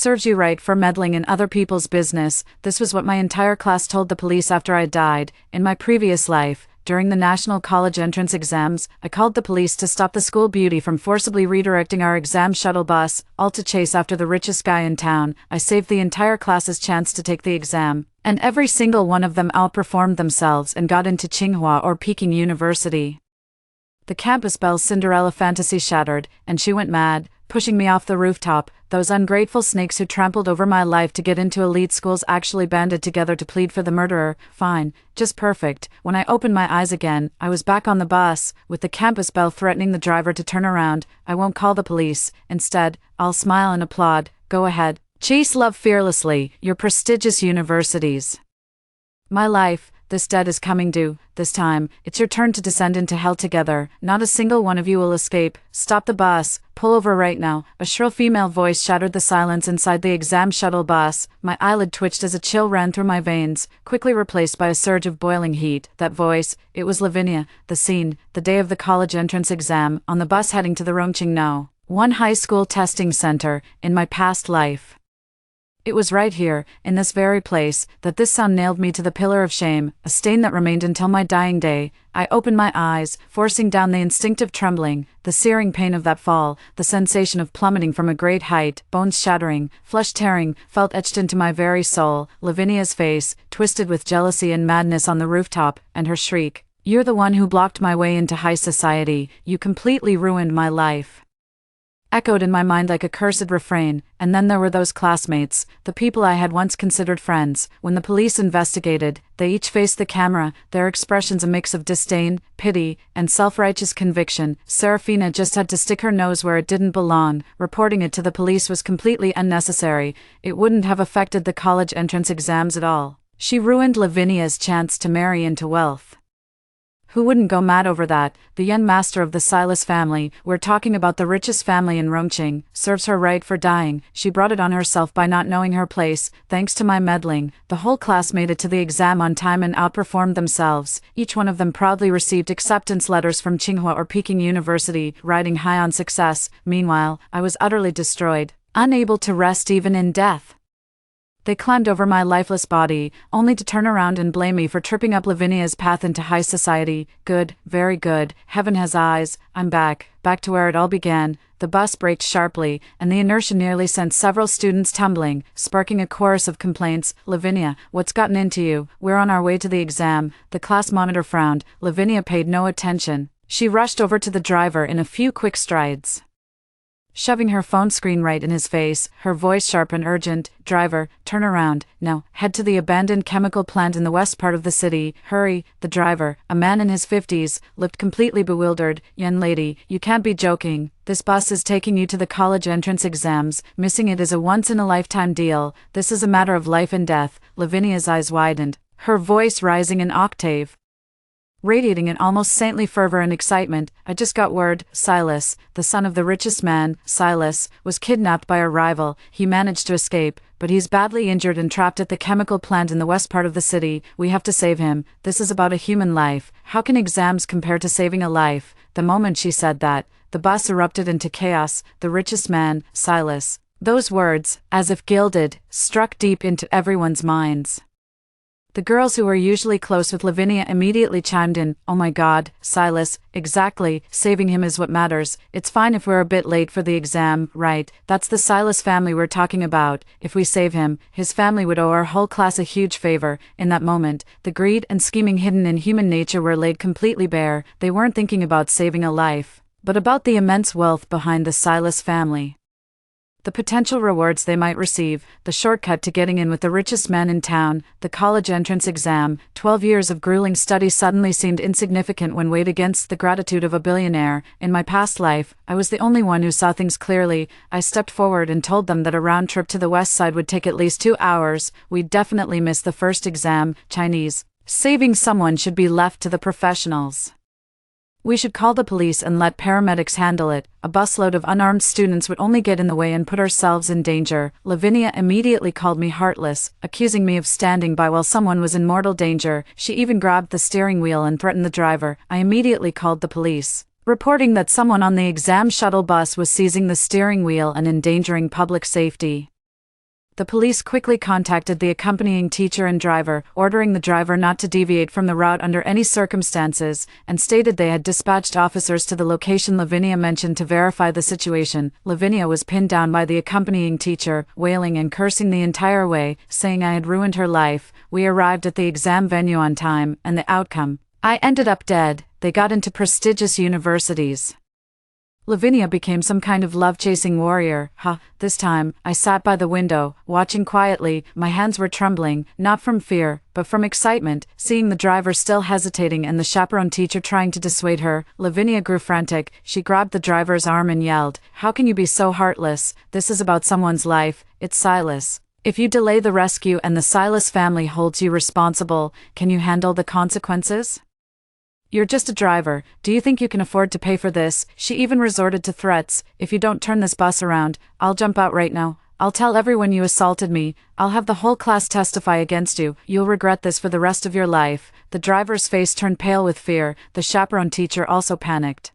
Serves you right for meddling in other people's business. This was what my entire class told the police after I died. In my previous life, during the national college entrance exams, I called the police to stop the school beauty from forcibly redirecting our exam shuttle bus, all to chase after the richest guy in town. I saved the entire class's chance to take the exam, and every single one of them outperformed themselves and got into Tsinghua or Peking University. The campus Belle's Cinderella fantasy shattered, and she went mad, pushing me off the rooftop. Those ungrateful snakes who trampled over my life to get into elite schools actually banded together to plead for the murderer. Fine, just perfect. When I opened my eyes again, I was back on the bus, with the campus bell threatening the driver to turn around. I won't call the police. Instead, I'll smile and applaud. Go ahead. Chase love fearlessly, your prestigious universities. My life, this debt is coming due. This time, it's your turn to descend into hell together. Not a single one of you will escape. Stop the bus. Pull over right now. A shrill female voice shattered the silence inside the exam shuttle bus. My eyelid twitched as a chill ran through my veins, quickly replaced by a surge of boiling heat. That voice, it was Lavinia. The scene, the day of the college entrance exam, on the bus heading to the Rongqing One high school testing center, in my past life. It was right here, in this very place, that this sound nailed me to the pillar of shame, a stain that remained until my dying day. I opened my eyes, forcing down the instinctive trembling, the searing pain of that fall, the sensation of plummeting from a great height, bones shattering, flesh tearing, felt etched into my very soul. Lavinia's face, twisted with jealousy and madness on the rooftop, and her shriek, "You're the one who blocked my way into high society, you completely ruined my life," echoed in my mind like a cursed refrain. And then there were those classmates, the people I had once considered friends. When the police investigated, they each faced the camera, their expressions a mix of disdain, pity, and self-righteous conviction. Serafina just had to stick her nose where it didn't belong. Reporting it to the police was completely unnecessary. It wouldn't have affected the college entrance exams at all. She ruined Lavinia's chance to marry into wealth. Who wouldn't go mad over that? The young master of the Silas family, we're talking about the richest family in Rongqing, serves her right for dying. She brought it on herself by not knowing her place. Thanks to my meddling, the whole class made it to the exam on time and outperformed themselves. Each one of them proudly received acceptance letters from Tsinghua or Peking University, riding high on success. Meanwhile, I was utterly destroyed, unable to rest even in death. They climbed over my lifeless body, only to turn around and blame me for tripping up Lavinia's path into high society. Good, very good. Heaven has eyes. I'm back to where it all began. The bus braked sharply, and the inertia nearly sent several students tumbling, sparking a chorus of complaints. "Lavinia, what's gotten into you? We're on our way to the exam." The class monitor frowned. Lavinia paid no attention. She rushed over to the driver in a few quick strides, shoving her phone screen right in his face, her voice sharp and urgent. "Driver, turn around, now, head to the abandoned chemical plant in the west part of the city, hurry." The driver, a man in his 50s, looked completely bewildered. "Young lady, you can't be joking. This bus is taking you to the college entrance exams. Missing it is a once-in-a-lifetime deal. This is a matter of life and death." Lavinia's eyes widened, her voice rising an octave, radiating an almost saintly fervor and excitement. "I just got word. Silas, the son of the richest man, Silas, was kidnapped by a rival. He managed to escape, but he's badly injured and trapped at the chemical plant in the west part of the city. We have to save him. This is about a human life. How can exams compare to saving a life?" The moment she said that, the bus erupted into chaos. "The richest man, Silas." Those words, as if gilded, struck deep into everyone's minds. The girls who were usually close with Lavinia immediately chimed in. "Oh my God, Silas, exactly, saving him is what matters. It's fine if we're a bit late for the exam, right? That's the Silas family we're talking about. If we save him, his family would owe our whole class a huge favor." In that moment, the greed and scheming hidden in human nature were laid completely bare. They weren't thinking about saving a life, but about the immense wealth behind the Silas family. The potential rewards they might receive, the shortcut to getting in with the richest man in town, the college entrance exam. 12 years of grueling study suddenly seemed insignificant when weighed against the gratitude of a billionaire. In my past life, I was the only one who saw things clearly. I stepped forward and told them that a round trip to the west side would take at least 2 hours. We'd definitely miss the first exam. Chinese. Saving someone should be left to the professionals. We should call the police and let paramedics handle it. A busload of unarmed students would only get in the way and put ourselves in danger. Lavinia immediately called me heartless, accusing me of standing by while someone was in mortal danger. She even grabbed the steering wheel and threatened the driver. I immediately called the police, reporting that someone on the exam shuttle bus was seizing the steering wheel and endangering public safety. The police quickly contacted the accompanying teacher and driver, ordering the driver not to deviate from the route under any circumstances, and stated they had dispatched officers to the location Lavinia mentioned to verify the situation. Lavinia was pinned down by the accompanying teacher, wailing and cursing the entire way, saying I had ruined her life. We arrived at the exam venue on time, and the outcome: I ended up dead. They got into prestigious universities. Lavinia became some kind of love-chasing warrior. This time, I sat by the window, watching quietly. My hands were trembling, not from fear, but from excitement, seeing the driver still hesitating and the chaperone teacher trying to dissuade her. Lavinia grew frantic. She grabbed the driver's arm and yelled, "How can you be so heartless? This is about someone's life. It's Silas. If you delay the rescue and the Silas family holds you responsible, can you handle the consequences? You're just a driver. Do you think you can afford to pay for this?" She even resorted to threats. "If you don't turn this bus around, I'll jump out right now. I'll tell everyone you assaulted me. I'll have the whole class testify against you. You'll regret this for the rest of your life." The driver's face turned pale with fear. The chaperone teacher also panicked.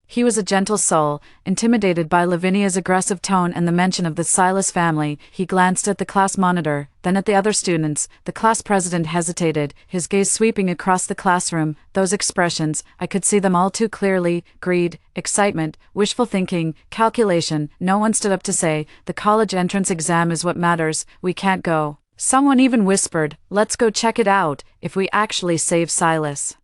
He was a gentle soul. Intimidated by Lavinia's aggressive tone and the mention of the Silas family, he glanced at the class monitor, then at the other students. The class president hesitated, his gaze sweeping across the classroom. Those expressions, I could see them all too clearly: greed, excitement, wishful thinking, calculation. No one stood up to say, "The college entrance exam is what matters. We can't go." Someone even whispered, "Let's go check it out, if we actually save Silas.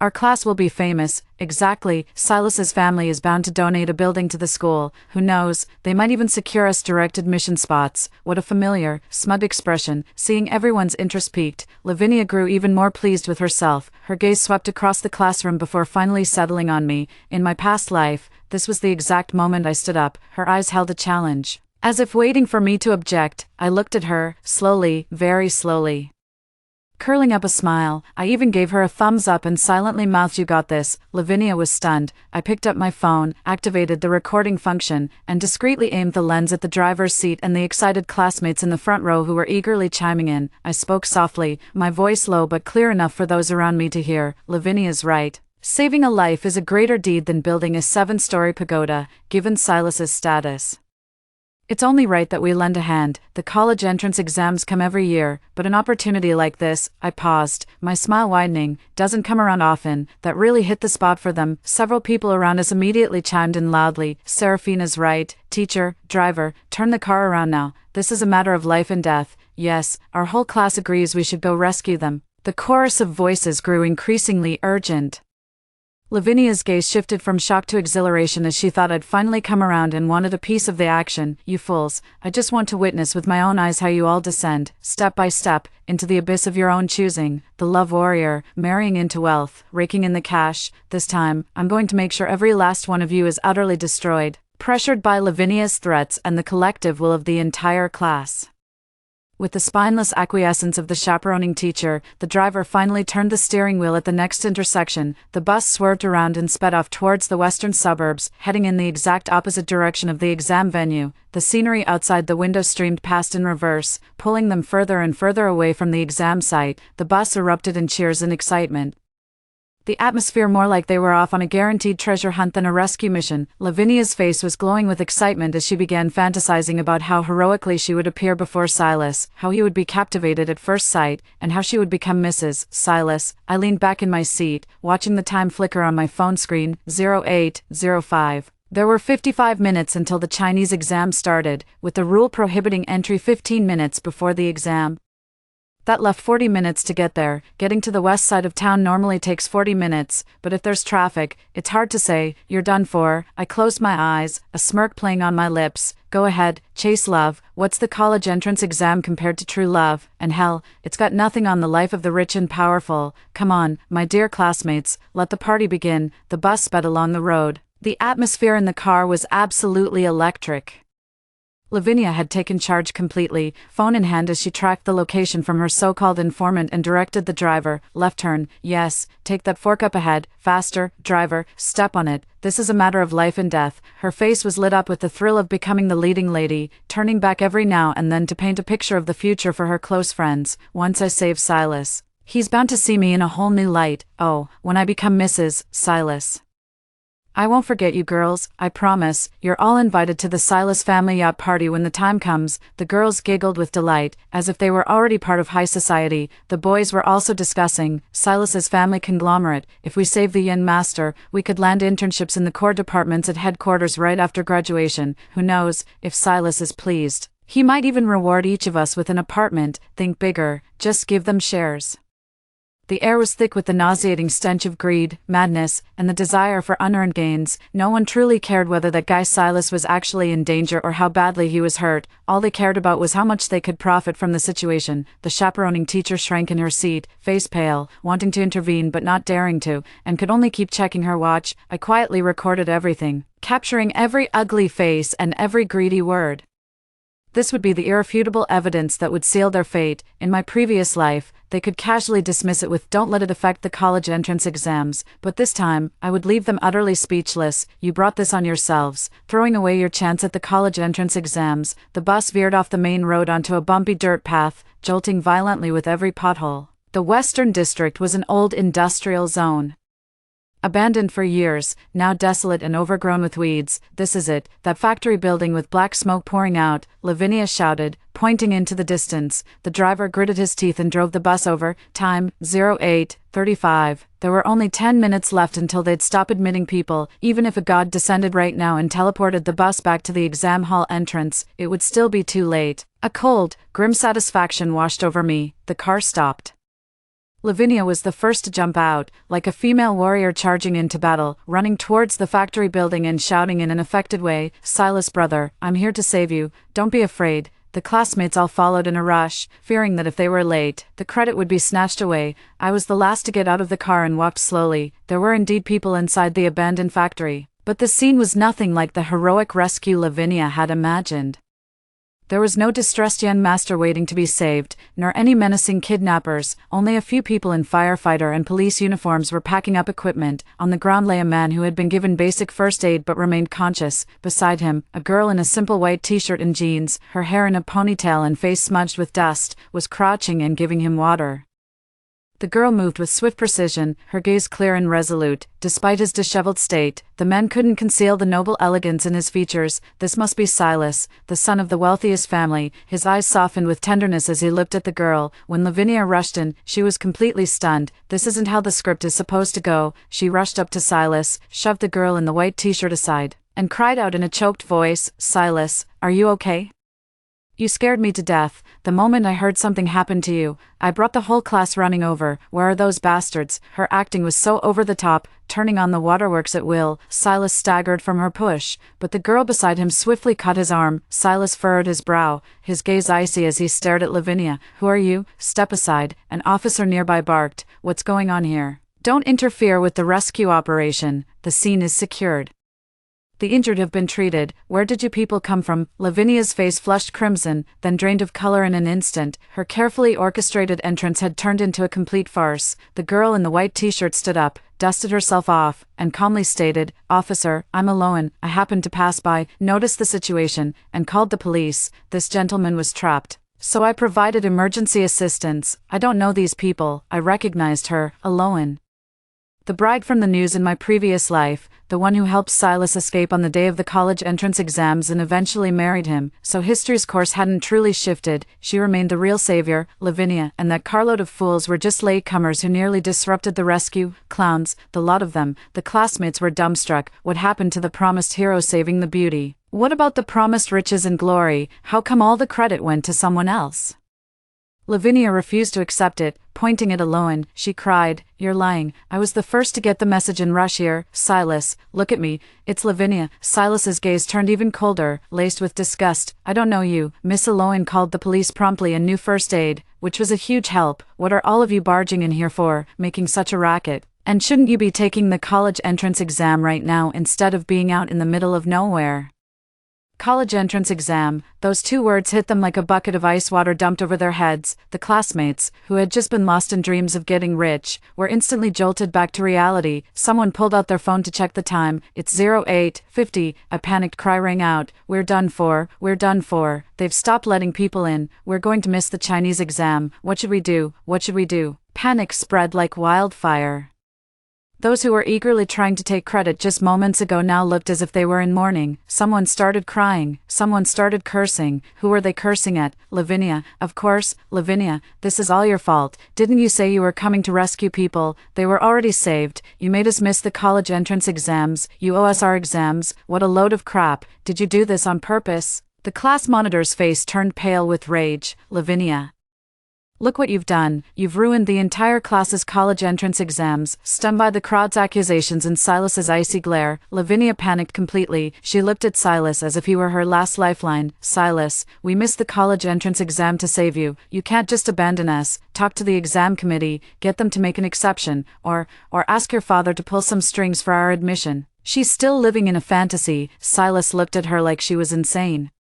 Our class will be famous." Exactly. Silas's family is bound to donate a building to the school. Who knows, they might even secure us direct admission spots. What a familiar, smug expression. Seeing everyone's interest piqued, Lavinia grew even more pleased with herself. Her gaze swept across the classroom before finally settling on me. In my past life, this was the exact moment I stood up. Her eyes held a challenge. As if waiting for me to object, I looked at her, slowly, very slowly. Curling up a smile, I even gave her a thumbs up and silently mouthed, "You got this." Lavinia was stunned. I picked up my phone, activated the recording function, and discreetly aimed the lens at the driver's seat and the excited classmates in the front row who were eagerly chiming in. I spoke softly, my voice low but clear enough for those around me to hear. "Lavinia's right. Saving a life is a greater deed than building a 7-story pagoda, given Silas's status. It's only right that we lend a hand. The college entrance exams come every year, but an opportunity like this," I paused, my smile widening, "doesn't come around often." That really hit the spot for them. Several people around us immediately chimed in loudly. "Seraphina's right. Teacher, driver, turn the car around now. This is a matter of life and death." "Yes, our whole class agrees we should go rescue them." The chorus of voices grew increasingly urgent. Lavinia's gaze shifted from shock to exhilaration as she thought I'd finally come around and wanted a piece of the action. "You fools, I just want to witness with my own eyes how you all descend, step by step, into the abyss of your own choosing. The love warrior, marrying into wealth, raking in the cash. This time, I'm going to make sure every last one of you is utterly destroyed." Pressured by Lavinia's threats and the collective will of the entire class. With the spineless acquiescence of the chaperoning teacher, the driver finally turned the steering wheel at the next intersection. The bus swerved around and sped off towards the western suburbs, heading in the exact opposite direction of the exam venue. The scenery outside the window streamed past in reverse, pulling them further and further away from the exam site. The bus erupted in cheers and excitement. The atmosphere more like they were off on a guaranteed treasure hunt than a rescue mission. Lavinia's face was glowing with excitement as she began fantasizing about how heroically she would appear before Silas, how he would be captivated at first sight, and how she would become Mrs. Silas. I leaned back in my seat, watching the time flicker on my phone screen. 08:05. There were 55 minutes until the Chinese exam started, with the rule prohibiting entry 15 minutes before the exam. That left 40 minutes to get there. Getting to the west side of town normally takes 40 minutes, but if there's traffic, it's hard to say. "You're done for." I closed my eyes, a smirk playing on my lips. "Go ahead, chase love. What's the college entrance exam compared to true love? And hell, it's got nothing on the life of the rich and powerful. Come on, my dear classmates, let the party begin." The bus sped along the road. The atmosphere in the car was absolutely electric. Lavinia had taken charge completely, phone in hand as she tracked the location from her so-called informant and directed the driver. "Left turn, yes, take that fork up ahead, faster, driver, step on it. This is a matter of life and death." Her face was lit up with the thrill of becoming the leading lady, turning back every now and then to paint a picture of the future for her close friends. "Once I save Silas, he's bound to see me in a whole new light. Oh, when I become Mrs. Silas." I won't forget you girls, I promise. You're all invited to the Silas family yacht party when the time comes. The girls giggled with delight, as if they were already part of high society. The boys were also discussing Silas's family conglomerate. If we save the yen master, we could land internships in the core departments at headquarters right after graduation. Who knows, if Silas is pleased, he might even reward each of us with an apartment. Think bigger, just give them shares. The air was thick with the nauseating stench of greed, madness, and the desire for unearned gains. No one truly cared whether that guy Silas was actually in danger or how badly he was hurt. All they cared about was how much they could profit from the situation. The chaperoning teacher shrank in her seat, face pale, wanting to intervene but not daring to, and could only keep checking her watch. I quietly recorded everything, capturing every ugly face and every greedy word. This would be the irrefutable evidence that would seal their fate. In my previous life, they could casually dismiss it with "don't let it affect the college entrance exams," but this time, I would leave them utterly speechless. You brought this on yourselves, throwing away your chance at the college entrance exams. The bus veered off the main road onto a bumpy dirt path, jolting violently with every pothole. The Western District was an old industrial zone, abandoned for years, now desolate and overgrown with weeds. "This is it, that factory building with black smoke pouring out," Lavinia shouted, pointing into the distance. The driver gritted his teeth and drove the bus over. Time, 08:35. There were only 10 minutes left until they'd stop admitting people. Even if a god descended right now and teleported the bus back to the exam hall entrance, it would still be too late. A cold, grim satisfaction washed over me. The car stopped. Lavinia was the first to jump out, like a female warrior charging into battle, running towards the factory building and shouting in an affected way, "Silas brother, I'm here to save you, don't be afraid." The classmates all followed in a rush, fearing that if they were late, the credit would be snatched away. I was the last to get out of the car and walked slowly. There were indeed people inside the abandoned factory, but the scene was nothing like the heroic rescue Lavinia had imagined. There was no distressed young master waiting to be saved, nor any menacing kidnappers. Only a few people in firefighter and police uniforms were packing up equipment. On the ground lay a man who had been given basic first aid but remained conscious. Beside him, a girl in a simple white t-shirt and jeans, her hair in a ponytail and face smudged with dust, was crouching and giving him water. The girl moved with swift precision, her gaze clear and resolute. Despite his disheveled state, the man couldn't conceal the noble elegance in his features. This must be Silas, the son of the wealthiest family. His eyes softened with tenderness as he looked at the girl. When Lavinia rushed in, she was completely stunned. This isn't how the script is supposed to go. She rushed up to Silas, shoved the girl in the white t-shirt aside, and cried out in a choked voice, "Silas, are you okay? You scared me to death. The moment I heard something happened to you, I brought the whole class running over. Where are those bastards?" Her acting was so over the top, turning on the waterworks at will. Silas staggered from her push, but the girl beside him swiftly caught his arm. Silas furrowed his brow, his gaze icy as he stared at Lavinia. "Who are you? Step aside," an officer nearby barked. "What's going on here? Don't interfere with the rescue operation. The scene is secured. The injured have been treated. Where did you people come from?" Lavinia's face flushed crimson, then drained of color in an instant. Her carefully orchestrated entrance had turned into a complete farce. The girl in the white t-shirt stood up, dusted herself off, and calmly stated, "Officer, I'm alone. I happened to pass by, noticed the situation, and called the police. This gentleman was trapped, so I provided emergency assistance. I don't know these people." I recognized her, Aloan. The bride from the news in my previous life, the one who helped Silas escape on the day of the college entrance exams and eventually married him. So history's course hadn't truly shifted. She remained the real savior. Lavinia and that carload of fools were just latecomers who nearly disrupted the rescue. Clowns, the lot of them. The classmates were dumbstruck. What happened to the promised hero saving the beauty? What about the promised riches and glory? How come all the credit went to someone else? Lavinia refused to accept it, pointing at Aloan. She cried, "You're lying. I was the first to get the message and rush here." "Silas, look at me. It's Lavinia." Silas's gaze turned even colder, laced with disgust. "I don't know you." Miss Aloan called the police promptly and knew first aid, which was a huge help. "What are all of you barging in here for, making such a racket? And shouldn't you be taking the college entrance exam right now instead of being out in the middle of nowhere?" College entrance exam, those two words hit them like a bucket of ice water dumped over their heads. The classmates, who had just been lost in dreams of getting rich, were instantly jolted back to reality. Someone pulled out their phone to check the time. "It's 08:50, a panicked cry rang out. "We're done for, we're done for. They've stopped letting people in. We're going to miss the Chinese exam. What should we do? What should we do?" Panic spread like wildfire. Those who were eagerly trying to take credit just moments ago now looked as if they were in mourning. Someone started crying. Someone started cursing. Who were they cursing at? Lavinia. Of course, Lavinia, this is all your fault. Didn't you say you were coming to rescue people? They were already saved. You made us miss the college entrance exams. You owe us our exams. What a load of crap. Did you do this on purpose? The class monitor's face turned pale with rage. Lavinia. Look what you've done. You've ruined the entire class's college entrance exams. Stunned by the crowd's accusations and Silas's icy glare, Lavinia panicked completely. She looked at Silas as if he were her last lifeline. Silas, we missed the college entrance exam to save you. You can't just abandon us. Talk to the exam committee, get them to make an exception, or ask your father to pull some strings for our admission. She's still living in a fantasy. Silas looked at her like she was insane.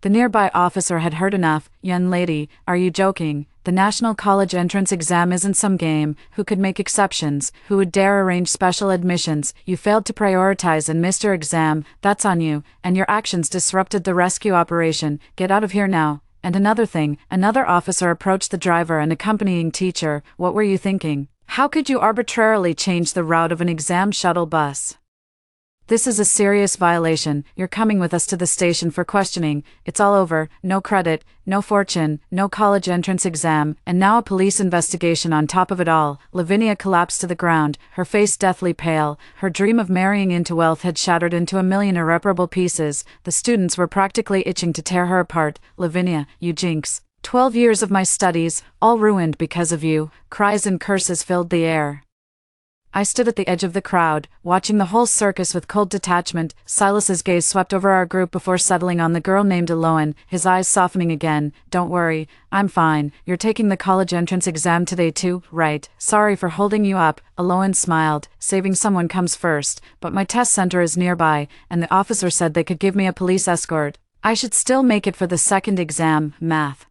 The nearby officer had heard enough. Young lady, are you joking? The National College Entrance Exam isn't some game. Who could make exceptions? Who would dare arrange special admissions? You failed to prioritize and missed your exam. That's on you, and your actions disrupted the rescue operation. Get out of here now. And another thing, another officer approached the driver and accompanying teacher. What were you thinking? How could you arbitrarily change the route of an exam shuttle bus? This is a serious violation. You're coming with us to the station for questioning. It's all over. No credit, no fortune, no college entrance exam, and now a police investigation on top of it all. Lavinia collapsed to the ground, her face deathly pale. Her dream of marrying into wealth had shattered into a million irreparable pieces. The students were practically itching to tear her apart. Lavinia, you jinx. 12 years of my studies, all ruined because of you. Cries and curses filled the air. I stood at the edge of the crowd, watching the whole circus with cold detachment. Silas's gaze swept over our group before settling on the girl named Eloan, his eyes softening again. Don't worry, I'm fine. You're taking the college entrance exam today too, right? Sorry for holding you up. Eloan smiled. Saving someone comes first, but my test center is nearby, and the officer said they could give me a police escort. I should still make it for the second exam, math.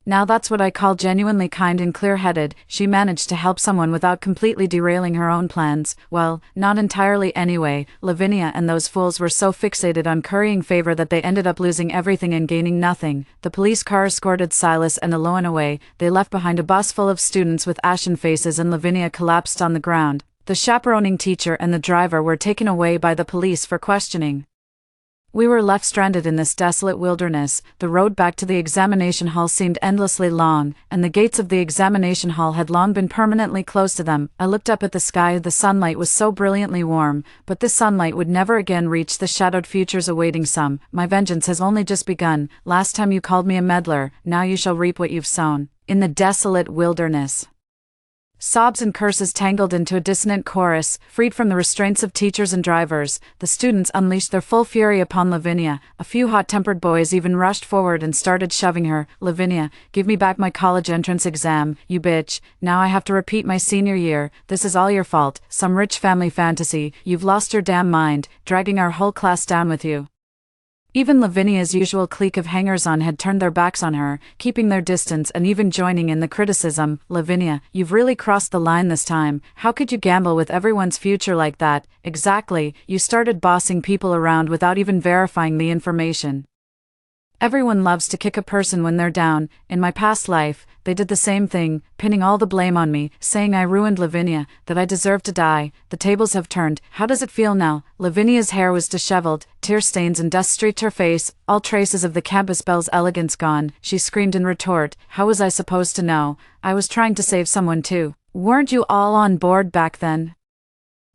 Now that's what I call genuinely kind and clear-headed. She managed to help someone without completely derailing her own plans. Well, not entirely anyway. Lavinia and those fools were so fixated on currying favor that they ended up losing everything and gaining nothing. The police car escorted Silas and Eloan away. They left behind a bus full of students with ashen faces, and Lavinia collapsed on the ground. The chaperoning teacher and the driver were taken away by the police for questioning. We were left stranded in this desolate wilderness. The road back to the examination hall seemed endlessly long, and the gates of the examination hall had long been permanently closed to them. I looked up at the sky. The sunlight was so brilliantly warm, but this sunlight would never again reach the shadowed futures awaiting some. My vengeance has only just begun. Last time you called me a meddler, now you shall reap what you've sown. In the desolate wilderness. Sobs and curses tangled into a dissonant chorus. Freed from the restraints of teachers and drivers, the students unleashed their full fury upon Lavinia. A few hot-tempered boys even rushed forward and started shoving her. Lavinia, give me back my college entrance exam, you bitch. Now I have to repeat my senior year. This is all your fault. Some rich family fantasy. You've lost your damn mind, dragging our whole class down with you. Even Lavinia's usual clique of hangers-on had turned their backs on her, keeping their distance and even joining in the criticism. Lavinia, you've really crossed the line this time. How could you gamble with everyone's future like that? Exactly, you started bossing people around without even verifying the information. Everyone loves to kick a person when they're down. In my past life, they did the same thing, pinning all the blame on me, saying I ruined Lavinia, that I deserved to die. The tables have turned. How does it feel now? Lavinia's hair was disheveled, tear stains and dust streaked her face, all traces of the campus belle's elegance gone. She screamed in retort. How was I supposed to know? I was trying to save someone too. Weren't you all on board back then?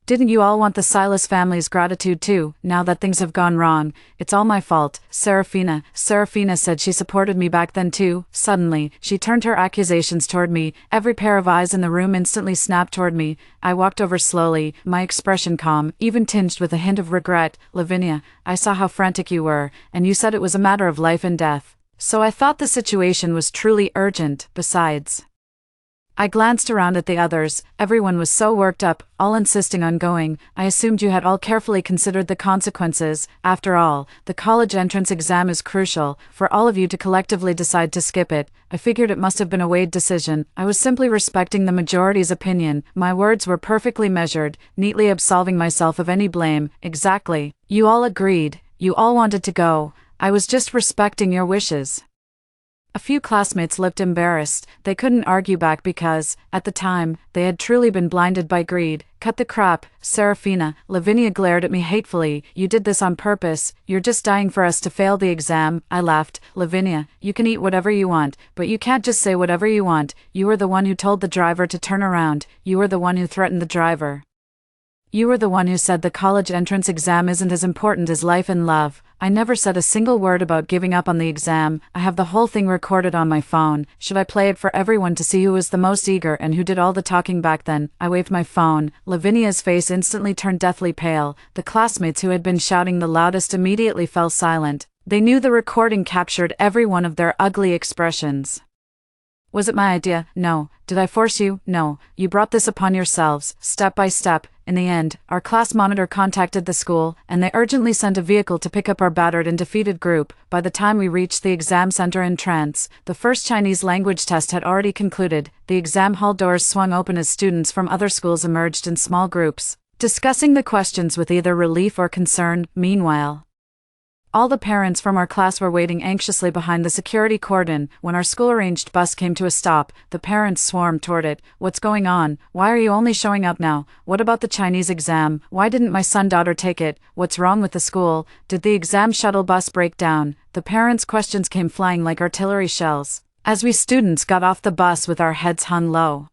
Didn't you all want the Silas family's gratitude too? Now that things have gone wrong, it's all my fault. Serafina said she supported me back then too. Suddenly, she turned her accusations toward me. Every pair of eyes in the room instantly snapped toward me. I walked over slowly, my expression calm, even tinged with a hint of regret. Lavinia, I saw how frantic you were, and you said it was a matter of life and death. So I thought the situation was truly urgent. Besides, I glanced around at the others. Everyone was so worked up, all insisting on going. I assumed you had all carefully considered the consequences. After all, the college entrance exam is crucial. For all of you to collectively decide to skip it, I figured it must have been a weighed decision. I was simply respecting the majority's opinion. My words were perfectly measured, neatly absolving myself of any blame. Exactly. You all agreed. You all wanted to go. I was just respecting your wishes. A few classmates looked embarrassed. They couldn't argue back because, at the time, they had truly been blinded by greed. Cut the crap, Serafina. Lavinia glared at me hatefully. You did this on purpose. You're just dying for us to fail the exam. I laughed. Lavinia, you can eat whatever you want, but you can't just say whatever you want. You were the one who told the driver to turn around. You were the one who threatened the driver. You were the one who said the college entrance exam isn't as important as life and love. I never said a single word about giving up on the exam. I have the whole thing recorded on my phone. Should I play it for everyone to see who was the most eager and who did all the talking back then? I waved my phone. Lavinia's face instantly turned deathly pale. The classmates who had been shouting the loudest immediately fell silent. They knew the recording captured every one of their ugly expressions. Was it my idea? No. Did I force you? No. You brought this upon yourselves, step by step. In the end, our class monitor contacted the school, and they urgently sent a vehicle to pick up our battered and defeated group. By the time we reached the exam center in trance, the first Chinese language test had already concluded. The exam hall doors swung open as students from other schools emerged in small groups, discussing the questions with either relief or concern. Meanwhile, all the parents from our class were waiting anxiously behind the security cordon. When our school-arranged bus came to a stop, the parents swarmed toward it. What's going on? Why are you only showing up now? What about the Chinese exam? Why didn't my son-daughter take it? What's wrong with the school? Did the exam shuttle bus break down? The parents' questions came flying like artillery shells, as we students got off the bus with our heads hung low.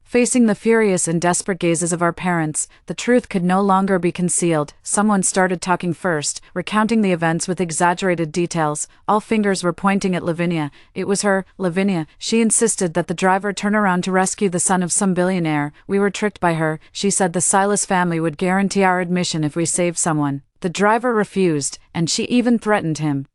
Facing the furious and desperate gazes of our parents, the truth could no longer be concealed. Someone started talking first, recounting the events with exaggerated details. All fingers were pointing at Lavinia. It was her, Lavinia. She insisted that the driver turn around to rescue the son of some billionaire. We were tricked by her. She said the Silas family would guarantee our admission if we saved someone. The driver refused, and she even threatened him.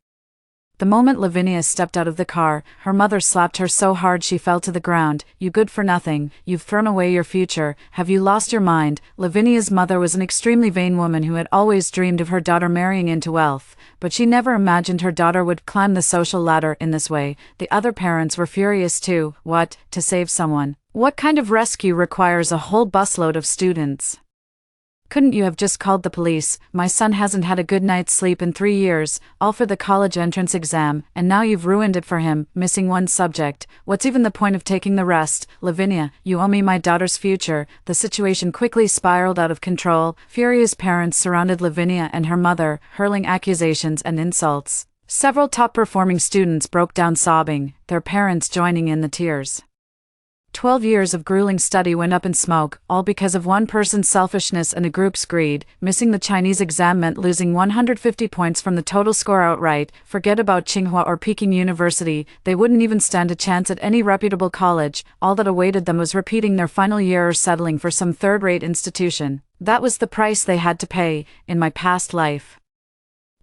The moment Lavinia stepped out of the car, her mother slapped her so hard she fell to the ground. You good for nothing, you've thrown away your future, have you lost your mind? Lavinia's mother was an extremely vain woman who had always dreamed of her daughter marrying into wealth, but she never imagined her daughter would climb the social ladder in this way. The other parents were furious too. What? To save someone? What kind of rescue requires a whole busload of students? Couldn't you have just called the police? My son hasn't had a good night's sleep in 3 years, all for the college entrance exam, and now you've ruined it for him, missing one subject. What's even the point of taking the rest? Lavinia, you owe me my daughter's future. The situation quickly spiraled out of control. Furious parents surrounded Lavinia and her mother, hurling accusations and insults. Several top-performing students broke down sobbing, their parents joining in the tears. 12 years of grueling study went up in smoke, all because of one person's selfishness and a group's greed. Missing the Chinese exam meant losing 150 points from the total score outright. Forget about Tsinghua or Peking University, they wouldn't even stand a chance at any reputable college. All that awaited them was repeating their final year or settling for some third-rate institution. That was the price they had to pay. In my past life,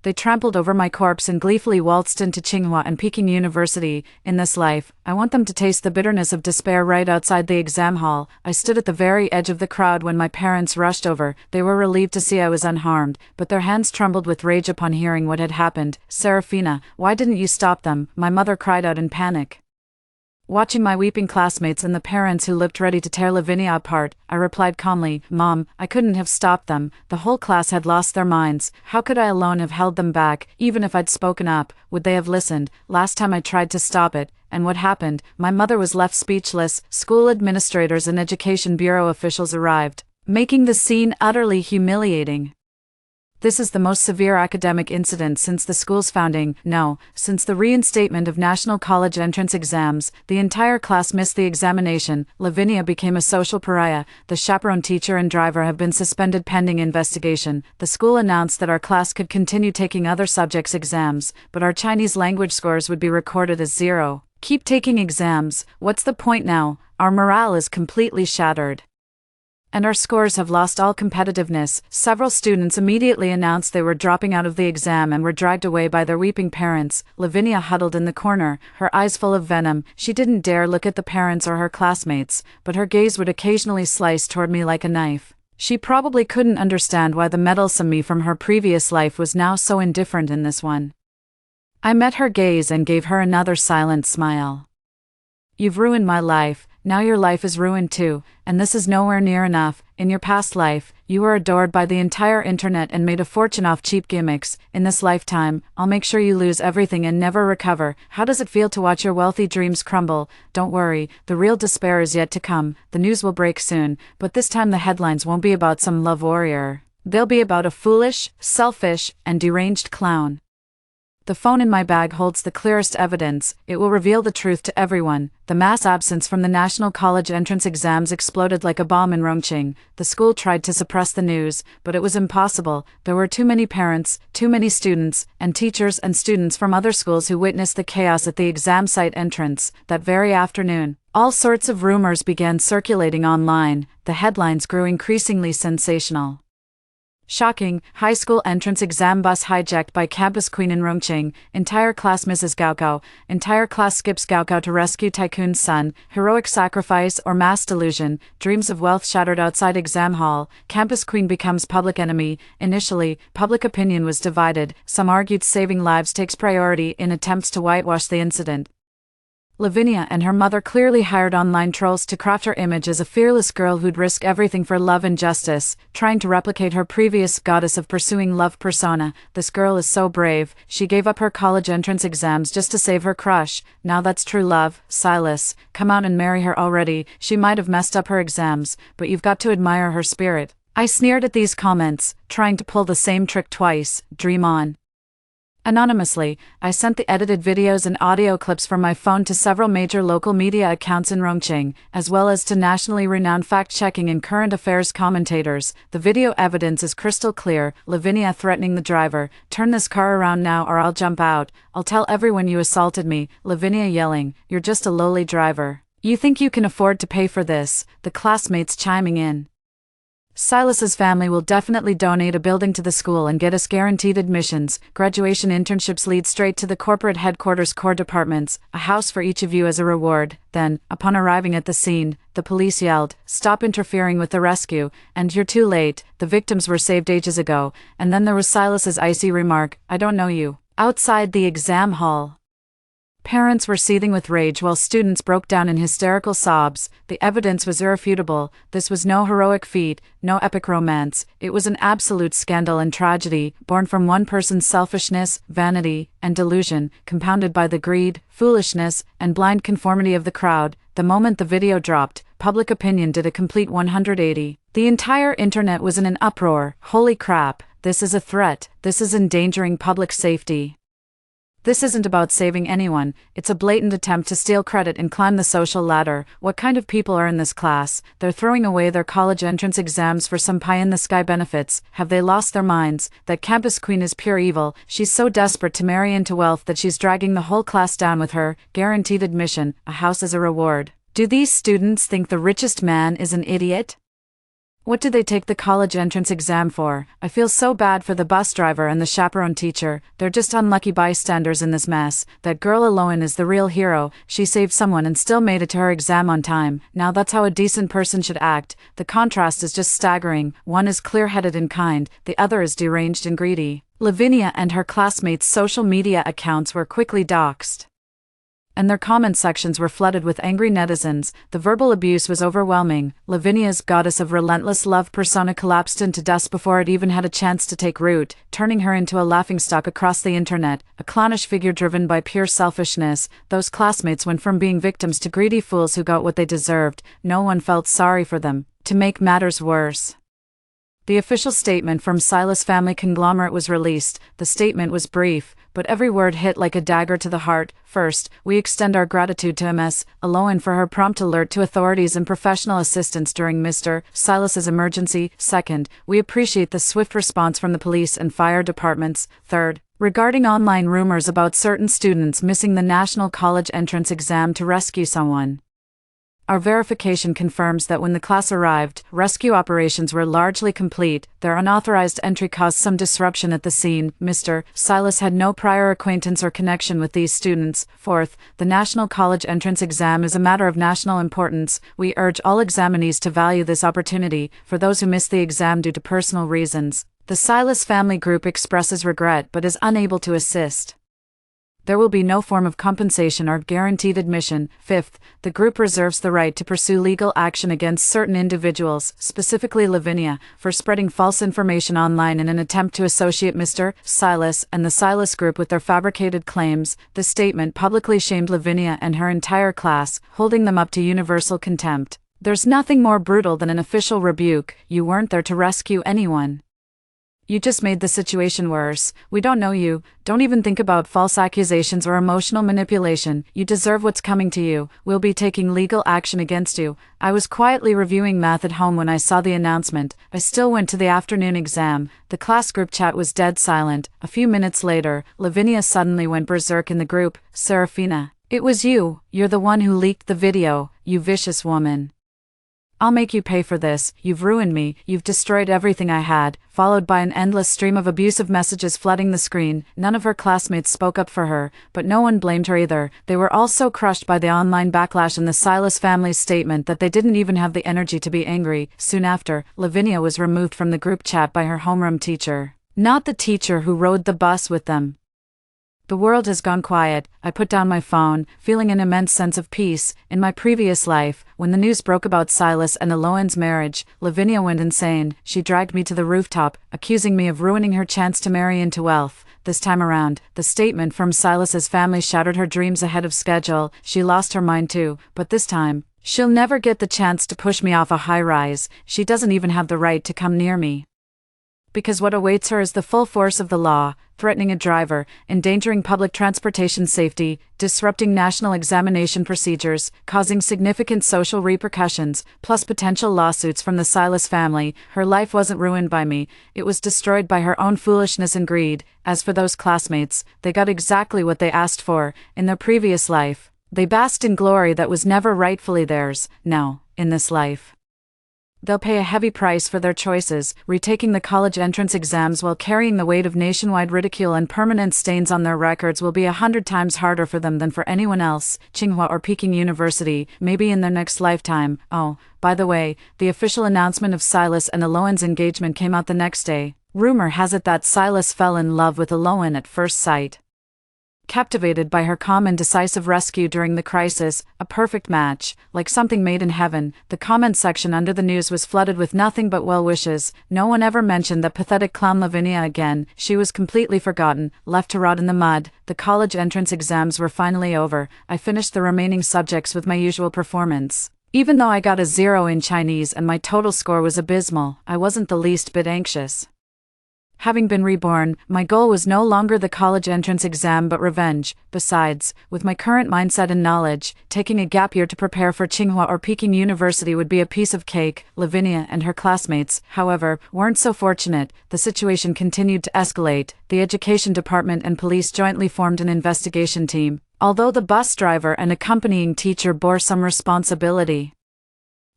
they trampled over my corpse and gleefully waltzed into Tsinghua and Peking University. In this life, I want them to taste the bitterness of despair right outside the exam hall. I stood at the very edge of the crowd when my parents rushed over. They were relieved to see I was unharmed, but their hands trembled with rage upon hearing what had happened. Serafina, why didn't you stop them? My mother cried out in panic. Watching my weeping classmates and the parents who looked ready to tear Lavinia apart, I replied calmly, Mom, I couldn't have stopped them. The whole class had lost their minds. How could I alone have held them back? Even if I'd spoken up, would they have listened? Last time I tried to stop it, and what happened? My mother was left speechless. School administrators and education bureau officials arrived, making the scene utterly humiliating. This is the most severe academic incident since the school's founding. No, since the reinstatement of national college entrance exams, the entire class missed the examination. Lavinia became a social pariah. The chaperone teacher and driver have been suspended pending investigation. The school announced that our class could continue taking other subjects' exams, but our Chinese language scores would be recorded as 0. Keep taking exams. What's the point now? Our morale is completely shattered, and our scores have lost all competitiveness. Several students immediately announced they were dropping out of the exam and were dragged away by their weeping parents. Lavinia huddled in the corner, her eyes full of venom. She didn't dare look at the parents or her classmates, but her gaze would occasionally slice toward me like a knife. She probably couldn't understand why the meddlesome me from her previous life was now so indifferent in this one. I met her gaze and gave her another silent smile. You've ruined my life. Now your life is ruined too, and this is nowhere near enough. In your past life, you were adored by the entire internet and made a fortune off cheap gimmicks. In this lifetime, I'll make sure you lose everything and never recover. How does it feel to watch your wealthy dreams crumble? Don't worry, the real despair is yet to come. The news will break soon, but this time the headlines won't be about some love warrior. They'll be about a foolish, selfish, and deranged clown. The phone in my bag holds the clearest evidence. It will reveal the truth to everyone. The mass absence from the national college entrance exams exploded like a bomb in Rongqing. The school tried to suppress the news, but it was impossible. There were too many parents, too many students, and teachers and students from other schools who witnessed the chaos at the exam site entrance. That very afternoon, all sorts of rumors began circulating online. The headlines grew increasingly sensational. Shocking, high school entrance exam bus hijacked by campus queen in Rongqing, entire class misses Gaokao, entire class skips Gaokao to rescue tycoon's son, heroic sacrifice or mass delusion, dreams of wealth shattered outside exam hall, campus queen becomes public enemy. Initially, public opinion was divided. Some argued saving lives takes priority in attempts to whitewash the incident. Lavinia and her mother clearly hired online trolls to craft her image as a fearless girl who'd risk everything for love and justice, trying to replicate her previous goddess of pursuing love persona. This girl is so brave, she gave up her college entrance exams just to save her crush. Now that's true love. Silas, come out and marry her already. She might have messed up her exams, but you've got to admire her spirit. I sneered at these comments, trying to pull the same trick twice. Dream on. Anonymously, I sent the edited videos and audio clips from my phone to several major local media accounts in Rongqing, as well as to nationally renowned fact-checking and current affairs commentators. The video evidence is crystal clear. Lavinia threatening the driver, "Turn this car around now or I'll jump out. I'll tell everyone you assaulted me." Lavinia yelling, "You're just a lowly driver. You think you can afford to pay for this?" The classmates chiming in. Silas's family will definitely donate a building to the school and get us guaranteed admissions. Graduation internships lead straight to the corporate headquarters core departments, a house for each of you as a reward. Then, upon arriving at the scene, the police yelled, "Stop interfering with the rescue," and "You're too late, the victims were saved ages ago." And then there was Silas's icy remark, "I don't know you." Outside the exam hall, parents were seething with rage while students broke down in hysterical sobs. The evidence was irrefutable. This was no heroic feat, no epic romance. It was an absolute scandal and tragedy, born from one person's selfishness, vanity, and delusion, compounded by the greed, foolishness, and blind conformity of the crowd. The moment the video dropped, public opinion did a complete 180. The entire internet was in an uproar. Holy crap, this is a threat. This is endangering public safety. This isn't about saving anyone, it's a blatant attempt to steal credit and climb the social ladder. What kind of people are in this class? They're throwing away their college entrance exams for some pie-in-the-sky benefits. Have they lost their minds? That campus queen is pure evil. She's so desperate to marry into wealth that she's dragging the whole class down with her. Guaranteed admission, a house as a reward. Do these students think the richest man is an idiot? What do they take the college entrance exam for? I feel so bad for the bus driver and the chaperone teacher. They're just unlucky bystanders in this mess. That girl Aloan is the real hero. She saved someone and still made it to her exam on time. Now that's how a decent person should act. The contrast is just staggering. One is clear-headed and kind, the other is deranged and greedy. Lavinia and her classmates' social media accounts were quickly doxed, and their comment sections were flooded with angry netizens. The verbal abuse was overwhelming. Lavinia's goddess of relentless love persona collapsed into dust before it even had a chance to take root, turning her into a laughingstock across the internet, a clownish figure driven by pure selfishness. Those classmates went from being victims to greedy fools who got what they deserved. No one felt sorry for them. To make matters worse, the official statement from Silas family conglomerate was released. The statement was brief, but every word hit like a dagger to the heart. First, we extend our gratitude to Ms. Aloan for her prompt alert to authorities and professional assistance during Mr. Silas's emergency. Second, we appreciate the swift response from the police and fire departments. Third, regarding online rumors about certain students missing the national college entrance exam to rescue someone, our verification confirms that when the class arrived, rescue operations were largely complete. Their unauthorized entry caused some disruption at the scene. Mr. Silas had no prior acquaintance or connection with these students. Fourth, the National College Entrance Exam is a matter of national importance. We urge all examinees to value this opportunity. For those who missed the exam due to personal reasons, the Silas family group expresses regret but is unable to assist. There will be no form of compensation or guaranteed admission. Fifth, the group reserves the right to pursue legal action against certain individuals, specifically Lavinia, for spreading false information online in an attempt to associate Mr. Silas and the Silas Group with their fabricated claims. The statement publicly shamed Lavinia and her entire class, holding them up to universal contempt. There's nothing more brutal than an official rebuke. You weren't there to rescue anyone. You just made the situation worse. We don't know you. Don't even think about false accusations or emotional manipulation. You deserve what's coming to you. We'll be taking legal action against you. I was quietly reviewing math at home when I saw the announcement. I still went to the afternoon exam. The class group chat was dead silent. A few minutes later, Lavinia suddenly went berserk in the group. Serafina, it was you. You're the one who leaked the video, you vicious woman. I'll make you pay for this. You've ruined me. You've destroyed everything I had. Followed by an endless stream of abusive messages flooding the screen. None of her classmates spoke up for her, but no one blamed her either. They were all so crushed by the online backlash and the Silas family's statement that they didn't even have the energy to be angry. Soon after, Lavinia was removed from the group chat by her homeroom teacher. Not the teacher who rode the bus with them. The world has gone quiet. I put down my phone, feeling an immense sense of peace. In my previous life, when the news broke about Silas and Eloan's marriage, Lavinia went insane. She dragged me to the rooftop, accusing me of ruining her chance to marry into wealth. This time around, the statement from Silas's family shattered her dreams ahead of schedule. She lost her mind too, but this time, she'll never get the chance to push me off a high-rise. She doesn't even have the right to come near me. Because what awaits her is the full force of the law, threatening a driver, endangering public transportation safety, disrupting national examination procedures, causing significant social repercussions, plus potential lawsuits from the Silas family. Her life wasn't ruined by me, it was destroyed by her own foolishness and greed. As for those classmates, they got exactly what they asked for. In their previous life, they basked in glory that was never rightfully theirs. Now, in this life, they'll pay a heavy price for their choices, retaking the college entrance exams while carrying the weight of nationwide ridicule and permanent stains on their records will be 100 times harder for them than for anyone else. Tsinghua or Peking University, maybe in their next lifetime. Oh, by the way, the official announcement of Silas and Eloan's engagement came out the next day. Rumor has it that Silas fell in love with Eloan at first sight. Captivated by her calm and decisive rescue during the crisis, a perfect match, like something made in heaven. The comment section under the news was flooded with nothing but well wishes. No one ever mentioned that pathetic clown Lavinia again. She was completely forgotten, left to rot in the mud. The college entrance exams were finally over. I finished the remaining subjects with my usual performance. Even though I got a 0 in Chinese and my total score was abysmal, I wasn't the least bit anxious. Having been reborn, my goal was no longer the college entrance exam but revenge. Besides, with my current mindset and knowledge, taking a gap year to prepare for Tsinghua or Peking University would be a piece of cake. Lavinia and her classmates, however, weren't so fortunate. The situation continued to escalate. The education department and police jointly formed an investigation team, although the bus driver and accompanying teacher bore some responsibility.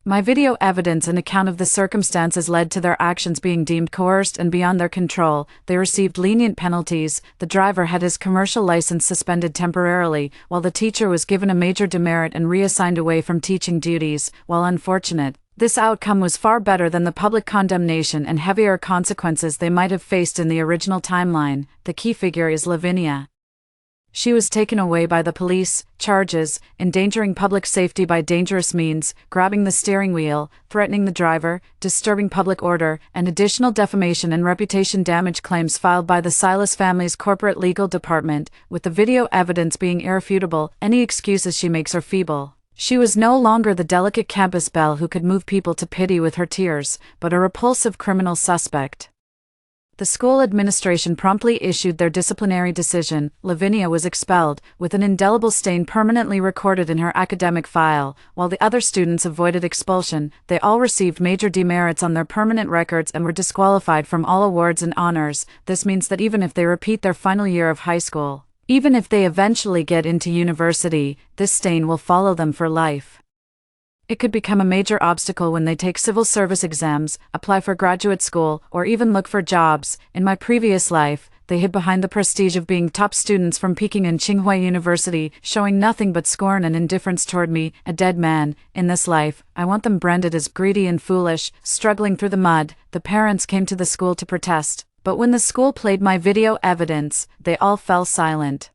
My video evidence and account of the circumstances led to their actions being deemed coerced and beyond their control. They received lenient penalties. The driver had his commercial license suspended temporarily, while the teacher was given a major demerit and reassigned away from teaching duties. While unfortunate, this outcome was far better than the public condemnation and heavier consequences they might have faced in the original timeline. The key figure is Lavinia. She was taken away by the police. Charges: endangering public safety by dangerous means, grabbing the steering wheel, threatening the driver, disturbing public order, and additional defamation and reputation damage claims filed by the Silas family's corporate legal department, with the video evidence being irrefutable. Any excuses she makes are feeble. She was no longer the delicate campus Belle who could move people to pity with her tears, but a repulsive criminal suspect. The school administration promptly issued their disciplinary decision. Lavinia was expelled, with an indelible stain permanently recorded in her academic file, while the other students avoided expulsion. They all received major demerits on their permanent records and were disqualified from all awards and honors. This means that even if they repeat their final year of high school, even if they eventually get into university, this stain will follow them for life. It could become a major obstacle when they take civil service exams, apply for graduate school, or even look for jobs. In my previous life, they hid behind the prestige of being top students from Peking and Tsinghua University, showing nothing but scorn and indifference toward me, a dead man. In this life, I want them branded as greedy and foolish, struggling through the mud. The parents came to the school to protest, but when the school played my video evidence, they all fell silent.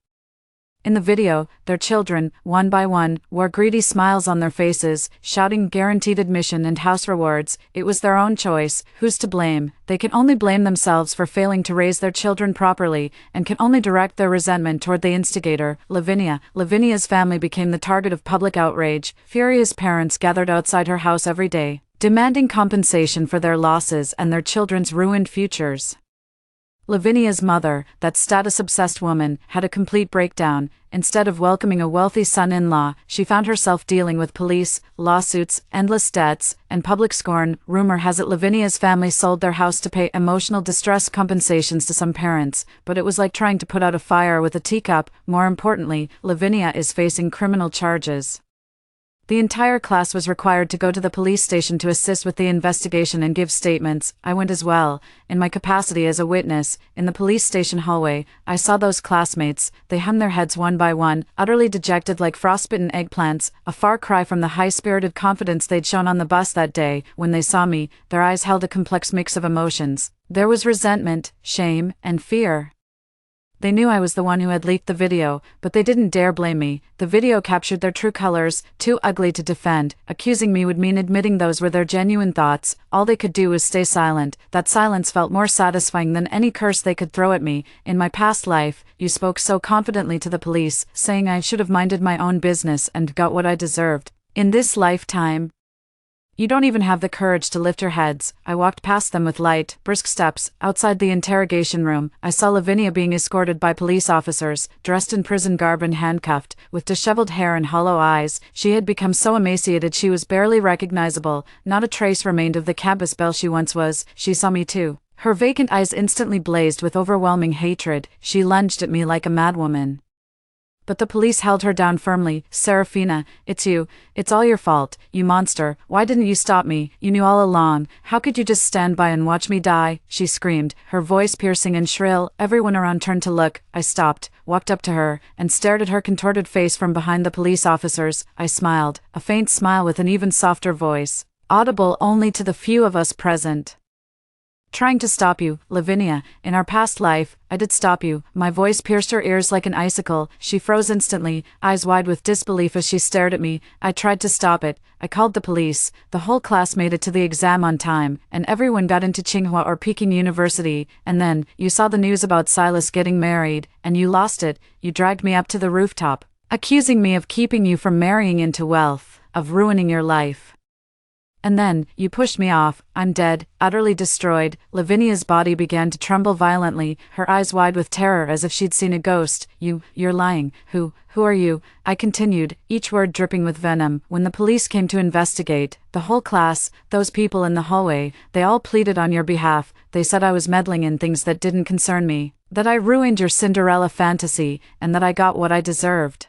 In the video, their children, one by one, wore greedy smiles on their faces, shouting guaranteed admission and house rewards. It was their own choice. Who's to blame? They can only blame themselves for failing to raise their children properly, and can only direct their resentment toward the instigator, Lavinia. Lavinia's family became the target of public outrage. Furious parents gathered outside her house every day, demanding compensation for their losses and their children's ruined futures. Lavinia's mother, that status-obsessed woman, had a complete breakdown. Instead of welcoming a wealthy son-in-law, she found herself dealing with police, lawsuits, endless debts, and public scorn. Rumor has it Lavinia's family sold their house to pay emotional distress compensations to some parents, but it was like trying to put out a fire with a teacup. More importantly, Lavinia is facing criminal charges. The entire class was required to go to the police station to assist with the investigation and give statements. I went as well, in my capacity as a witness. In the police station hallway, I saw those classmates. They hung their heads one by one, utterly dejected like frostbitten eggplants, a far cry from the high-spirited confidence they'd shown on the bus that day. When they saw me, their eyes held a complex mix of emotions. There was resentment, shame, and fear. They knew I was the one who had leaked the video, but they didn't dare blame me. The video captured their true colors, too ugly to defend. Accusing me would mean admitting those were their genuine thoughts. All they could do was stay silent. That silence felt more satisfying than any curse they could throw at me. In my past life, you spoke so confidently to the police, saying I should have minded my own business and got what I deserved. In this lifetime, you don't even have the courage to lift your heads. I walked past them with light, brisk steps. Outside the interrogation room, I saw Lavinia being escorted by police officers, dressed in prison garb and handcuffed, with disheveled hair and hollow eyes. She had become so emaciated she was barely recognizable. Not a trace remained of the campus Belle she once was. She saw me too. Her vacant eyes instantly blazed with overwhelming hatred. She lunged at me like a madwoman. But the police held her down firmly. Serafina, it's you. It's all your fault, you monster. Why didn't you stop me? You knew all along. How could you just stand by and watch me die? She screamed, her voice piercing and shrill. Everyone around turned to look. I stopped, walked up to her, and stared at her contorted face from behind the police officers. I smiled, a faint smile with an even softer voice, audible only to the few of us present. Trying to stop you, Lavinia. In our past life, I did stop you. My voice pierced her ears like an icicle. She froze instantly, eyes wide with disbelief as she stared at me. I tried to stop it. I called the police. The whole class made it to the exam on time, and everyone got into Tsinghua or Peking University. And then, you saw the news about Silas getting married, and you lost it. You dragged me up to the rooftop, accusing me of keeping you from marrying into wealth, of ruining your life. And then, you pushed me off. I'm dead, utterly destroyed. Lavinia's body began to tremble violently, her eyes wide with terror as if she'd seen a ghost. You're lying. Who are you? I continued, each word dripping with venom. When the police came to investigate, the whole class, those people in the hallway, they all pleaded on your behalf. They said I was meddling in things that didn't concern me, that I ruined your Cinderella fantasy, and that I got what I deserved.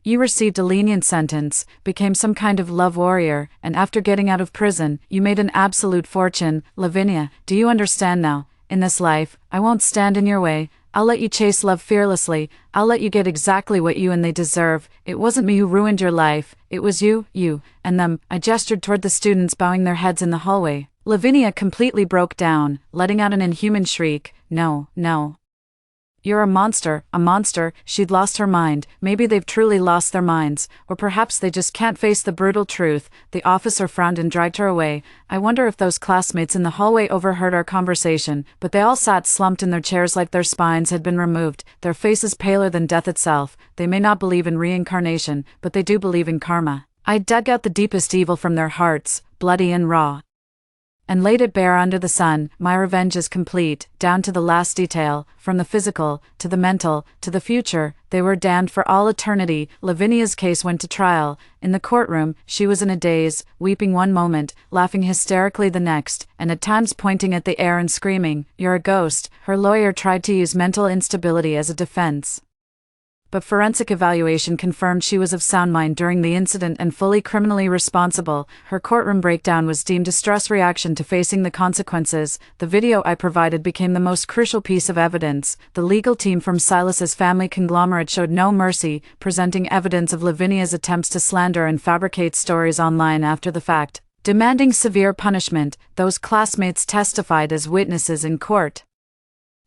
You received a lenient sentence, became some kind of love warrior, and after getting out of prison, you made an absolute fortune. Lavinia, do you understand now? In this life, I won't stand in your way. I'll let you chase love fearlessly. I'll let you get exactly what you and they deserve. It wasn't me who ruined your life. It was you, and them. I gestured toward the students bowing their heads in the hallway. Lavinia completely broke down, letting out an inhuman shriek. No. You're a monster. She'd lost her mind. Maybe they've truly lost their minds, or perhaps they just can't face the brutal truth. The officer frowned and dragged her away. I wonder if those classmates in the hallway overheard our conversation, but they all sat slumped in their chairs like their spines had been removed, their faces paler than death itself. They may not believe in reincarnation, but they do believe in karma. I dug out the deepest evil from their hearts, bloody and raw, and laid it bare under the sun. My revenge is complete, down to the last detail, from the physical, to the mental, to the future. They were damned for all eternity. Lavinia's case went to trial. In the courtroom, she was in a daze, weeping one moment, laughing hysterically the next, and at times pointing at the air and screaming, "You're a ghost." Her lawyer tried to use mental instability as a defense, but forensic evaluation confirmed she was of sound mind during the incident and fully criminally responsible. Her courtroom breakdown was deemed a stress reaction to facing the consequences. The video I provided became the most crucial piece of evidence. The legal team from Silas's family conglomerate showed no mercy, presenting evidence of Lavinia's attempts to slander and fabricate stories online after the fact, demanding severe punishment. Those classmates testified as witnesses in court.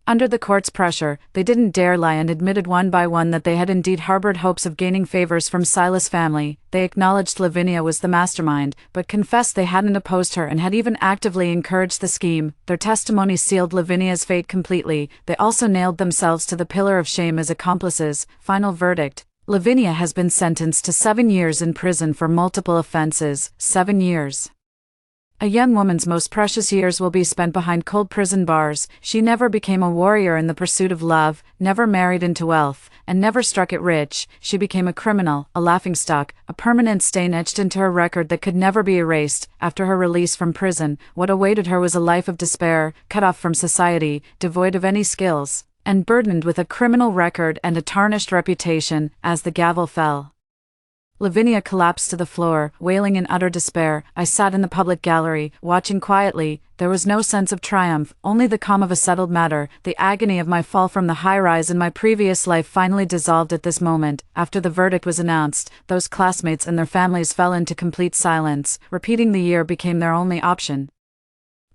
Under the court's pressure, they didn't dare lie and admitted one by one that they had indeed harbored hopes of gaining favors from Silas' family. They acknowledged Lavinia was the mastermind, but confessed they hadn't opposed her and had even actively encouraged the scheme. Their testimony sealed Lavinia's fate completely. They also nailed themselves to the pillar of shame as accomplices. Final verdict: Lavinia has been sentenced to 7 years in prison for multiple offenses. 7 years. A young woman's most precious years will be spent behind cold prison bars. She never became a warrior in the pursuit of love, never married into wealth, and never struck it rich. She became a criminal, a laughingstock, a permanent stain etched into her record that could never be erased. After her release from prison, what awaited her was a life of despair, cut off from society, devoid of any skills, and burdened with a criminal record and a tarnished reputation. As the gavel fell, Lavinia collapsed to the floor, wailing in utter despair. I sat in the public gallery, watching quietly. There was no sense of triumph, only the calm of a settled matter. The agony of my fall from the high-rise in my previous life finally dissolved at this moment. After the verdict was announced, those classmates and their families fell into complete silence. Repeating the year became their only option.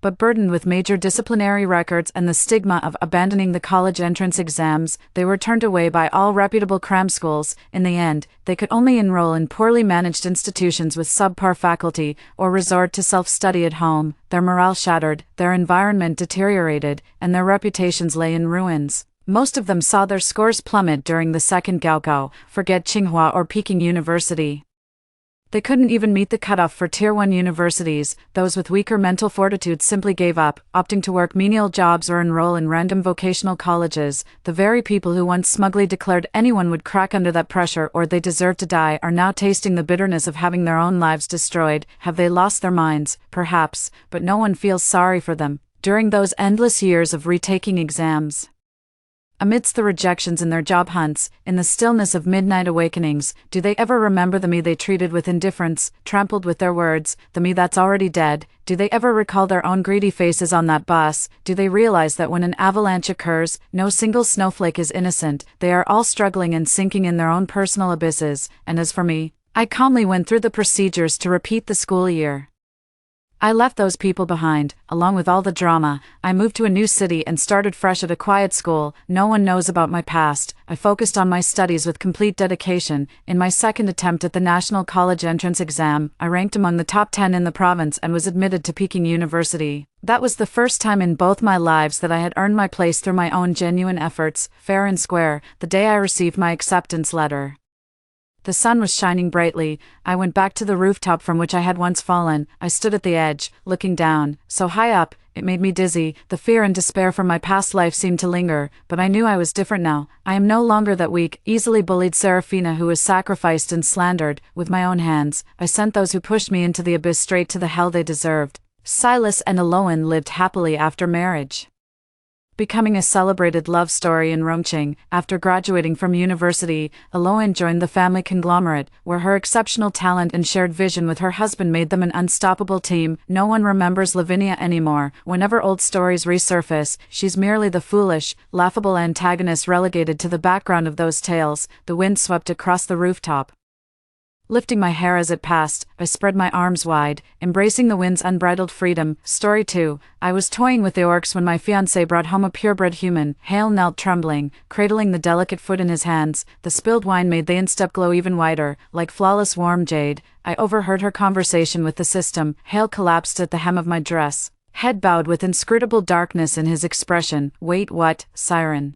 But burdened with major disciplinary records and the stigma of abandoning the college entrance exams, they were turned away by all reputable cram schools. In the end, they could only enroll in poorly managed institutions with subpar faculty, or resort to self-study at home. Their morale shattered, their environment deteriorated, and their reputations lay in ruins. Most of them saw their scores plummet during the second Gaokao, forget Tsinghua or Peking University. They couldn't even meet the cutoff for Tier 1 universities. Those with weaker mental fortitude simply gave up, opting to work menial jobs or enroll in random vocational colleges. The very people who once smugly declared anyone would crack under that pressure or they deserved to die are now tasting the bitterness of having their own lives destroyed. Have they lost their minds? Perhaps, but no one feels sorry for them. During those endless years of retaking exams, amidst the rejections in their job hunts, in the stillness of midnight awakenings, do they ever remember the me they treated with indifference, trampled with their words, the me that's already dead? Do they ever recall their own greedy faces on that bus? Do they realize that when an avalanche occurs, no single snowflake is innocent? They are all struggling and sinking in their own personal abysses. And as for me, I calmly went through the procedures to repeat the school year. I left those people behind, along with all the drama. I moved to a new city and started fresh at a quiet school. No one knows about my past. I focused on my studies with complete dedication. In my second attempt at the National College Entrance Exam, I ranked among the top 10 in the province and was admitted to Peking University. That was the first time in both my lives that I had earned my place through my own genuine efforts, fair and square. The day I received my acceptance letter, the sun was shining brightly. I went back to the rooftop from which I had once fallen. I stood at the edge, looking down, so high up, it made me dizzy. The fear and despair from my past life seemed to linger, but I knew I was different now. I am no longer that weak, easily bullied Serafina who was sacrificed and slandered. With my own hands, I sent those who pushed me into the abyss straight to the hell they deserved. Silas and Aloan lived happily after marriage, becoming a celebrated love story in Rongqing. After graduating from university, Aloan joined the family conglomerate, where her exceptional talent and shared vision with her husband made them an unstoppable team. No one remembers Lavinia anymore. Whenever old stories resurface, she's merely the foolish, laughable antagonist relegated to the background of those tales. The wind swept across the rooftop, lifting my hair as it passed. I spread my arms wide, embracing the wind's unbridled freedom. Story 2. I was toying with the orcs when my fiancé brought home a purebred human. Hale knelt trembling, cradling the delicate foot in his hands. The spilled wine made the instep glow even whiter, like flawless warm jade. I overheard her conversation with the system. Hale collapsed at the hem of my dress, head bowed with inscrutable darkness in his expression. Wait, what, siren?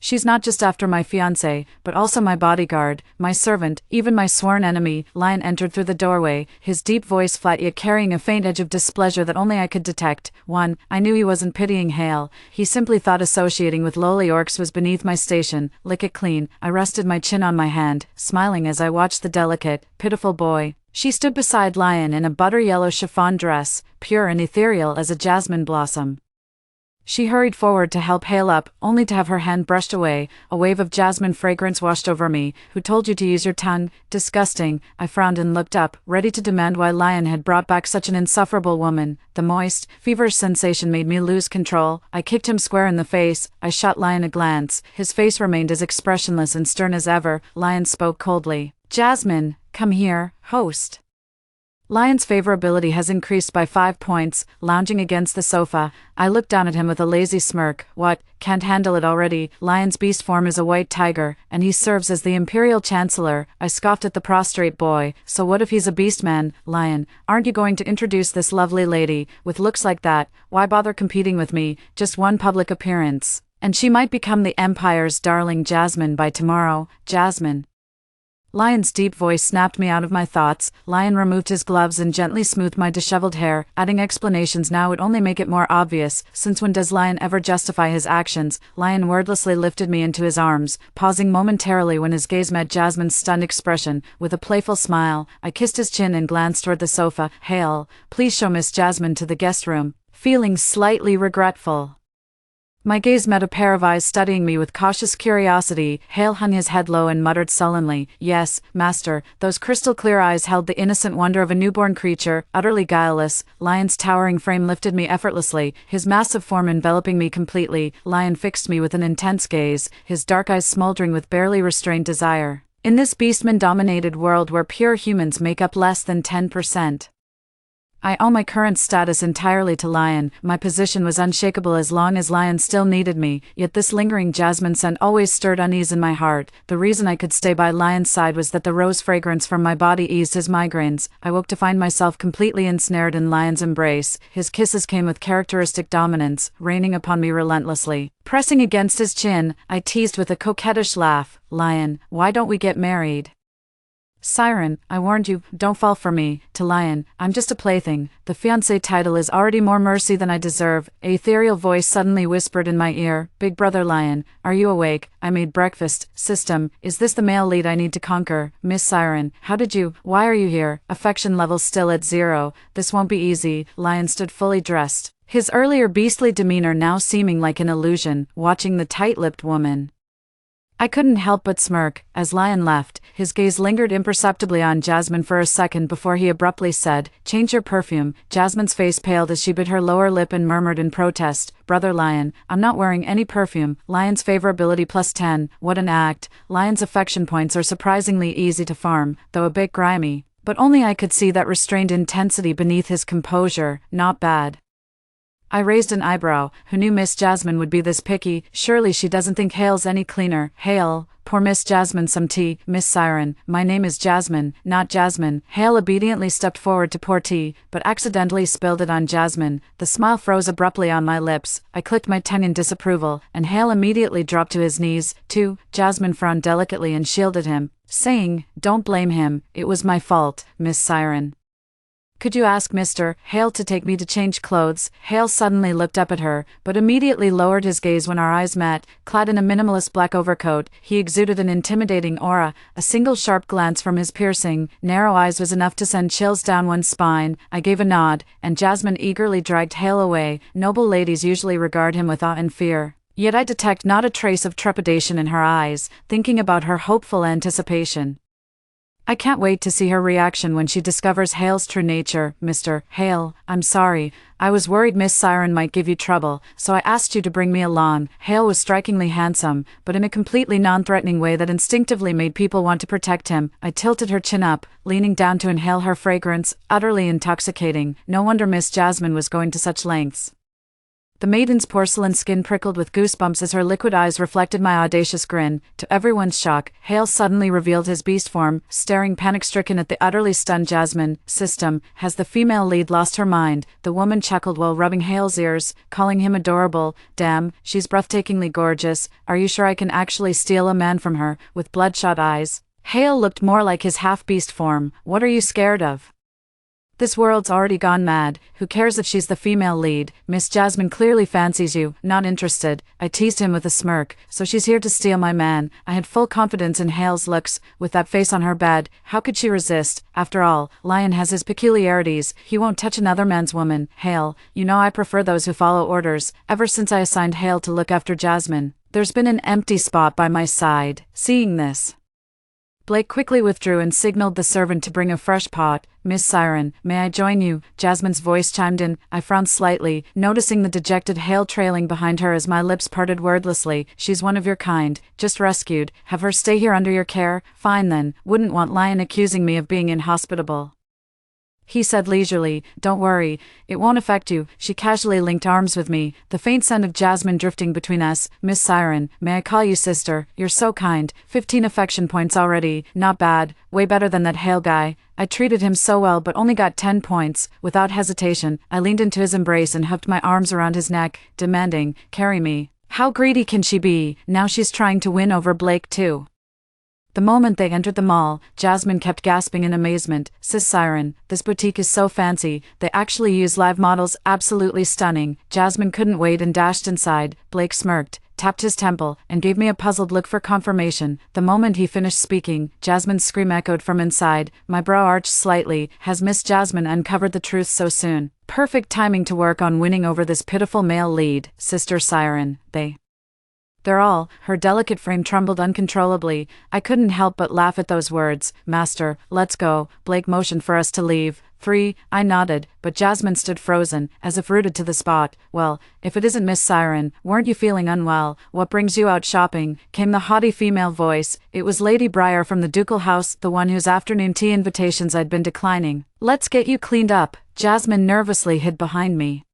She's not just after my fiancé, but also my bodyguard, my servant, even my sworn enemy. Lion entered through the doorway, his deep voice flat yet carrying a faint edge of displeasure that only I could detect. 1. I knew he wasn't pitying Hale. He simply thought associating with lowly orcs was beneath my station. Lick it clean. I rested my chin on my hand, smiling as I watched the delicate, pitiful boy. She stood beside Lion in a butter-yellow chiffon dress, pure and ethereal as a jasmine blossom. She hurried forward to help Hale up, only to have her hand brushed away. A wave of jasmine fragrance washed over me. Who told you to use your tongue? Disgusting. I frowned and looked up, ready to demand why Lion had brought back such an insufferable woman. The moist, feverish sensation made me lose control. I kicked him square in the face. I shot Lion a glance. His face remained as expressionless and stern as ever. Lion spoke coldly. Jasmine, come here, host. Lion's favorability has increased by 5 points, lounging against the sofa. I look down at him with a lazy smirk. What, can't handle it already? Lion's beast form is a white tiger, and he serves as the Imperial Chancellor. I scoffed at the prostrate boy. So what if he's a beast man? Lion, aren't you going to introduce this lovely lady? With looks like that, why bother competing with me? Just one public appearance, and she might become the Empire's darling Jasmine by tomorrow. Jasmine. Lion's deep voice snapped me out of my thoughts. Lion removed his gloves and gently smoothed my disheveled hair. Adding explanations now would only make it more obvious, since when does Lion ever justify his actions? Lion wordlessly lifted me into his arms, pausing momentarily when his gaze met Jasmine's stunned expression. With a playful smile, I kissed his chin and glanced toward the sofa. Hale, please show Miss Jasmine to the guest room. Feeling slightly regretful, my gaze met a pair of eyes studying me with cautious curiosity. Hale hung his head low and muttered sullenly, "Yes, master." Those crystal-clear eyes held the innocent wonder of a newborn creature, utterly guileless. Lion's towering frame lifted me effortlessly, his massive form enveloping me completely. Lion fixed me with an intense gaze, his dark eyes smoldering with barely restrained desire. In this beastman-dominated world where pure humans make up less than 10%. I owe my current status entirely to Lion. My position was unshakable as long as Lion still needed me, yet this lingering jasmine scent always stirred unease in my heart. The reason I could stay by Lion's side was that the rose fragrance from my body eased his migraines. I woke to find myself completely ensnared in Lion's embrace. His kisses came with characteristic dominance, raining upon me relentlessly. Pressing against his chin, I teased with a coquettish laugh, "Lion, why don't we get married?" "Siren, I warned you, don't fall for me." To Lion, "I'm just a plaything. The fiancé title is already more mercy than I deserve." A ethereal voice suddenly whispered in my ear, "Big brother Lion, are you awake? I made breakfast." System, is this the male lead I need to conquer? Miss Siren, why are you here? Affection levels still at 0. This won't be easy. Lion stood fully dressed, his earlier beastly demeanor now seeming like an illusion, watching the tight-lipped woman. I couldn't help but smirk. As Lion left, his gaze lingered imperceptibly on Jasmine for a second before he abruptly said, "Change your perfume." Jasmine's face paled as she bit her lower lip and murmured in protest, "Brother Lion, I'm not wearing any perfume." Lion's favorability +10, what an act. Lion's affection points are surprisingly easy to farm, though a bit grimy, but only I could see that restrained intensity beneath his composure. Not bad. I raised an eyebrow. Who knew Miss Jasmine would be this picky? Surely she doesn't think Hale's any cleaner. Hale, pour Miss Jasmine some tea. Miss Siren, my name is Jasmine, not Jasmine. Hale obediently stepped forward to pour tea, but accidentally spilled it on Jasmine. The smile froze abruptly on my lips. I clicked my tongue in disapproval, and Hale immediately dropped to his knees, too. Jasmine frowned delicately and shielded him, saying, "Don't blame him, it was my fault, Miss Siren. Could you ask Mr. Hale to take me to change clothes?" Hale suddenly looked up at her, but immediately lowered his gaze when our eyes met. Clad in a minimalist black overcoat, he exuded an intimidating aura. A single sharp glance from his piercing, narrow eyes was enough to send chills down one's spine. I gave a nod, and Jasmine eagerly dragged Hale away. Noble ladies usually regard him with awe and fear, yet I detect not a trace of trepidation in her eyes, thinking about her hopeful anticipation. I can't wait to see her reaction when she discovers Hale's true nature. "Mr. Hale, I'm sorry. I was worried Miss Siren might give you trouble, so I asked you to bring me along." Hale was strikingly handsome, but in a completely non-threatening way that instinctively made people want to protect him. I tilted her chin up, leaning down to inhale her fragrance, utterly intoxicating. No wonder Miss Jasmine was going to such lengths. The maiden's porcelain skin prickled with goosebumps as her liquid eyes reflected my audacious grin. To everyone's shock, Hale suddenly revealed his beast form, staring panic-stricken at the utterly stunned Jasmine. System, has the female lead lost her mind? The woman chuckled while rubbing Hale's ears, calling him adorable. "Damn, she's breathtakingly gorgeous. Are you sure I can actually steal a man from her?" With bloodshot eyes, Hale looked more like his half-beast form. "What are you scared of? This world's already gone mad. Who cares if she's the female lead? Miss Jasmine clearly fancies you." "Not interested." I teased him with a smirk. "So she's here to steal my man." I had full confidence in Hale's looks. With that face on her bed, how could she resist? After all, Lion has his peculiarities. He won't touch another man's woman. "Hale, you know I prefer those who follow orders." Ever since I assigned Hale to look after Jasmine, there's been an empty spot by my side. Seeing this, Blake quickly withdrew and signaled the servant to bring a fresh pot. "Miss Siren, may I join you?" Jasmine's voice chimed in. I frowned slightly, noticing the dejected Hale trailing behind her as my lips parted wordlessly. "She's one of your kind, just rescued. Have her stay here under your care?" "Fine then, wouldn't want Lion accusing me of being inhospitable." He said leisurely, "Don't worry, it won't affect you." She casually linked arms with me, the faint scent of jasmine drifting between us. "Miss Siren, may I call you sister? You're so kind. 15 affection points already. Not bad. Way better than that Hale guy. I treated him so well but only got 10 points. Without hesitation, I leaned into his embrace and hooked my arms around his neck, demanding, "Carry me." How greedy can she be? Now she's trying to win over Blake too. The moment they entered the mall, Jasmine kept gasping in amazement. "Sis Siren, this boutique is so fancy. They actually use live models, absolutely stunning." Jasmine couldn't wait and dashed inside. Blake smirked, tapped his temple, and gave me a puzzled look for confirmation. The moment he finished speaking, Jasmine's scream echoed from inside. My brow arched slightly. Has Miss Jasmine uncovered the truth so soon? Perfect timing to work on winning over this pitiful male lead. Sister Siren, They're all. Her delicate frame trembled uncontrollably. I couldn't help but laugh at those words. "Master, let's go." Blake motioned for us to leave. "Free?" I nodded, but Jasmine stood frozen, as if rooted to the spot. "Well, if it isn't Miss Siren, weren't you feeling unwell? What brings you out shopping?" came the haughty female voice. It was Lady Briar from the ducal house, the one whose afternoon tea invitations I'd been declining. "Let's get you cleaned up." Jasmine nervously hid behind me.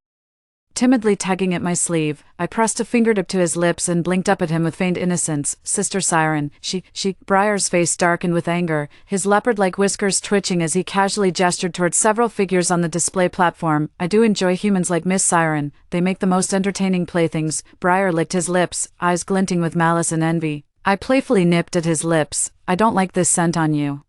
Timidly tugging at my sleeve, I pressed a fingertip to his lips and blinked up at him with feigned innocence. "Sister Siren, she." Briar's face darkened with anger, his leopard-like whiskers twitching as he casually gestured toward several figures on the display platform. "I do enjoy humans like Miss Siren. They make the most entertaining playthings." Briar licked his lips, eyes glinting with malice and envy. I playfully nipped at his lips. "I don't like this scent on you."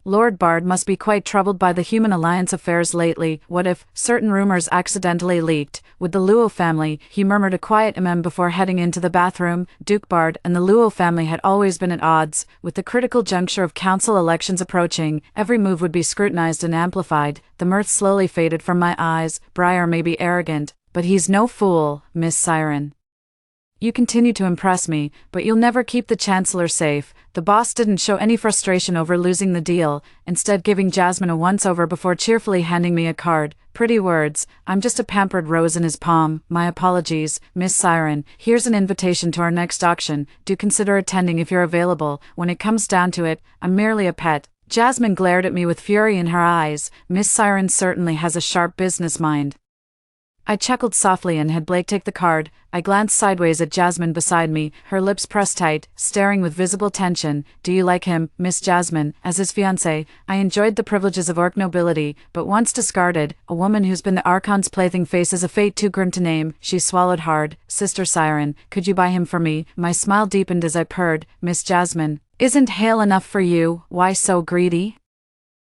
Lord Bard must be quite troubled by the Human Alliance affairs lately. What if certain rumors accidentally leaked? With the Luo family, he murmured a quiet amen before heading into the bathroom. Duke Bard and the Luo family had always been at odds. With the critical juncture of council elections approaching, every move would be scrutinized and amplified. The mirth slowly faded from my eyes. Briar may be arrogant, but he's no fool, Miss Siren. You continue to impress me, but you'll never keep the Chancellor safe. The boss didn't show any frustration over losing the deal, instead giving Jasmine a once-over before cheerfully handing me a card. Pretty words. I'm just a pampered rose in his palm. My apologies, Miss Siren. Here's an invitation to our next auction. Do consider attending if you're available. When it comes down to it, I'm merely a pet. Jasmine glared at me with fury in her eyes. Miss Siren certainly has a sharp business mind. I chuckled softly and had Blake take the card. I glanced sideways at Jasmine beside me, her lips pressed tight, staring with visible tension. Do you like him, Miss Jasmine, as his fiancée? I enjoyed the privileges of orc nobility, but once discarded, a woman who's been the Archon's plaything faces a fate too grim to name. She swallowed hard. Sister Siren, could you buy him for me? My smile deepened as I purred. Miss Jasmine, isn't Hale enough for you? Why so greedy?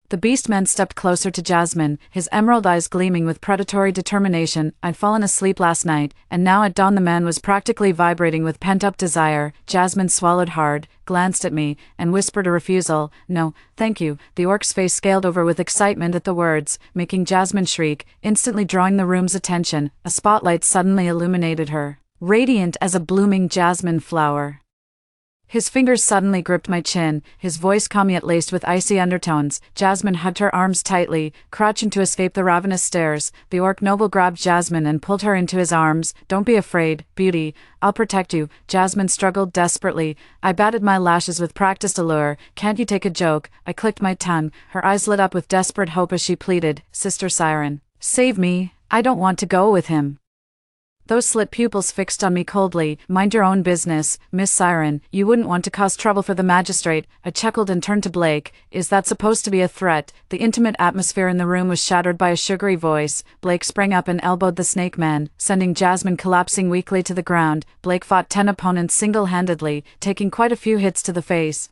The beastman stepped closer to Jasmine, his emerald eyes gleaming with predatory determination. I'd fallen asleep last night, and now at dawn the man was practically vibrating with pent-up desire. Jasmine swallowed hard, glanced at me, and whispered a refusal. No, thank you. The orc's face scaled over with excitement at the words, making Jasmine shriek, instantly drawing the room's attention. A spotlight suddenly illuminated her, radiant as a blooming jasmine flower. His fingers suddenly gripped my chin, his voice calm yet laced with icy undertones. Jasmine hugged her arms tightly, crouching to escape the ravenous stares. The orc noble grabbed Jasmine and pulled her into his arms. Don't be afraid, beauty. I'll protect you. Jasmine struggled desperately. I batted my lashes with practiced allure. Can't you take a joke? I clicked my tongue. Her eyes lit up with desperate hope as she pleaded. Sister Siren, save me. I don't want to go with him. Those slit pupils fixed on me coldly. Mind your own business, Miss Siren. You wouldn't want to cause trouble for the magistrate. I chuckled and turned to Blake. Is that supposed to be a threat? The intimate atmosphere in the room was shattered by a sugary voice. Blake sprang up and elbowed the snake man, sending Jasmine collapsing weakly to the ground. Blake fought 10 opponents single-handedly, taking quite a few hits to the face.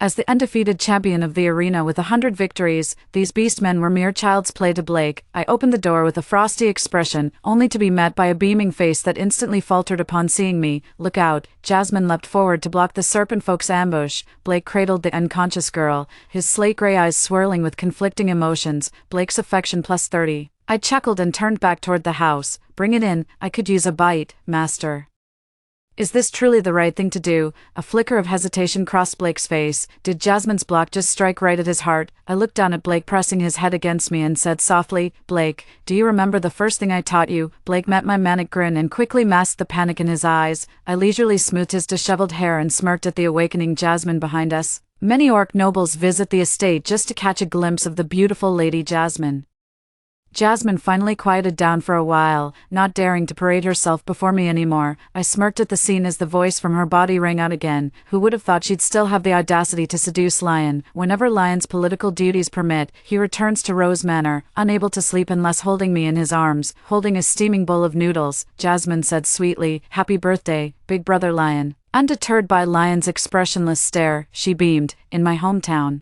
As the undefeated champion of the arena with 100 victories, these beastmen were mere child's play to Blake. I opened the door with a frosty expression, only to be met by a beaming face that instantly faltered upon seeing me. Look out. Jasmine leapt forward to block the serpent folk's ambush. Blake cradled the unconscious girl, his slate-gray eyes swirling with conflicting emotions. Blake's affection plus 30. I chuckled and turned back toward the house. Bring it in, I could use a bite, master. Is this truly the right thing to do? A flicker of hesitation crossed Blake's face. Did Jasmine's block just strike right at his heart? I looked down at Blake pressing his head against me and said softly, "Blake, do you remember the first thing I taught you?" Blake met my manic grin and quickly masked the panic in his eyes. I leisurely smoothed his disheveled hair and smirked at the awakening Jasmine behind us. Many orc nobles visit the estate just to catch a glimpse of the beautiful Lady Jasmine. Jasmine finally quieted down for a while, not daring to parade herself before me anymore. I smirked at the scene as the voice from her body rang out again. Who would have thought she'd still have the audacity to seduce Lion? Whenever Lion's political duties permit, he returns to Rose Manor, unable to sleep unless holding me in his arms, holding a steaming bowl of noodles. Jasmine said sweetly, "Happy birthday, big brother Lion." Undeterred by Lion's expressionless stare, she beamed, "In my hometown.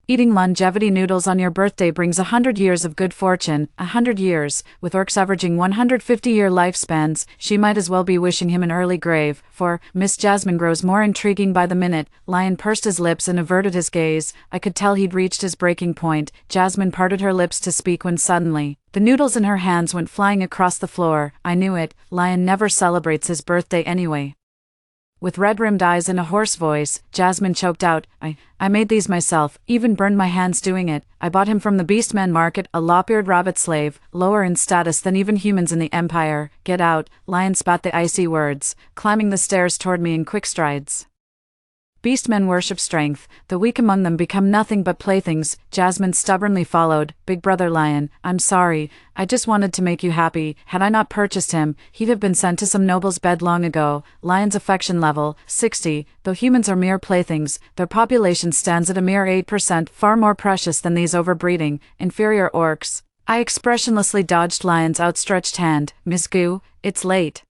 Eating longevity noodles on your birthday brings 100 years of good fortune." 100 years, with orcs averaging 150-year lifespans, she might as well be wishing him an early grave, for Miss Jasmine grows more intriguing by the minute. Lion pursed his lips and averted his gaze. I could tell he'd reached his breaking point. Jasmine parted her lips to speak when suddenly, the noodles in her hands went flying across the floor. I knew it, Lion never celebrates his birthday anyway. With red-rimmed eyes and a hoarse voice, Jasmine choked out, I made these myself, even burned my hands doing it. I bought him from the Beastman market, a lop-eared rabbit slave, lower in status than even humans in the Empire. Get out." Lion spat the icy words, climbing the stairs toward me in quick strides. Beastmen worship strength, the weak among them become nothing but playthings. Jasmine stubbornly followed, "Big brother Lion, I'm sorry, I just wanted to make you happy. Had I not purchased him, he'd have been sent to some noble's bed long ago." Lion's affection level, 60, though humans are mere playthings, their population stands at a mere 8%, far more precious than these overbreeding, inferior orcs. I expressionlessly dodged Lion's outstretched hand. "Miss Goo, it's late.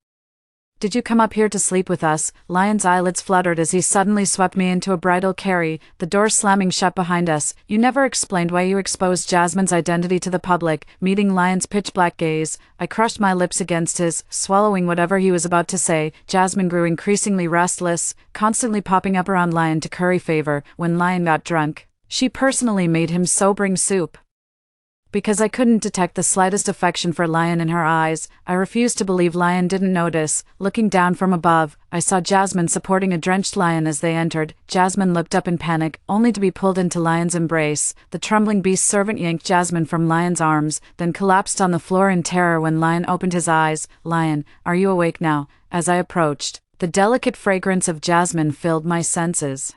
Did you come up here to sleep with us?" Lion's eyelids fluttered as he suddenly swept me into a bridal carry, the door slamming shut behind us. "You never explained why you exposed Jasmine's identity to the public." Meeting Lion's pitch-black gaze, I crushed my lips against his, swallowing whatever he was about to say. Jasmine grew increasingly restless, constantly popping up around Lion to curry favor. When Lion got drunk, she personally made him sobering soup. Because I couldn't detect the slightest affection for Lion in her eyes, I refused to believe Lion didn't notice. Looking down from above, I saw Jasmine supporting a drenched Lion as they entered. Jasmine looked up in panic, only to be pulled into Lion's embrace. The trembling beast servant yanked Jasmine from Lion's arms, then collapsed on the floor in terror when Lion opened his eyes. "Lion, are you awake now?" As I approached, the delicate fragrance of Jasmine filled my senses.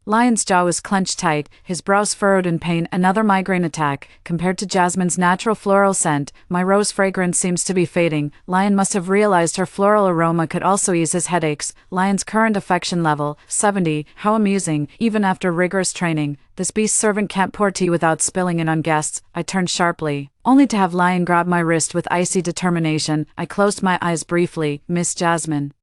Lion's jaw was clenched tight, his brows furrowed in pain. Another migraine attack. Compared to Jasmine's natural floral scent, my rose fragrance seems to be fading. Lion must have realized her floral aroma could also ease his headaches. Lion's current affection level, 70. How amusing, even after rigorous training. This beast servant can't pour tea without spilling it on guests. I turned sharply, only to have Lion grab my wrist with icy determination. I closed my eyes briefly. "Miss Jasmine,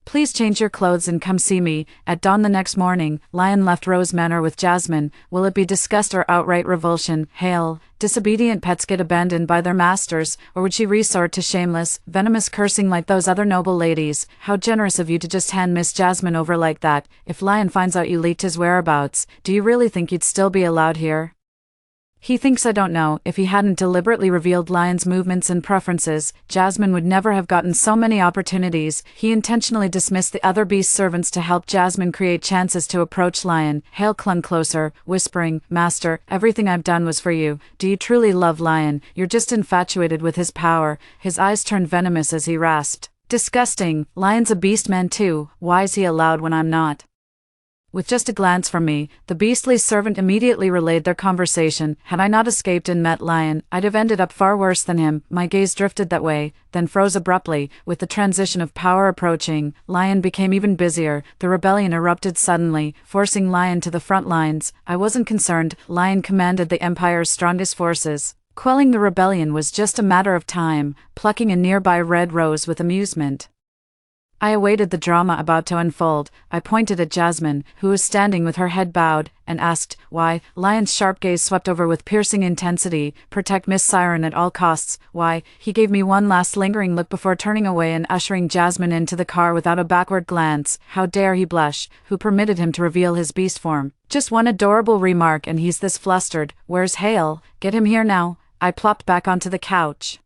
please change your clothes and come see me." At dawn the next morning, Lion left Rose Manor with Jasmine. Will it be disgust or outright revulsion? Hail, disobedient pets get abandoned by their masters, or would she resort to shameless, venomous cursing like those other noble ladies? How generous of you to just hand Miss Jasmine over like that. If Lion finds out you leaked his whereabouts, do you really think you'd still be allowed here? He thinks I don't know. If he hadn't deliberately revealed Lion's movements and preferences, Jasmine would never have gotten so many opportunities. He intentionally dismissed the other beast servants to help Jasmine create chances to approach Lion. Hale clung closer, whispering, "Master, everything I've done was for you. Do you truly love Lion? You're just infatuated with his power." His eyes turned venomous as he rasped, "Disgusting. Lion's a beast man too. Why is he allowed when I'm not?" With just a glance from me, the beastly servant immediately relayed their conversation. Had I not escaped and met Lion, I'd have ended up far worse than him. My gaze drifted that way, then froze abruptly. With the transition of power approaching, Lion became even busier. The rebellion erupted suddenly, forcing Lion to the front lines. I wasn't concerned. Lion commanded the Empire's strongest forces. Quelling the rebellion was just a matter of time, plucking a nearby red rose with amusement. I awaited the drama about to unfold. I pointed at Jasmine, who was standing with her head bowed, and asked, "Why?" Lion's sharp gaze swept over with piercing intensity. "Protect Miss Siren at all costs." "Why?" He gave me one last lingering look before turning away and ushering Jasmine into the car without a backward glance. How dare he blush? Who permitted him to reveal his beast form? Just one adorable remark and he's this flustered. "Where's Hale? Get him here now." I plopped back onto the couch.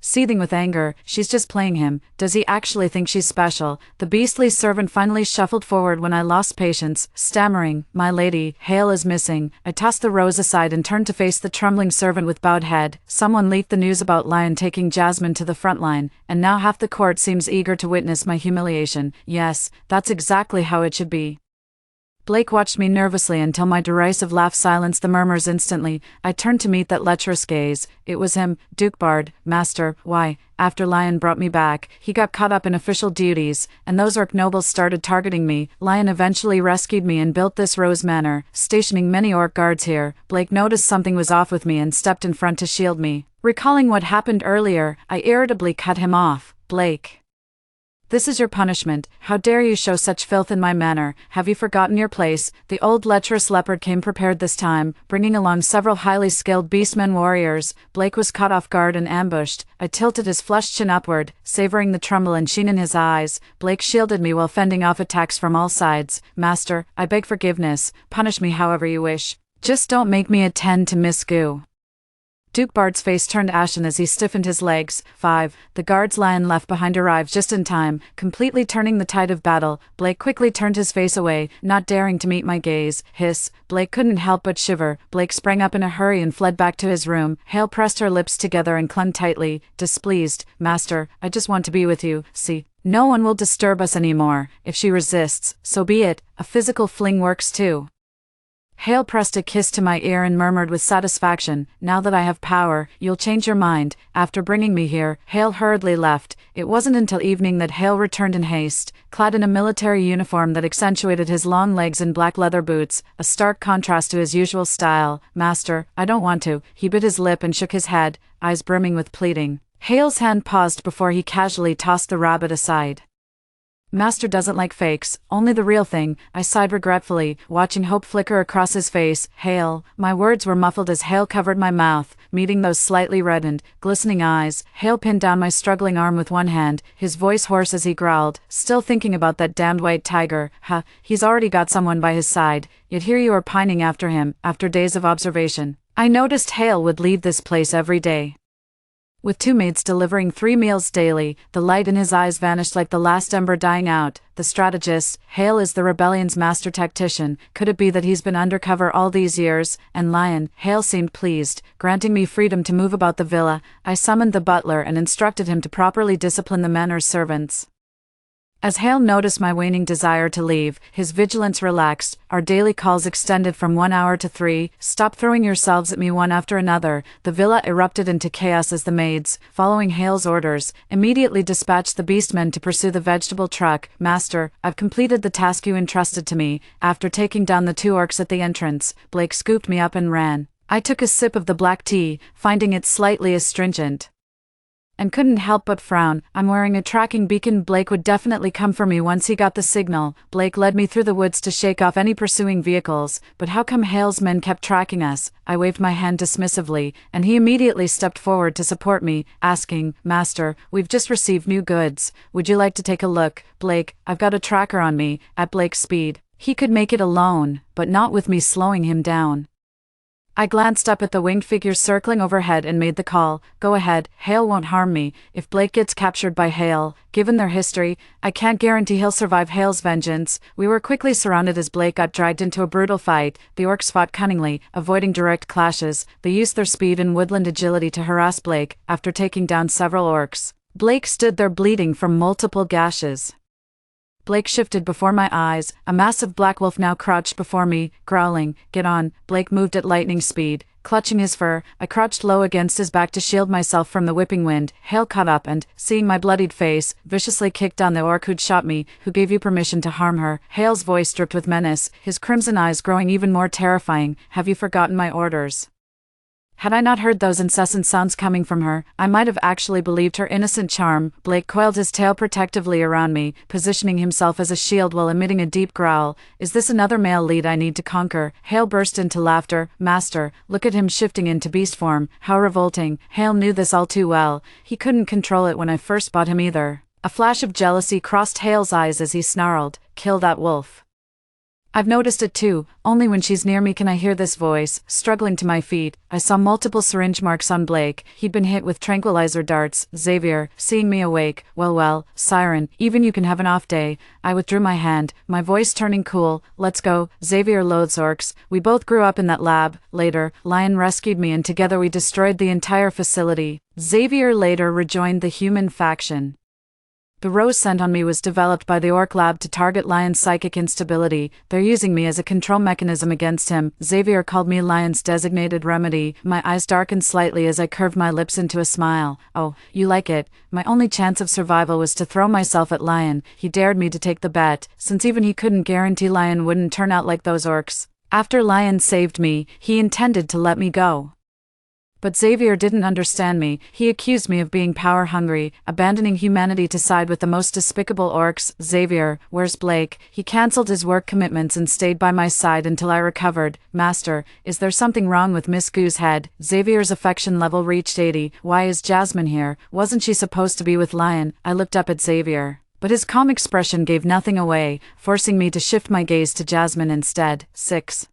Seething with anger, she's just playing him. Does he actually think she's special? The beastly servant finally shuffled forward when I lost patience, stammering, "My lady, Hale is missing." I tossed the rose aside and turned to face the trembling servant with bowed head. Someone leaked the news about Lion taking Jasmine to the front line, and now half the court seems eager to witness my humiliation. Yes, that's exactly how it should be. Blake watched me nervously until my derisive laugh silenced the murmurs instantly. I turned to meet that lecherous gaze. It was him, Duke Bard, Master. Why, after Lion brought me back, he got caught up in official duties, and those orc nobles started targeting me. Lion eventually rescued me and built this Rose Manor, stationing many orc guards here. Blake noticed something was off with me and stepped in front to shield me. Recalling what happened earlier, I irritably cut him off. Blake, this is your punishment. How dare you show such filth in my manor? Have you forgotten your place? The old lecherous leopard came prepared this time, bringing along several highly skilled beastmen warriors. Blake was caught off guard and ambushed. I tilted his flushed chin upward, savoring the tremble and sheen in his eyes. Blake shielded me while fending off attacks from all sides. Master, I beg forgiveness. Punish me however you wish. Just don't make me attend to Miss Goo. Duke Bard's face turned ashen as he stiffened his legs. 5. The guards Lion left behind arrived just in time, completely turning the tide of battle. Blake quickly turned his face away, not daring to meet my gaze. Hiss. Blake couldn't help but shiver. Blake sprang up in a hurry and fled back to his room. Hale pressed her lips together and clung tightly, displeased. Master, I just want to be with you. See, no one will disturb us anymore. If she resists, so be it. A physical fling works too. Hale pressed a kiss to my ear and murmured with satisfaction, "Now that I have power, you'll change your mind." After bringing me here, Hale hurriedly left. It wasn't until evening that Hale returned in haste, clad in a military uniform that accentuated his long legs and black leather boots, a stark contrast to his usual style. "Master, I don't want to." He bit his lip and shook his head, eyes brimming with pleading. Hale's hand paused before he casually tossed the rabbit aside. "Master doesn't like fakes, only the real thing." I sighed regretfully, watching hope flicker across his face. "Hale." My words were muffled as Hale covered my mouth, meeting those slightly reddened, glistening eyes. Hale pinned down my struggling arm with one hand, his voice hoarse as he growled, "Still thinking about that damned white tiger? He's already got someone by his side, yet here you are pining after him, after days of observation." I noticed Hale would leave this place every day, with 2 maids delivering 3 meals daily. The light in his eyes vanished like the last ember dying out. The strategist, Hale is the rebellion's master tactician. Could it be that he's been undercover all these years? And Lion, Hale seemed pleased, granting me freedom to move about the villa. I summoned the butler and instructed him to properly discipline the manor's servants. As Hale noticed my waning desire to leave, his vigilance relaxed. Our daily calls extended from 1 hour to 3. "Stop throwing yourselves at me one after another." The villa erupted into chaos as the maids, following Hale's orders, immediately dispatched the beastmen to pursue the vegetable truck. "Master, I've completed the task you entrusted to me." After taking down the 2 orcs at the entrance, Blake scooped me up and ran. I took a sip of the black tea, finding it slightly astringent, and couldn't help but frown. "I'm wearing a tracking beacon. Blake would definitely come for me once he got the signal." Blake led me through the woods to shake off any pursuing vehicles, but how come Hale's men kept tracking us? I waved my hand dismissively, and he immediately stepped forward to support me, asking, "Master, we've just received new goods. Would you like to take a look?" "Blake, I've got a tracker on me." At Blake's speed, he could make it alone, but not with me slowing him down. I glanced up at the winged figures circling overhead and made the call. "Go ahead, Hale won't harm me." If Blake gets captured by Hale, given their history, I can't guarantee he'll survive Hale's vengeance. We were quickly surrounded as Blake got dragged into a brutal fight. The orcs fought cunningly, avoiding direct clashes. They used their speed and woodland agility to harass Blake. After taking down several orcs, Blake stood there bleeding from multiple gashes. Blake shifted before my eyes. A massive black wolf now crouched before me, growling. "Get on." Blake moved at lightning speed, clutching his fur. I crouched low against his back to shield myself from the whipping wind. Hale caught up and, seeing my bloodied face, viciously kicked down the orc who'd shot me. "Who gave you permission to harm her?" Hale's voice dripped with menace, his crimson eyes growing even more terrifying. "Have you forgotten my orders?" Had I not heard those incessant sounds coming from her, I might have actually believed her innocent charm. Blake coiled his tail protectively around me, positioning himself as a shield while emitting a deep growl. "Is this another male lead I need to conquer?" Hale burst into laughter. "Master, look at him shifting into beast form. How revolting." Hale knew this all too well. He couldn't control it when I first bought him either. A flash of jealousy crossed Hale's eyes as he snarled, "Kill that wolf." I've noticed it too. Only when she's near me can I hear this voice. Struggling to my feet, I saw multiple syringe marks on Blake. He'd been hit with tranquilizer darts. Xavier, seeing me awake, well, Siren, even you can have an off day. I withdrew my hand, my voice turning cool. Let's go. Xavier loathes orcs. We both grew up in that lab. Later, Lion rescued me and together we destroyed the entire facility. Xavier later rejoined the human faction. The rose scent on me was developed by the Orc Lab to target Lion's psychic instability. They're using me as a control mechanism against him. Xavier called me Lion's designated remedy. My eyes darkened slightly as I curved my lips into a smile. Oh, you like it? My only chance of survival was to throw myself at Lion. He dared me to take the bet, since even he couldn't guarantee Lion wouldn't turn out like those orcs. After Lion saved me, he intended to let me go. But Xavier didn't understand me. He accused me of being power-hungry, abandoning humanity to side with the most despicable orcs. Xavier, where's Blake? He cancelled his work commitments and stayed by my side until I recovered. Master, is there something wrong with Miss Goo's head? Xavier's affection level reached 80. Why is Jasmine here? Wasn't she supposed to be with Lion? I looked up at Xavier. But his calm expression gave nothing away, forcing me to shift my gaze to Jasmine instead. 6.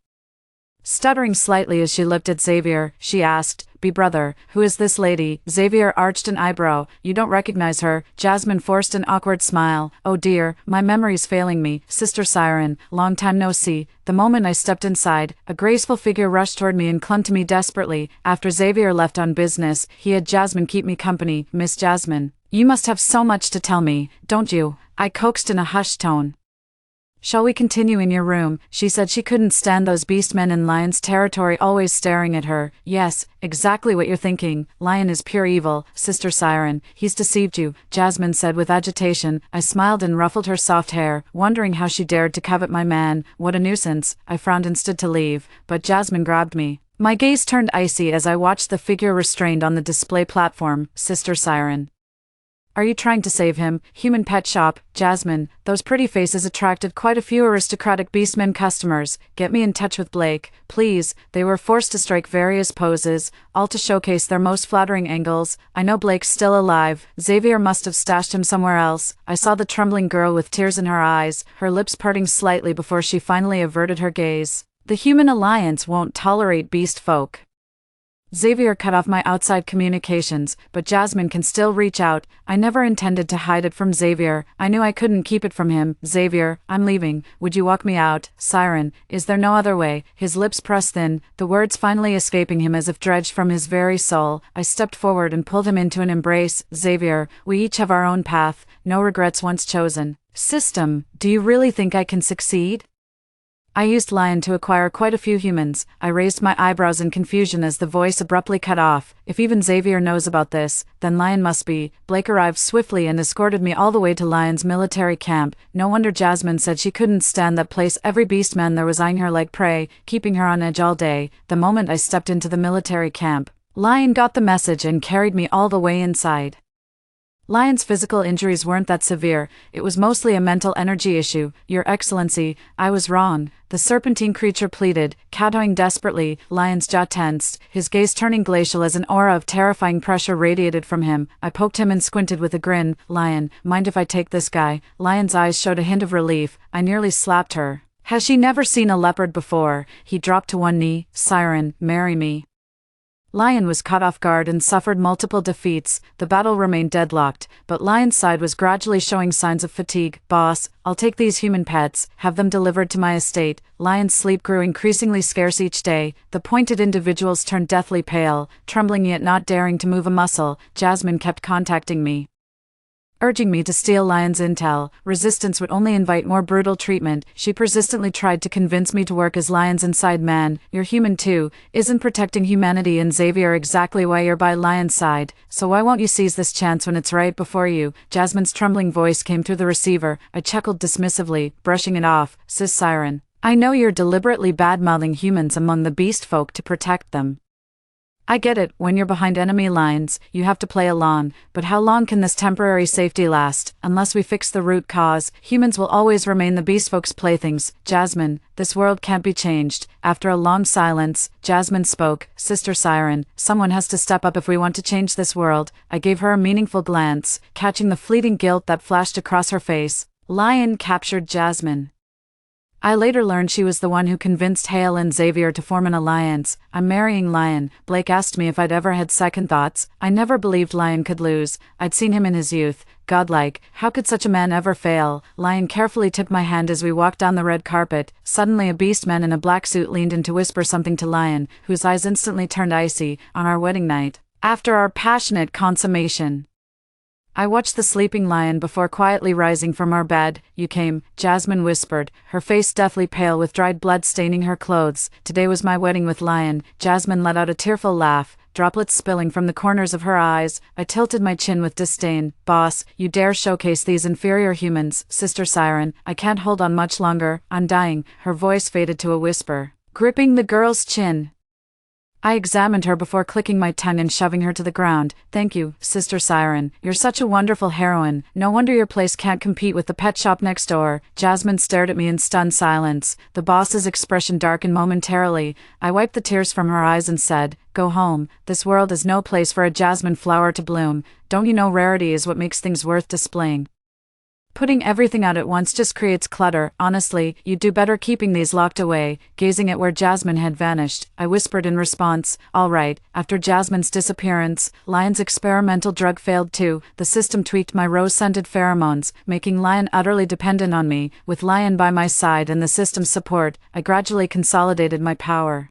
Stuttering slightly as she looked at Xavier, she asked, "Brother, who is this lady?" Xavier arched an eyebrow. "You don't recognize her?" Jasmine forced an awkward smile. "Oh dear, my memory's failing me. Sister Siren, long time no see." The moment I stepped inside, a graceful figure rushed toward me and clung to me desperately. After Xavier left on business, he had Jasmine keep me company. "Miss Jasmine, you must have so much to tell me, don't you?" I coaxed in a hushed tone. "Shall we continue in your room?" She said she couldn't stand those beastmen in Lion's territory always staring at her. "Yes, exactly what you're thinking. Lion is pure evil, Sister Siren. He's deceived you," Jasmine said with agitation. I smiled and ruffled her soft hair, wondering how she dared to covet my man. What a nuisance. I frowned and stood to leave, but Jasmine grabbed me. My gaze turned icy as I watched the figure restrained on the display platform. "Sister Siren, are you trying to save him?" "Human pet shop." "Jasmine, those pretty faces attracted quite a few aristocratic beastmen customers. Get me in touch with Blake, please." They were forced to strike various poses, all to showcase their most flattering angles. "I know Blake's still alive. Xavier must have stashed him somewhere else." I saw the trembling girl with tears in her eyes, her lips parting slightly before she finally averted her gaze. "The Human Alliance won't tolerate beast folk. Xavier cut off my outside communications, but Jasmine can still reach out. I never intended to hide it from Xavier. I knew I couldn't keep it from him. "Xavier, I'm leaving. Would you walk me out?" "Siren, is there no other way?" His lips pressed thin, the words finally escaping him as if dredged from his very soul. I stepped forward and pulled him into an embrace. "Xavier, we each have our own path. No regrets once chosen." "System, do you really think I can succeed?" "I used Lion to acquire quite a few humans." I raised my eyebrows in confusion as the voice abruptly cut off. "If even Xavier knows about this, then Lion must be." Blake arrived swiftly and escorted me all the way to Lion's military camp. No wonder Jasmine said she couldn't stand that place. Every beastman there was eyeing her like prey, keeping her on edge all day. The moment I stepped into the military camp, Lion got the message and carried me all the way inside. Lion's physical injuries weren't that severe, it was mostly a mental energy issue. "Your Excellency, I was wrong," the serpentine creature pleaded, kowtowing desperately. Lion's jaw tensed, his gaze turning glacial as an aura of terrifying pressure radiated from him. I poked him and squinted with a grin. "Lion, mind if I take this guy?" Lion's eyes showed a hint of relief. I nearly slapped her. Has she never seen a leopard before? He dropped to one knee. "Siren, marry me." Lion was caught off guard and suffered multiple defeats. The battle remained deadlocked, but Lion's side was gradually showing signs of fatigue. "Boss, I'll take these human pets, have them delivered to my estate." Lion's sleep grew increasingly scarce each day. The pointed individuals turned deathly pale, trembling yet not daring to move a muscle. Jasmine kept contacting me, urging me to steal Lion's intel. Resistance would only invite more brutal treatment. She persistently tried to convince me to work as Lion's inside man. "You're human too. Isn't protecting humanity and Xavier exactly why you're by Lion's side? So why won't you seize this chance when it's right before you?" Jasmine's trembling voice came through the receiver. I chuckled dismissively, brushing it off. "Sis Siren, I know you're deliberately bad-mouthing humans among the beast folk to protect them. I get it, when you're behind enemy lines, you have to play along, but how long can this temporary safety last? Unless we fix the root cause, humans will always remain the beastfolk's playthings. Jasmine, this world can't be changed." After a long silence, Jasmine spoke. "Sister Siren, someone has to step up if we want to change this world." I gave her a meaningful glance, catching the fleeting guilt that flashed across her face. Lion captured Jasmine. I later learned she was the one who convinced Hale and Xavier to form an alliance. I'm marrying Lion. Blake asked me if I'd ever had second thoughts. I never believed Lion could lose. I'd seen him in his youth. Godlike, how could such a man ever fail? Lion carefully took my hand as we walked down the red carpet. Suddenly a beast man in a black suit leaned in to whisper something to Lion, whose eyes instantly turned icy. On our wedding night, after our passionate consummation, I watched the sleeping Lion before quietly rising from our bed. You came, Jasmine whispered, her face deathly pale with dried blood staining her clothes. Today was my wedding with Lion. Jasmine let out a tearful laugh, droplets spilling from the corners of her eyes. I tilted my chin with disdain. Boss, you dare showcase these inferior humans, Sister Siren. I can't hold on much longer. I'm dying. Her voice faded to a whisper, gripping the girl's chin. I examined her before clicking my tongue and shoving her to the ground. Thank you, Sister Siren. You're such a wonderful heroine. No wonder your place can't compete with the pet shop next door. Jasmine stared at me in stunned silence. The boss's expression darkened momentarily. I wiped the tears from her eyes and said, go home. This world is no place for a jasmine flower to bloom. Don't you know rarity is what makes things worth displaying? Putting everything out at once just creates clutter. Honestly, you'd do better keeping these locked away. Gazing at where Jasmine had vanished, I whispered in response, all right. After Jasmine's disappearance, Lion's experimental drug failed too. The system tweaked my rose-scented pheromones, making Lion utterly dependent on me. With Lion by my side and the system's support, I gradually consolidated my power.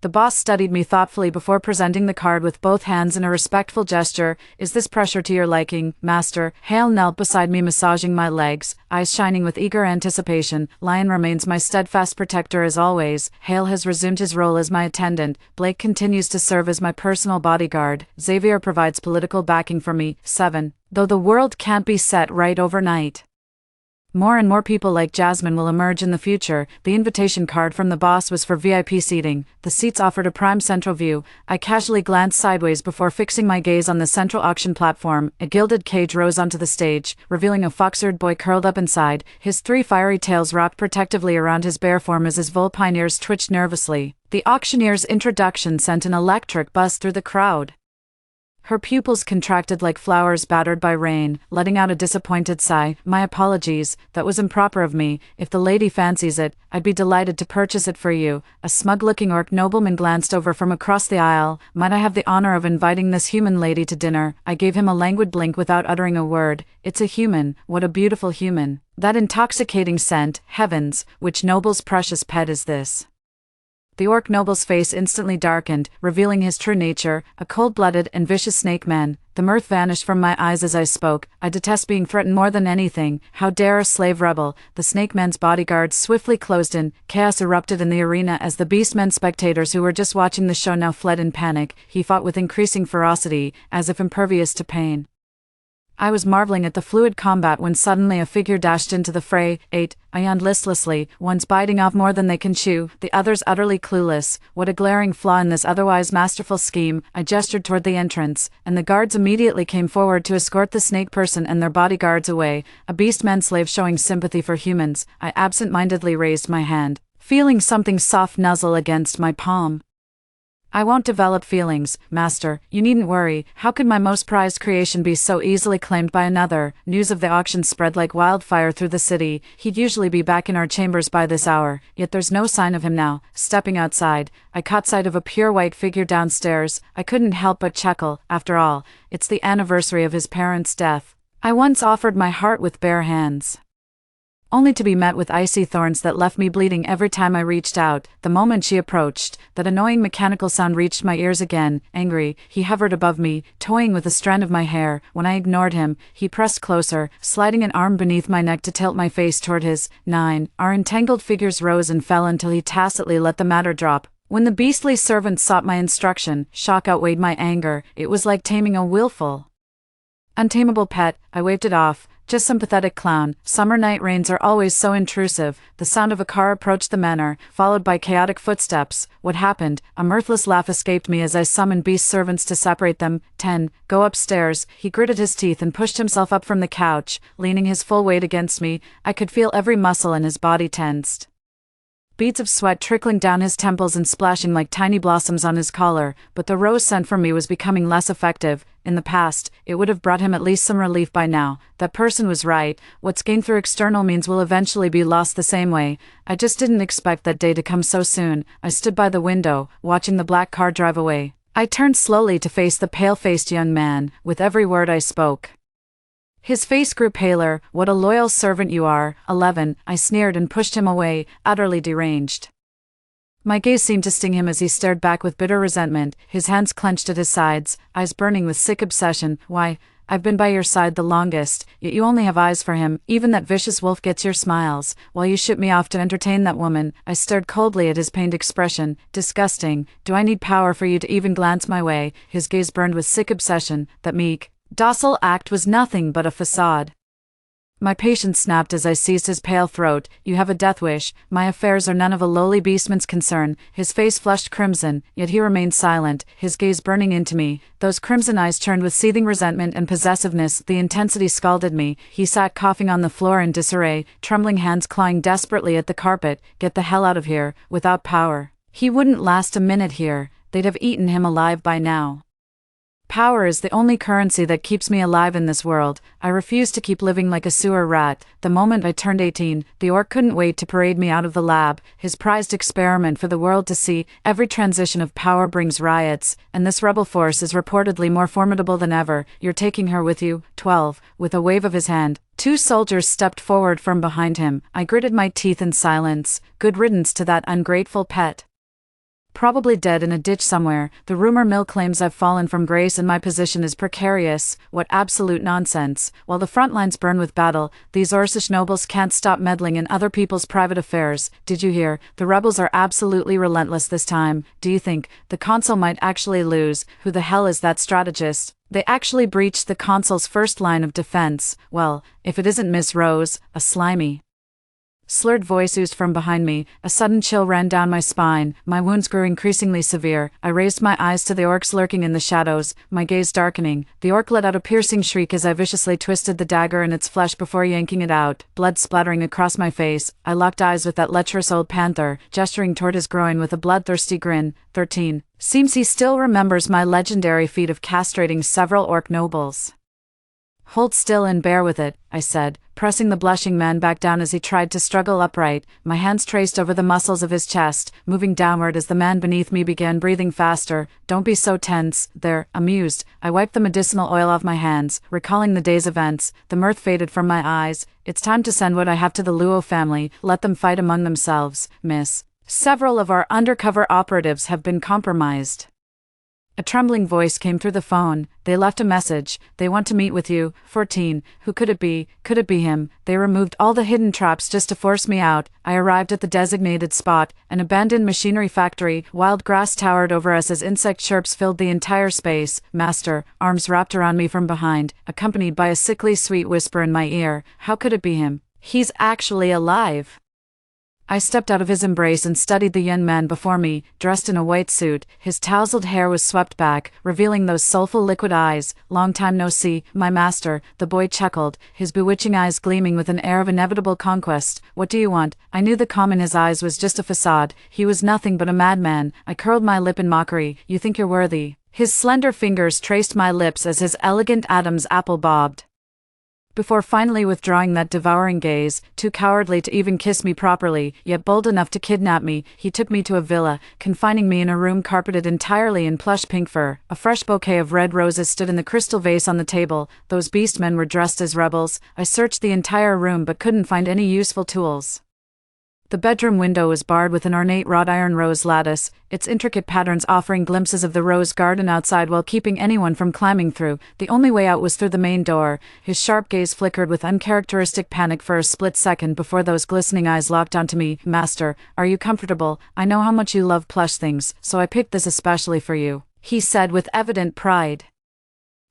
The boss studied me thoughtfully before presenting the card with both hands in a respectful gesture. Is this pressure to your liking, Master? Hale knelt beside me, massaging my legs, eyes shining with eager anticipation. Lion remains my steadfast protector as always. Hale has resumed his role as my attendant. Blake continues to serve as my personal bodyguard. Xavier provides political backing for me. 7. Though the world can't be set right overnight, more and more people like Jasmine will emerge in the future. The invitation card from the boss was for VIP seating. The seats offered a prime central view. I casually glanced sideways before fixing my gaze on the central auction platform. A gilded cage rose onto the stage, revealing a fox-eared boy curled up inside, his 3 fiery tails wrapped protectively around his bare form as his vulpine ears twitched nervously. The auctioneer's introduction sent an electric buzz through the crowd. Her pupils contracted like flowers battered by rain, letting out a disappointed sigh. My apologies, that was improper of me. If the lady fancies it, I'd be delighted to purchase it for you. A smug-looking orc nobleman glanced over from across the aisle. Might I have the honor of inviting this human lady to dinner? I gave him a languid blink without uttering a word. It's a human. What a beautiful human. That intoxicating scent, heavens, which noble's precious pet is this? The orc noble's face instantly darkened, revealing his true nature, a cold-blooded and vicious snake man. The mirth vanished from my eyes as I spoke. I detest being threatened more than anything. How dare a slave rebel? The snake man's bodyguards swiftly closed in. Chaos erupted in the arena as the beast men spectators who were just watching the show now fled in panic. He fought with increasing ferocity, as if impervious to pain. I was marveling at the fluid combat when suddenly a figure dashed into the fray. 8. I yawned listlessly, one's biting off more than they can chew, the other's utterly clueless. What a glaring flaw in this otherwise masterful scheme. I gestured toward the entrance, and the guards immediately came forward to escort the snake person and their bodyguards away. A beastman slave showing sympathy for humans. I absent-mindedly raised my hand, feeling something soft nuzzle against my palm. I won't develop feelings, Master. You needn't worry. How could my most prized creation be so easily claimed by another? News of the auction spread like wildfire through the city. He'd usually be back in our chambers by this hour, yet there's no sign of him now. Stepping outside, I caught sight of a pure white figure downstairs. I couldn't help but chuckle. After all, it's the anniversary of his parents' death. I once offered my heart with bare hands, only to be met with icy thorns that left me bleeding every time I reached out. The moment she approached, that annoying mechanical sound reached my ears again. Angry, he hovered above me, toying with a strand of my hair. When I ignored him, he pressed closer, sliding an arm beneath my neck to tilt my face toward his. 9. Our entangled figures rose and fell until he tacitly let the matter drop. When the beastly servant sought my instruction, shock outweighed my anger. It was like taming a willful, untamable pet. I waved it off. Just some pathetic clown. Summer night rains are always so intrusive. The sound of a car approached the manor, followed by chaotic footsteps. What happened? A mirthless laugh escaped me as I summoned beast servants to separate them. 10. Go upstairs. He gritted his teeth and pushed himself up from the couch, leaning his full weight against me. I could feel every muscle in his body tensed. beads of sweat trickling down his temples and splashing like tiny blossoms on his collar, but the rose scent for me was becoming less effective. In the past, it would have brought him at least some relief by now. That person was right. What's gained through external means will eventually be lost the same way. I just didn't expect that day to come so soon. I stood by the window, watching the black car drive away. I turned slowly to face the pale-faced young man, with every word I spoke. His face grew paler. "What a loyal servant you are, 11, I sneered and pushed him away, utterly deranged. My gaze seemed to sting him as he stared back with bitter resentment, his hands clenched at his sides, eyes burning with sick obsession. "Why, I've been by your side the longest, yet you only have eyes for him. Even that vicious wolf gets your smiles, while you ship me off to entertain that woman." I stared coldly at his pained expression. "Disgusting. Do I need power for you to even glance my way?" His gaze burned with sick obsession. That meek, docile act was nothing but a facade. My patience snapped as I seized his pale throat. "You have a death wish. My affairs are none of a lowly beastman's concern." His face flushed crimson, yet he remained silent, his gaze burning into me. Those crimson eyes turned with seething resentment and possessiveness. The intensity scalded me. He sat coughing on the floor in disarray, trembling hands clawing desperately at the carpet. "Get the hell out of here." Without power, he wouldn't last a minute here. They'd have eaten him alive by now. Power is the only currency that keeps me alive in this world. I refuse to keep living like a sewer rat. The moment I turned 18, the orc couldn't wait to parade me out of the lab, his prized experiment for the world to see. Every transition of power brings riots, and this rebel force is reportedly more formidable than ever. "You're taking her with you, 12, with a wave of his hand. Two soldiers stepped forward from behind him. I gritted my teeth in silence. Good riddance to that ungrateful pet. Probably dead in a ditch somewhere. The rumor mill claims I've fallen from grace and my position is precarious. What absolute nonsense. While the front lines burn with battle, these Orcish nobles can't stop meddling in other people's private affairs. Did you hear? The rebels are absolutely relentless this time. Do you think the consul might actually lose? Who the hell is that strategist? They actually breached the consul's first line of defense. Well, if it isn't Miss Rose, a slimy, slurred voice oozed from behind me. A sudden chill ran down my spine. My wounds grew increasingly severe. I raised my eyes to the orcs lurking in the shadows, my gaze darkening. The orc let out a piercing shriek as I viciously twisted the dagger in its flesh before yanking it out, blood splattering across my face. I locked eyes with that lecherous old panther, gesturing toward his groin with a bloodthirsty grin. 13. Seems he still remembers my legendary feat of castrating several orc nobles. "Hold still and bear with it," I said, pressing the blushing man back down as he tried to struggle upright. My hands traced over the muscles of his chest, moving downward as the man beneath me began breathing faster. "Don't be so tense." There, amused, I wiped the medicinal oil off my hands, recalling the day's events. The mirth faded from my eyes. "It's time to send what I have to the Luo family. Let them fight among themselves, miss. Several of our undercover operatives have been compromised." A trembling voice came through the phone. "They left a message. They want to meet with you." 14. Who could it be? Could it be him? They removed all the hidden traps just to force me out. I arrived at the designated spot, an abandoned machinery factory. Wild grass towered over us as insect chirps filled the entire space. "Master," arms wrapped around me from behind, accompanied by a sickly sweet whisper in my ear. How could it be him? He's actually alive. I stepped out of his embrace and studied the young man before me, dressed in a white suit. His tousled hair was swept back, revealing those soulful liquid eyes. "Long time no see, my master," the boy chuckled, his bewitching eyes gleaming with an air of inevitable conquest. "What do you want?" I knew the calm in his eyes was just a facade. He was nothing but a madman. I curled my lip in mockery. "You think you're worthy?" His slender fingers traced my lips as his elegant Adam's apple bobbed, before finally withdrawing that devouring gaze. Too cowardly to even kiss me properly, yet bold enough to kidnap me, he took me to a villa, confining me in a room carpeted entirely in plush pink fur. A fresh bouquet of red roses stood in the crystal vase on the table. Those beastmen were dressed as rebels. I searched the entire room but couldn't find any useful tools. The bedroom window was barred with an ornate wrought iron rose lattice, its intricate patterns offering glimpses of the rose garden outside while keeping anyone from climbing through. The only way out was through the main door. His sharp gaze flickered with uncharacteristic panic for a split second before those glistening eyes locked onto me. "Master, are you comfortable? I know how much you love plush things, so I picked this especially for you," he said with evident pride.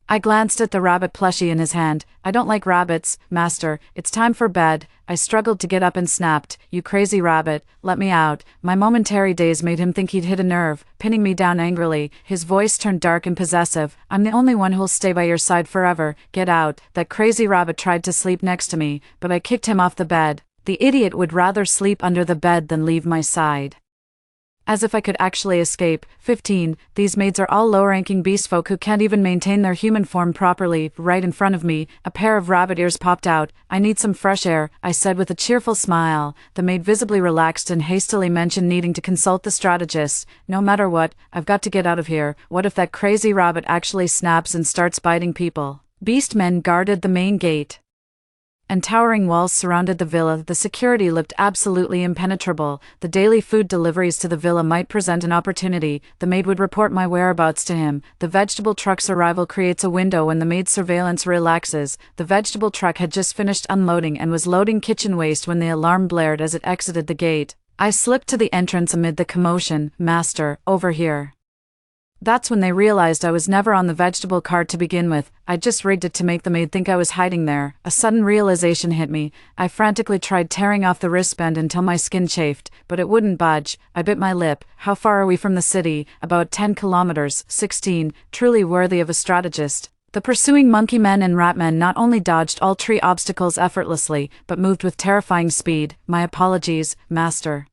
I glanced at the rabbit plushie in his hand. "I don't like rabbits, master. It's time for bed." I struggled to get up and snapped, "You crazy rabbit, let me out." My momentary daze made him think he'd hit a nerve, pinning me down angrily. His voice turned dark and possessive. "I'm the only one who'll stay by your side forever. Get out." That crazy rabbit tried to sleep next to me, but I kicked him off the bed. The idiot would rather sleep under the bed than leave my side. As if I could actually escape. 15. These maids are all low-ranking beastfolk who can't even maintain their human form properly. Right in front of me, a pair of rabbit ears popped out. I need some fresh air, I said with a cheerful smile. The maid visibly relaxed and hastily mentioned needing to consult the strategist. No matter what, I've got to get out of here. What if that crazy rabbit actually snaps and starts biting people? Beastmen guarded the main gate, and towering walls surrounded the villa. The security looked absolutely impenetrable. The daily food deliveries to the villa might present an opportunity. The maid would report my whereabouts to him. The vegetable truck's arrival creates a window when the maid's surveillance relaxes. The vegetable truck had just finished unloading and was loading kitchen waste when the alarm blared as it exited the gate. I slipped to the entrance amid the commotion. Master, over here. That's when they realized I was never on the vegetable cart to begin with. I'd just rigged it to make the maid think I was hiding there. A sudden realization hit me. I frantically tried tearing off the wristband until my skin chafed, but it wouldn't budge. I bit my lip. How far are we from the city? About 10 kilometers. 16. Truly worthy of a strategist. The pursuing monkey men and rat men not only dodged all tree obstacles effortlessly, but moved with terrifying speed. My apologies, master.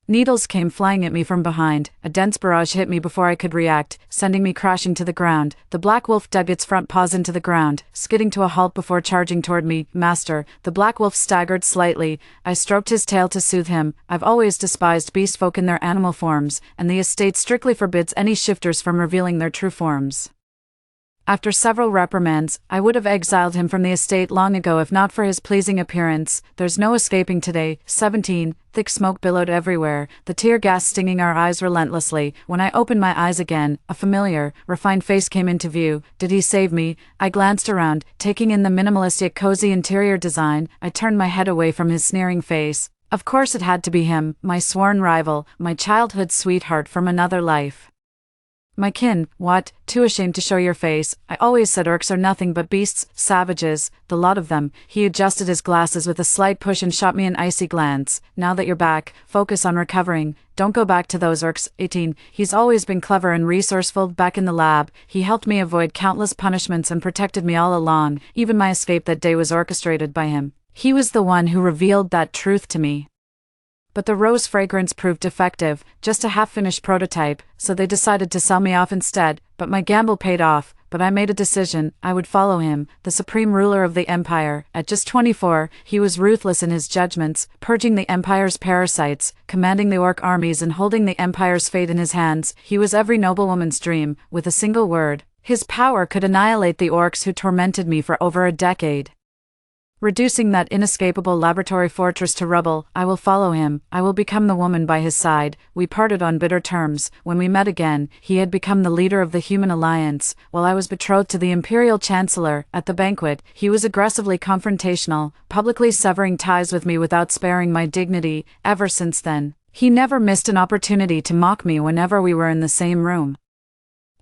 Needles came flying at me from behind. A dense barrage hit me before I could react, sending me crashing to the ground. The black wolf dug its front paws into the ground, skidding to a halt before charging toward me. Master, the black wolf staggered slightly. I stroked his tail to soothe him. I've always despised beastfolk in their animal forms, and the estate strictly forbids any shifters from revealing their true forms. After several reprimands, I would have exiled him from the estate long ago if not for his pleasing appearance. There's no escaping today. 17. Thick smoke billowed everywhere, the tear gas stinging our eyes relentlessly. When I opened my eyes again, a familiar, refined face came into view. Did he save me? I glanced around, taking in the minimalist yet cozy interior design. I turned my head away from his sneering face. Of course it had to be him, my sworn rival, my childhood sweetheart from another life. My kin, what? Too ashamed to show your face. I always said orcs are nothing but beasts, savages, the lot of them. He adjusted his glasses with a slight push and shot me an icy glance. Now that you're back, focus on recovering. Don't go back to those orcs. 18. He's always been clever and resourceful. Back in the lab, he helped me avoid countless punishments and protected me all along. Even my escape that day was orchestrated by him. He was the one who revealed that truth to me. But the rose fragrance proved defective, just a half-finished prototype, so they decided to sell me off instead. But my gamble paid off. But I made a decision. I would follow him, the supreme ruler of the empire. At just 24, he was ruthless in his judgments, purging the empire's parasites, commanding the orc armies and holding the empire's fate in his hands. He was every noblewoman's dream. With a single word, his power could annihilate the orcs who tormented me for over a decade. Reducing that inescapable laboratory fortress to rubble, I will follow him. I will become the woman by his side. We parted on bitter terms. When we met again, he had become the leader of the Human Alliance, while I was betrothed to the Imperial Chancellor. At the banquet, he was aggressively confrontational, publicly severing ties with me without sparing my dignity. Ever since then, he never missed an opportunity to mock me whenever we were in the same room.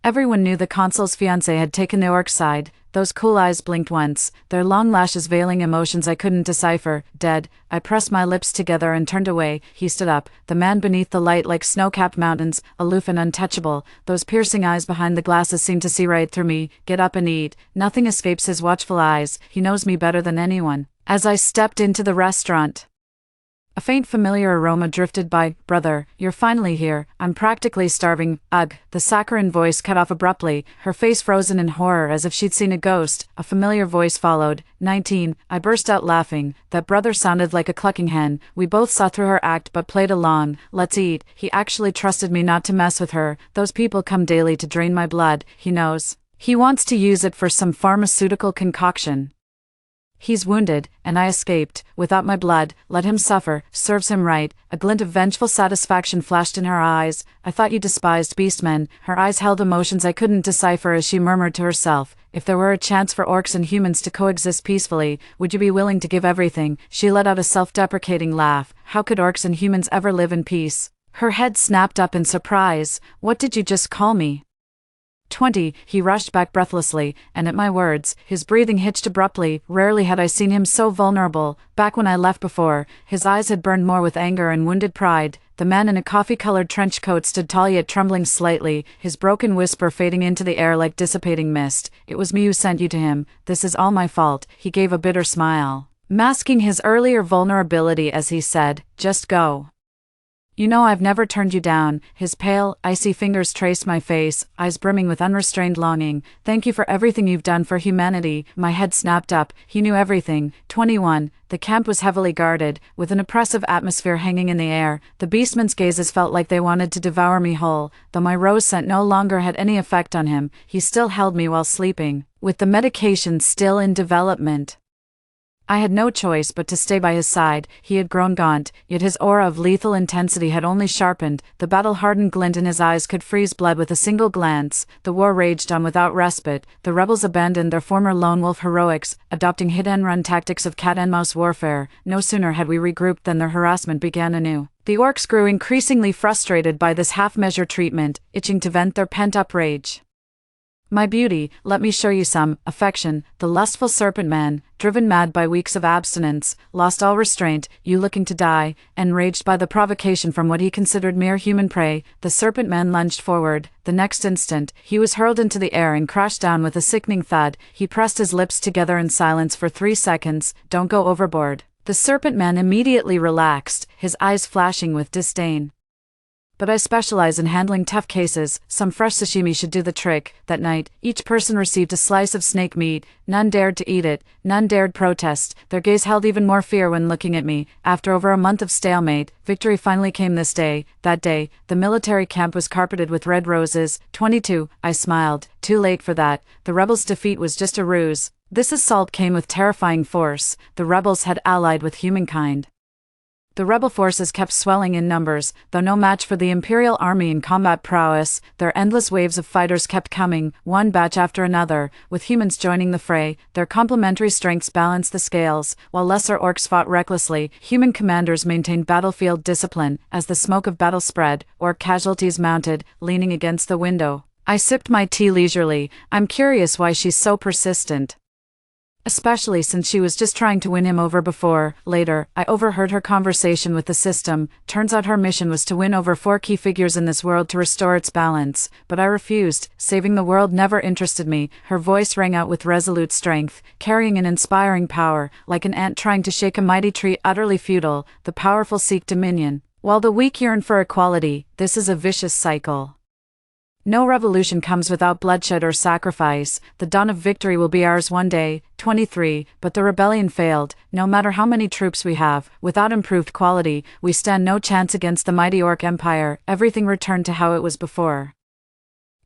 Everyone knew the consul's fiancé had taken the orc side. Those cool eyes blinked once, their long lashes veiling emotions I couldn't decipher. Dead. I pressed my lips together and turned away. He stood up, the man beneath the light like snow-capped mountains, aloof and untouchable. Those piercing eyes behind the glasses seemed to see right through me. Get up and eat. Nothing escapes his watchful eyes. He knows me better than anyone. As I stepped into the restaurant, a faint familiar aroma drifted by. Brother, you're finally here. I'm practically starving. Ugh. The saccharine voice cut off abruptly, her face frozen in horror as if she'd seen a ghost. A familiar voice followed. 19. I burst out laughing. That brother sounded like a clucking hen. We both saw through her act but played along. Let's eat. He actually trusted me not to mess with her. Those people come daily to drain my blood. He knows. He wants to use it for some pharmaceutical concoction. He's wounded, and I escaped, without my blood. Let him suffer, serves him right. A glint of vengeful satisfaction flashed in her eyes. I thought you despised beastmen. Her eyes held emotions I couldn't decipher as she murmured to herself, if there were a chance for orcs and humans to coexist peacefully, would you be willing to give everything? She let out a self-deprecating laugh. How could orcs and humans ever live in peace? Her head snapped up in surprise. What did you just call me? 20. He rushed back breathlessly, and at my words, his breathing hitched abruptly. Rarely had I seen him so vulnerable. Back when I left before, his eyes had burned more with anger and wounded pride. The man in a coffee-colored trench coat stood tall yet trembling slightly, his broken whisper fading into the air like dissipating mist. It was me who sent you to him. This is all my fault. He gave a bitter smile. masking his earlier vulnerability as he said, "Just go. You know I've never turned you down." His pale, icy fingers traced my face, eyes brimming with unrestrained longing. "Thank you for everything you've done for humanity." My head snapped up. He knew everything. 21. The camp was heavily guarded, with an oppressive atmosphere hanging in the air. The beastmen's gazes felt like they wanted to devour me whole. Though my rose scent no longer had any effect on him, he still held me while sleeping, with the medication still in development. I had no choice but to stay by his side. He had grown gaunt, yet his aura of lethal intensity had only sharpened. The battle-hardened glint in his eyes could freeze blood with a single glance. The war raged on without respite. The rebels abandoned their former lone wolf heroics, adopting hit-and-run tactics of cat-and-mouse warfare. No sooner had we regrouped than their harassment began anew. The orcs grew increasingly frustrated by this half-measure treatment, itching to vent their pent-up rage. "My beauty, let me show you some affection." The lustful serpent man, driven mad by weeks of abstinence, lost all restraint. "You looking to die?" Enraged by the provocation from what he considered mere human prey, the serpent man lunged forward. The next instant, he was hurled into the air and crashed down with a sickening thud. He pressed his lips together in silence for 3 seconds. "Don't go overboard." The serpent man immediately relaxed, his eyes flashing with disdain. "But I specialize in handling tough cases. Some fresh sashimi should do the trick." That night, each person received a slice of snake meat. None dared to eat it, none dared protest. Their gaze held even more fear when looking at me. After over a month of stalemate, victory finally came this day. That day, the military camp was carpeted with red roses. 22, I smiled. Too late for that. The rebels' defeat was just a ruse. This assault came with terrifying force. The rebels had allied with humankind. The rebel forces kept swelling in numbers, though no match for the Imperial Army in combat prowess. Their endless waves of fighters kept coming, one batch after another, with humans joining the fray. Their complementary strengths balanced the scales. While lesser orcs fought recklessly, human commanders maintained battlefield discipline. As the smoke of battle spread, orc casualties mounted, leaning against the window. I sipped my tea leisurely. I'm curious why she's so persistent. Especially since she was just trying to win him over before. Later, I overheard her conversation with the system. Turns out her mission was to win over 4 key figures in this world to restore its balance. But I refused. Saving the world never interested me. Her voice rang out with resolute strength, carrying an inspiring power. Like an ant trying to shake a mighty tree utterly futile, the powerful seek dominion, while the weak yearn for equality. This is a vicious cycle. No revolution comes without bloodshed or sacrifice. The dawn of victory will be ours one day. 23. But the rebellion failed. No matter how many troops we have, without improved quality, we stand no chance against the mighty orc empire. Everything returned to how it was before.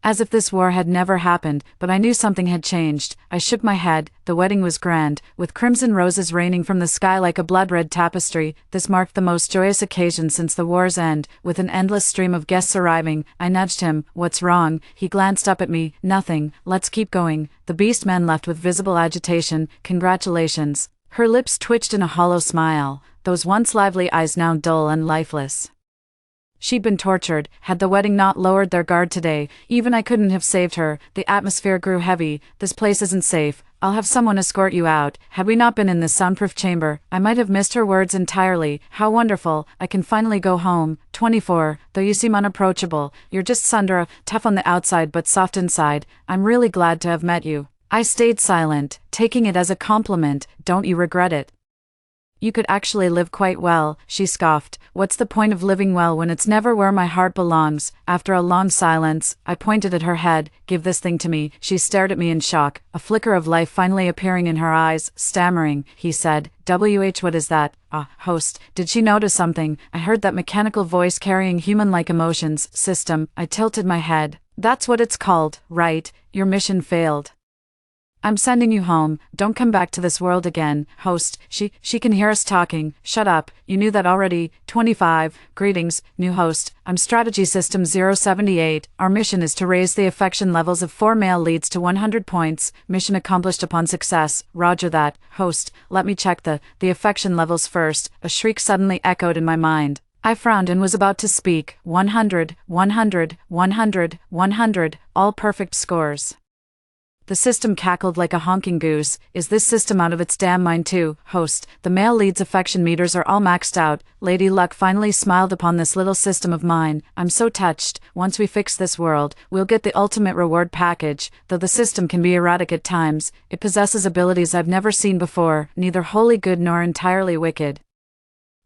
As if this war had never happened, but I knew something had changed. I shook my head. The wedding was grand, with crimson roses raining from the sky like a blood-red tapestry. This marked the most joyous occasion since the war's end, with an endless stream of guests arriving. I nudged him. "What's wrong?" He glanced up at me. "Nothing. Let's keep going." The beast man left with visible agitation. "Congratulations." Her lips twitched in a hollow smile, those once lively eyes now dull and lifeless. She'd been tortured. Had the wedding not lowered their guard today, even I couldn't have saved her. The atmosphere grew heavy. "This place isn't safe. I'll have someone escort you out." Had we not been in this soundproof chamber, I might have missed her words entirely. How wonderful. I can finally go home. 24. Though you seem unapproachable, you're just Sundra, tough on the outside but soft inside. I'm really glad to have met you. I stayed silent, taking it as a compliment. "Don't you regret it?" "You could actually live quite well," she scoffed. "What's the point of living well when it's never where my heart belongs?" After a long silence, I pointed at her head. "Give this thing to me." She stared at me in shock, a flicker of life finally appearing in her eyes. Stammering, he said, What is that?" "Ah, host." Did she notice something? I heard that mechanical voice carrying human-like emotions. "System." I tilted my head. "That's what it's called, right? Your mission failed. I'm sending you home. Don't come back to this world again." "Host." She can hear us talking. "Shut up. You knew that already." 25. "Greetings, new host. I'm Strategy System 078. Our mission is to raise the affection levels of 4 male leads to 100 points. Mission accomplished upon success." "Roger that, host. Let me check the affection levels first." A shriek suddenly echoed in my mind. I frowned and was about to speak. 100, 100, 100, 100, all perfect scores. The system cackled like a honking goose. Is this system out of its damn mind too? Host, the male lead's affection meters are all maxed out. Lady Luck finally smiled upon this little system of mine. I'm so touched. Once we fix this world, we'll get the ultimate reward package. Though the system can be erratic at times, it possesses abilities I've never seen before, neither wholly good nor entirely wicked.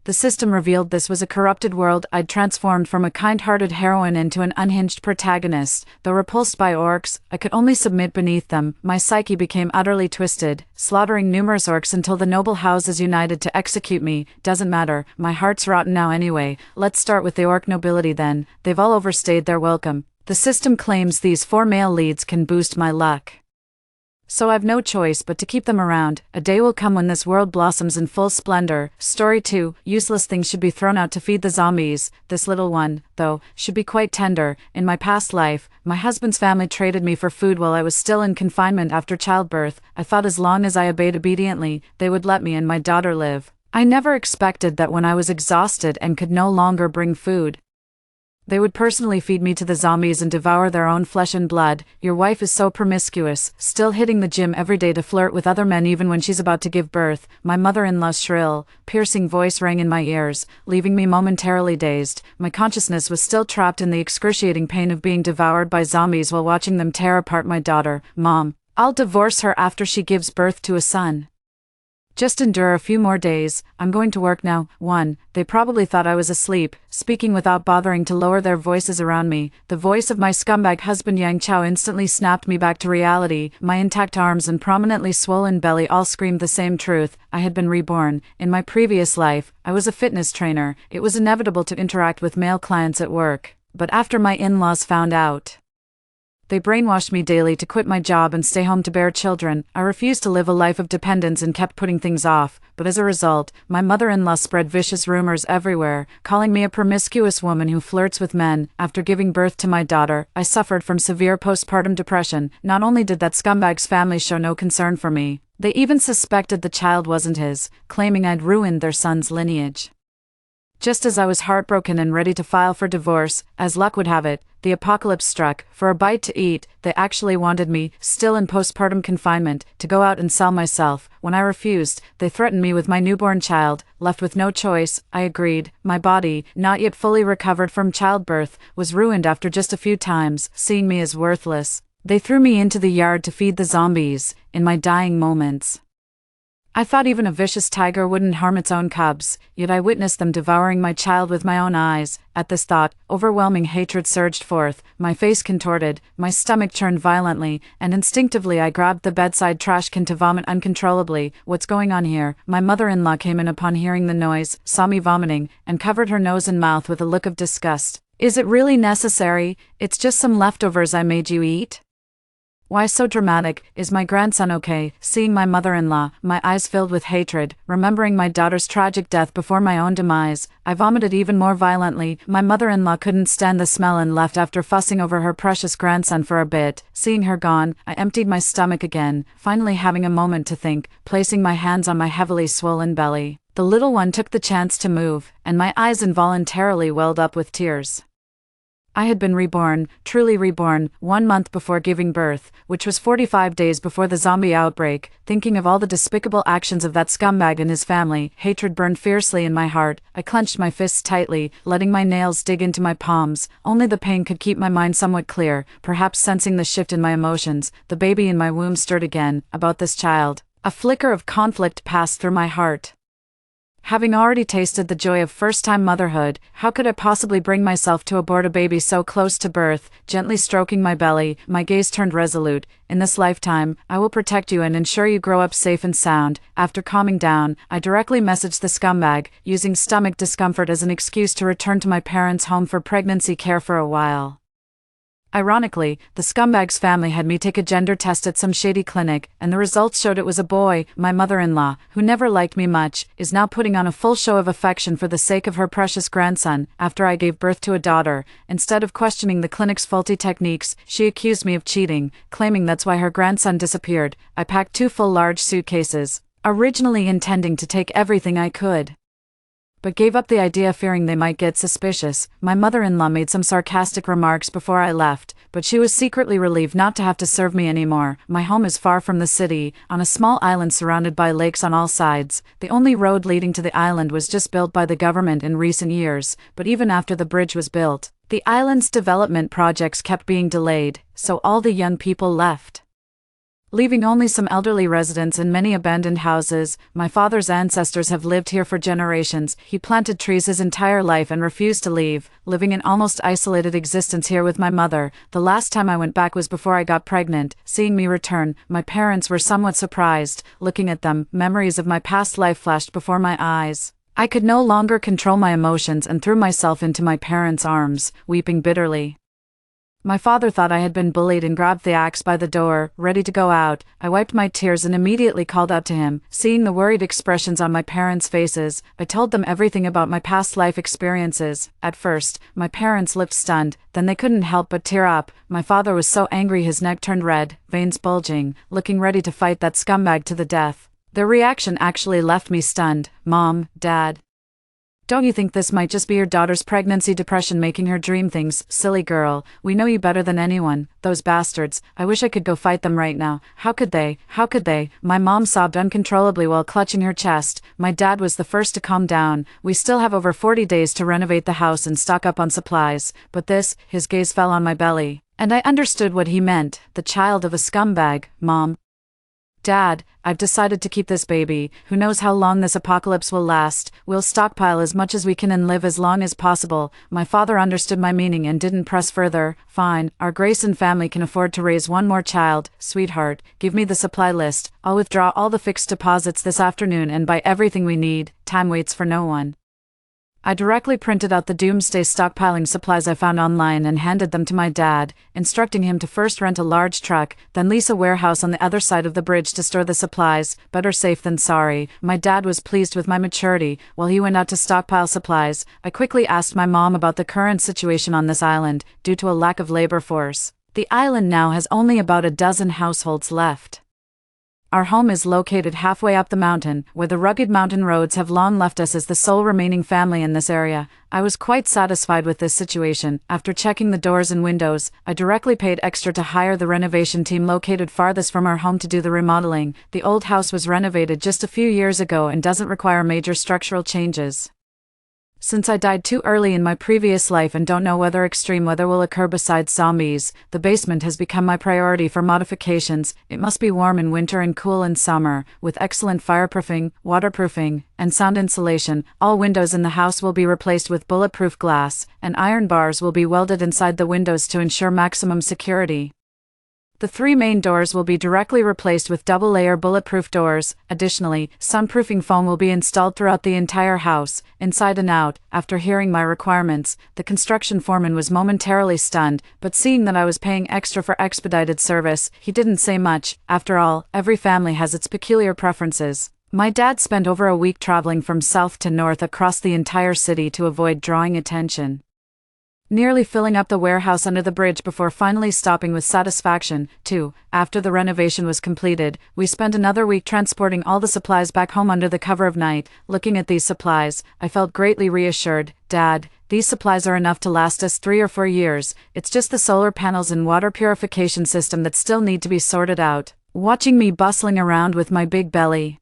The system revealed this was a corrupted world I'd transformed from a kind-hearted heroine into an unhinged protagonist. Though repulsed by orcs, I could only submit beneath them. My psyche became utterly twisted, slaughtering numerous orcs until the noble houses united to execute me. Doesn't matter, my heart's rotten now anyway. Let's start with the orc nobility then. They've all overstayed their welcome. The system claims these 4 male leads can boost my luck. So I've no choice but to keep them around. A day will come when this world blossoms in full splendor. Story 2, useless things should be thrown out to feed the zombies. This little one, though, should be quite tender. In my past life, my husband's family traded me for food while I was still in confinement after childbirth. I thought as long as I obeyed obediently, they would let me and my daughter live. I never expected that when I was exhausted and could no longer bring food, they would personally feed me to the zombies and devour their own flesh and blood. Your wife is so promiscuous, still hitting the gym every day to flirt with other men even when she's about to give birth. My mother-in-law's shrill, piercing voice rang in my ears, leaving me momentarily dazed. My consciousness was still trapped in the excruciating pain of being devoured by zombies while watching them tear apart my daughter. Mom, I'll divorce her after she gives birth to a son. Just endure a few more days. I'm going to work now. 1. They probably thought I was asleep, speaking without bothering to lower their voices around me. The voice of my scumbag husband Yang Chao instantly snapped me back to reality. My intact arms and prominently swollen belly all screamed the same truth. I had been reborn. In my previous life, I was a fitness trainer. It was inevitable to interact with male clients at work. But after my in-laws found out, they brainwashed me daily to quit my job and stay home to bear children. I refused to live a life of dependence and kept putting things off, but as a result, my mother-in-law spread vicious rumors everywhere, calling me a promiscuous woman who flirts with men. After giving birth to my daughter, I suffered from severe postpartum depression. Not only did that scumbag's family show no concern for me, they even suspected the child wasn't his, claiming I'd ruined their son's lineage. Just as I was heartbroken and ready to file for divorce, as luck would have it, the apocalypse struck. For a bite to eat, they actually wanted me, still in postpartum confinement, to go out and sell myself. When I refused, they threatened me with my newborn child. Left with no choice, I agreed. My body, not yet fully recovered from childbirth, was ruined after just a few times. Seeing me as worthless, they threw me into the yard to feed the zombies. In my dying moments, I thought even a vicious tiger wouldn't harm its own cubs, yet I witnessed them devouring my child with my own eyes. At this thought, overwhelming hatred surged forth, my face contorted, my stomach churned violently, and instinctively I grabbed the bedside trash can to vomit uncontrollably. What's going on here? My mother-in-law came in upon hearing the noise, saw me vomiting, and covered her nose and mouth with a look of disgust. Is it really necessary? It's just some leftovers I made you eat. Why so dramatic? Is my grandson okay? Seeing my mother-in-law, my eyes filled with hatred, remembering my daughter's tragic death before my own demise, I vomited even more violently. My mother-in-law couldn't stand the smell and left after fussing over her precious grandson for a bit. Seeing her gone, I emptied my stomach again, finally having a moment to think, placing my hands on my heavily swollen belly. The little one took the chance to move, and my eyes involuntarily welled up with tears. I had been reborn, truly reborn, 1 month before giving birth, which was 45 days before the zombie outbreak. Thinking of all the despicable actions of that scumbag and his family, hatred burned fiercely in my heart. I clenched my fists tightly, letting my nails dig into my palms. Only the pain could keep my mind somewhat clear. Perhaps sensing the shift in my emotions, the baby in my womb stirred again. About this child, a flicker of conflict passed through my heart. Having already tasted the joy of first-time motherhood, how could I possibly bring myself to abort a baby so close to birth? Gently stroking my belly, my gaze turned resolute. In this lifetime, I will protect you and ensure you grow up safe and sound. After calming down, I directly messaged the scumbag, using stomach discomfort as an excuse to return to my parents' home for pregnancy care for a while. Ironically, the scumbag's family had me take a gender test at some shady clinic, and the results showed it was a boy. My mother-in-law, who never liked me much, is now putting on a full show of affection for the sake of her precious grandson. After I gave birth to a daughter, instead of questioning the clinic's faulty techniques, she accused me of cheating, claiming that's why her grandson disappeared. I packed 2 full large suitcases, originally intending to take everything I could. but gave up the idea fearing they might get suspicious. My mother-in-law made some sarcastic remarks before I left, but she was secretly relieved not to have to serve me anymore. My home is far from the city, on a small island surrounded by lakes on all sides. The only road leading to the island was just built by the government in recent years, but even after the bridge was built, the island's development projects kept being delayed, so all the young people left, leaving only some elderly residents in many abandoned houses. My father's ancestors have lived here for generations. He planted trees his entire life and refused to leave, living an almost isolated existence here with my mother. The last time I went back was before I got pregnant. Seeing me return, my parents were somewhat surprised. Looking at them, memories of my past life flashed before my eyes. I could no longer control my emotions and threw myself into my parents' arms, weeping bitterly. My father thought I had been bullied and grabbed the axe by the door, ready to go out. I wiped my tears and immediately called out to him. Seeing the worried expressions on my parents' faces, I told them everything about my past life experiences. At first, my parents looked stunned, then they couldn't help but tear up. My father was so angry his neck turned red, veins bulging, looking ready to fight that scumbag to the death. Their reaction actually left me stunned. Mom, Dad, don't you think this might just be your daughter's pregnancy depression making her dream things? Silly girl, we know you better than anyone. Those bastards, I wish I could go fight them right now. How could they? How could they? My mom sobbed uncontrollably while clutching her chest. My dad was the first to calm down. We still have over 40 days to renovate the house and stock up on supplies, but this, his gaze fell on my belly, and I understood what he meant. The child of a scumbag. Mom, Dad, I've decided to keep this baby. Who knows how long this apocalypse will last. We'll stockpile as much as we can and live as long as possible. My father understood my meaning and didn't press further. Fine, our Grayson family can afford to raise one more child. Sweetheart, give me the supply list. I'll withdraw all the fixed deposits this afternoon and buy everything we need. Time waits for no one. I directly printed out the doomsday stockpiling supplies I found online and handed them to my dad, instructing him to first rent a large truck, then lease a warehouse on the other side of the bridge to store the supplies. Better safe than sorry. My dad was pleased with my maturity. While he went out to stockpile supplies, I quickly asked my mom about the current situation on this island, due to a lack of labor force. The island now has only about a dozen households left. Our home is located halfway up the mountain, where the rugged mountain roads have long left us as the sole remaining family in this area. I was quite satisfied with this situation. After checking the doors and windows, I directly paid extra to hire the renovation team located farthest from our home to do the remodeling. The old house was renovated just a few years ago and doesn't require major structural changes. Since I died too early in my previous life and don't know whether extreme weather will occur besides zombies, the basement has become my priority for modifications. It must be warm in winter and cool in summer, with excellent fireproofing, waterproofing, and sound insulation. All windows in the house will be replaced with bulletproof glass, and iron bars will be welded inside the windows to ensure maximum security. The 3 main doors will be directly replaced with double-layer bulletproof doors. Additionally, soundproofing foam will be installed throughout the entire house, inside and out. After hearing my requirements, the construction foreman was momentarily stunned, but seeing that I was paying extra for expedited service, he didn't say much. After all, every family has its peculiar preferences. My dad spent over a week traveling from south to north across the entire city to avoid drawing attention, nearly filling up the warehouse under the bridge before finally stopping with satisfaction, too. After the renovation was completed, we spent another week transporting all the supplies back home under the cover of night. Looking at these supplies, I felt greatly reassured. Dad, these supplies are enough to last us 3 or 4 years. It's just the solar panels and water purification system that still need to be sorted out. Watching me bustling around with my big belly,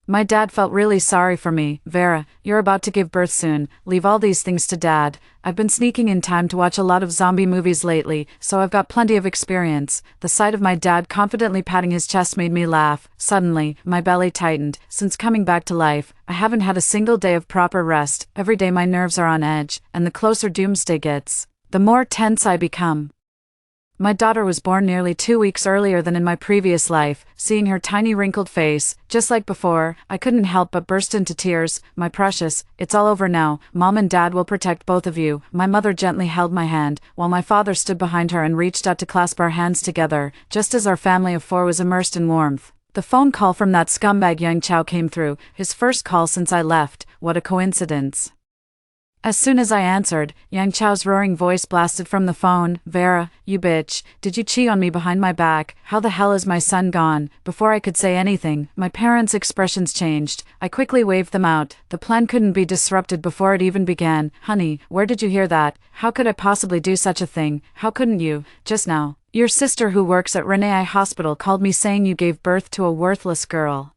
my dad felt really sorry for me. Vera, you're about to give birth soon. Leave all these things to Dad. I've been sneaking in time to watch a lot of zombie movies lately, so I've got plenty of experience. The sight of my dad confidently patting his chest made me laugh. Suddenly, my belly tightened. Since coming back to life, I haven't had a single day of proper rest. Every day my nerves are on edge, and the closer doomsday gets, the more tense I become. My daughter was born nearly 2 weeks earlier than in my previous life. Seeing her tiny wrinkled face, just like before, I couldn't help but burst into tears. My precious, it's all over now. Mom and Dad will protect both of you. My mother gently held my hand, while my father stood behind her and reached out to clasp our hands together, just as our family of 4 was immersed in warmth. The phone call from that scumbag Yang Chow came through, his first call since I left. What a coincidence. As soon as I answered, Yang Chao's roaring voice blasted from the phone. "Vera, you bitch, did you cheat on me behind my back? How the hell is my son gone?" Before I could say anything, my parents' expressions changed. I quickly waved them out. The plan couldn't be disrupted before it even began. "Honey, where did you hear that? How could I possibly do such a thing? How couldn't you? Just now. Your sister who works at Renai Hospital called me saying you gave birth to a worthless girl.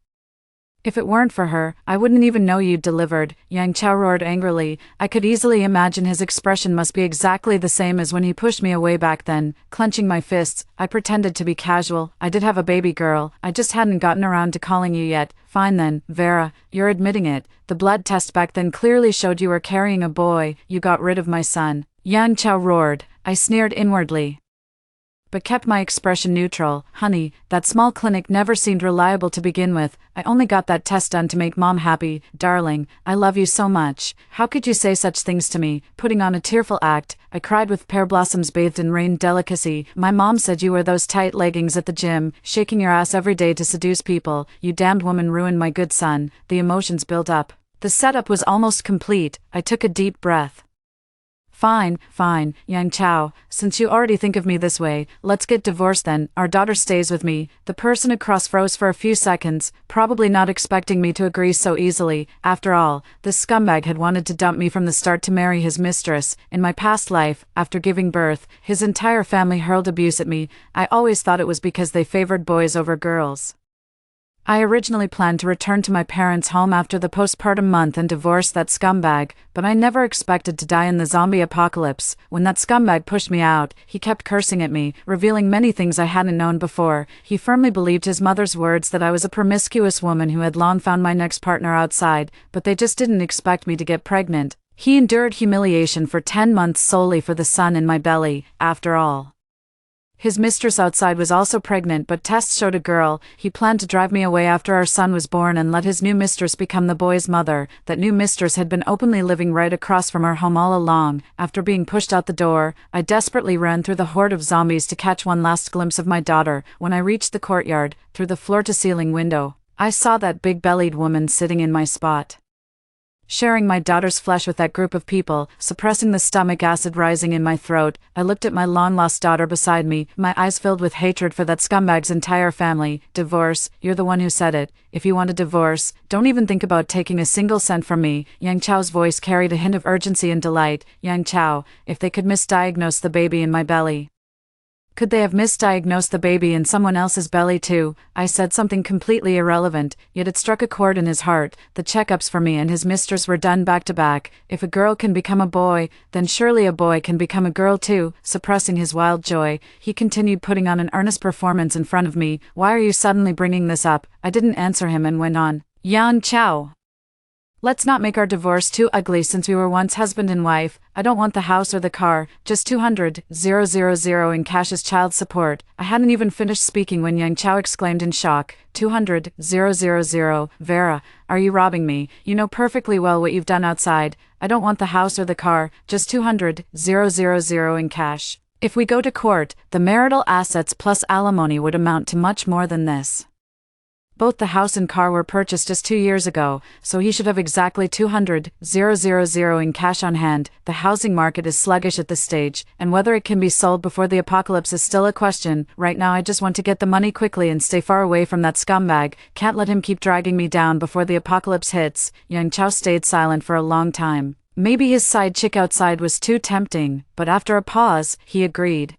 If it weren't for her, I wouldn't even know you'd delivered," Yang Chao roared angrily. I could easily imagine his expression must be exactly the same as when he pushed me away back then. Clenching my fists, I pretended to be casual. "I did have a baby girl, I just hadn't gotten around to calling you yet." "Fine then, Vera, you're admitting it. The blood test back then clearly showed you were carrying a boy. You got rid of my son," Yang Chao roared. I sneered inwardly, but kept my expression neutral. "Honey, that small clinic never seemed reliable to begin with. I only got that test done to make Mom happy. Darling, I love you so much. How could you say such things to me?" Putting on a tearful act, I cried with pear blossoms bathed in rain delicacy. "My mom said you wear those tight leggings at the gym, shaking your ass every day to seduce people. You damned woman ruined my good son." The emotions built up. The setup was almost complete. I took a deep breath. Fine, Yang Chao, since you already think of me this way, let's get divorced then. Our daughter stays with me." The person across froze for a few seconds, probably not expecting me to agree so easily. After all, this scumbag had wanted to dump me from the start to marry his mistress. In my past life, after giving birth, his entire family hurled abuse at me. I always thought it was because they favored boys over girls. I originally planned to return to my parents' home after the postpartum month and divorce that scumbag, but I never expected to die in the zombie apocalypse. When that scumbag pushed me out, he kept cursing at me, revealing many things I hadn't known before. He firmly believed his mother's words that I was a promiscuous woman who had long found my next partner outside, but they just didn't expect me to get pregnant. He endured humiliation for 10 months solely for the son in my belly. After all, his mistress outside was also pregnant, but tests showed a girl. He planned to drive me away after our son was born and let his new mistress become the boy's mother. That new mistress had been openly living right across from our home all along. After being pushed out the door, I desperately ran through the horde of zombies to catch one last glimpse of my daughter. When I reached the courtyard, through the floor-to-ceiling window, I saw that big-bellied woman sitting in my spot, sharing my daughter's flesh with that group of people, suppressing the stomach acid rising in my throat. I looked at my long-lost daughter beside me, my eyes filled with hatred for that scumbag's entire family. "Divorce, you're the one who said it. If you want a divorce, don't even think about taking a single cent from me." Yang Chao's voice carried a hint of urgency and delight. "Yang Chao, if they could misdiagnose the baby in my belly, could they have misdiagnosed the baby in someone else's belly too?" I said something completely irrelevant, yet it struck a chord in his heart. The checkups for me and his mistress were done back to back. If a girl can become a boy, then surely a boy can become a girl too. Suppressing his wild joy, he continued putting on an earnest performance in front of me. "Why are you suddenly bringing this up?" I didn't answer him and went on. "Yang Chao, let's not make our divorce too ugly since we were once husband and wife. I don't want the house or the car, just 200,000 in cash as child support." I hadn't even finished speaking when Yang Chao exclaimed in shock. 200,000, Vera, are you robbing me? You know perfectly well what you've done outside. I don't want the house or the car, just 200,000 in cash. If we go to court, the marital assets plus alimony would amount to much more than this. Both the house and car were purchased just 2 years ago, so he should have exactly 200,000 in cash on hand. The housing market is sluggish at this stage, and whether it can be sold before the apocalypse is still a question. Right now I just want to get the money quickly and stay far away from that scumbag. Can't let him keep dragging me down before the apocalypse hits. Yang Chao stayed silent for a long time. Maybe his side chick outside was too tempting, but after a pause, he agreed.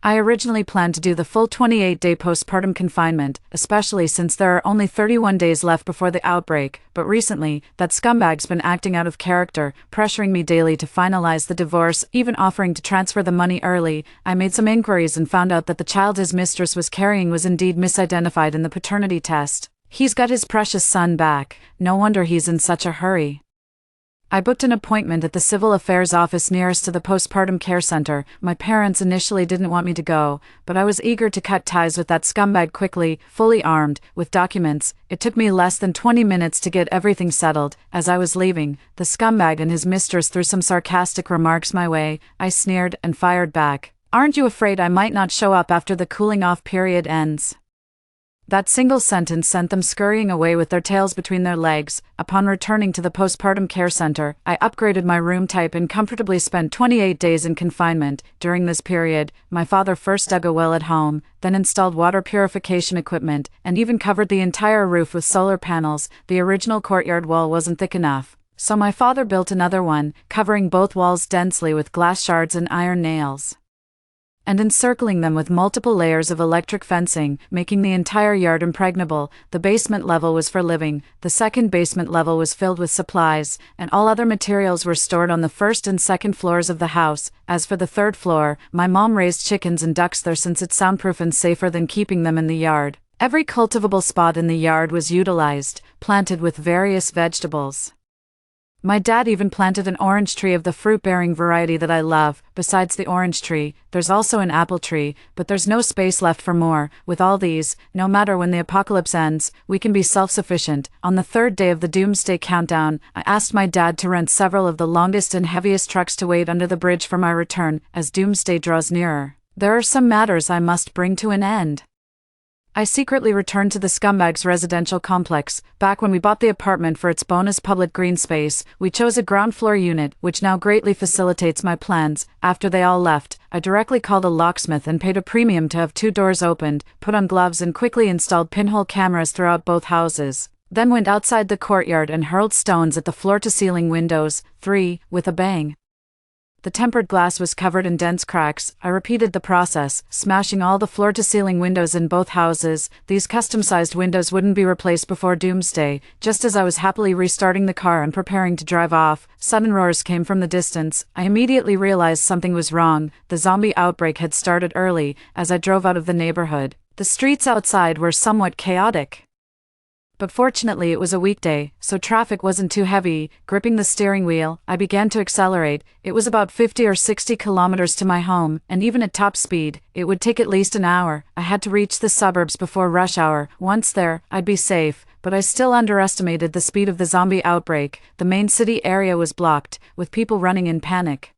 I originally planned to do the full 28-day postpartum confinement, especially since there are only 31 days left before the outbreak, but recently, that scumbag's been acting out of character, pressuring me daily to finalize the divorce, even offering to transfer the money early. I made some inquiries and found out that the child his mistress was carrying was indeed misidentified in the paternity test. He's got his precious son back. No wonder he's in such a hurry. I booked an appointment at the civil affairs office nearest to the postpartum care center. My parents initially didn't want me to go, but I was eager to cut ties with that scumbag quickly, fully armed, with documents. It took me less than 20 minutes to get everything settled. As I was leaving, the scumbag and his mistress threw some sarcastic remarks my way. I sneered and fired back. "Aren't you afraid I might not show up after the cooling off period ends?" That single sentence sent them scurrying away with their tails between their legs. Upon returning to the postpartum care center, I upgraded my room type and comfortably spent 28 days in confinement. During this period, my father first dug a well at home, then installed water purification equipment, and even covered the entire roof with solar panels. The original courtyard wall wasn't thick enough, so my father built another one, covering both walls densely with glass shards and iron nails, and encircling them with multiple layers of electric fencing, making the entire yard impregnable. The basement level was for living, the second basement level was filled with supplies, and all other materials were stored on the first and second floors of the house. As for the third floor, my mom raised chickens and ducks there since it's soundproof and safer than keeping them in the yard. Every cultivable spot in the yard was utilized, planted with various vegetables. My dad even planted an orange tree of the fruit-bearing variety that I love. Besides the orange tree, there's also an apple tree, but there's no space left for more. With all these, no matter when the apocalypse ends, we can be self-sufficient. On the third day of the doomsday countdown, I asked my dad to rent several of the longest and heaviest trucks to wait under the bridge for my return. As doomsday draws nearer, there are some matters I must bring to an end. I secretly returned to the Scumbags residential complex. Back when we bought the apartment for its bonus public green space, we chose a ground floor unit, which now greatly facilitates my plans. After they all left, I directly called a locksmith and paid a premium to have 2 doors opened, put on gloves and quickly installed pinhole cameras throughout both houses. Then went outside the courtyard and hurled stones at the floor-to-ceiling windows, 3, with a bang. The tempered glass was covered in dense cracks. I repeated the process, smashing all the floor-to-ceiling windows in both houses. These custom-sized windows wouldn't be replaced before doomsday. Just as I was happily restarting the car and preparing to drive off, sudden roars came from the distance. I immediately realized something was wrong. The zombie outbreak had started early. As I drove out of the neighborhood, the streets outside were somewhat chaotic. But fortunately it was a weekday, so traffic wasn't too heavy. Gripping the steering wheel, I began to accelerate. It was about 50 or 60 kilometers to my home, and even at top speed, it would take at least an hour. I had to reach the suburbs before rush hour. Once there, I'd be safe, but I still underestimated the speed of the zombie outbreak. The main city area was blocked, with people running in panic.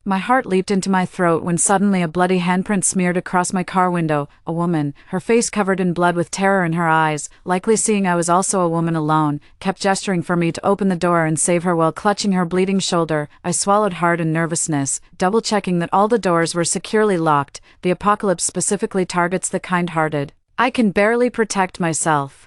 My heart leaped into my throat when suddenly a bloody handprint smeared across my car window. A woman, her face covered in blood with terror in her eyes, likely seeing I was also a woman alone, kept gesturing for me to open the door and save her while clutching her bleeding shoulder. I swallowed hard in nervousness, double-checking that all the doors were securely locked. The apocalypse specifically targets the kind-hearted. I can barely protect myself.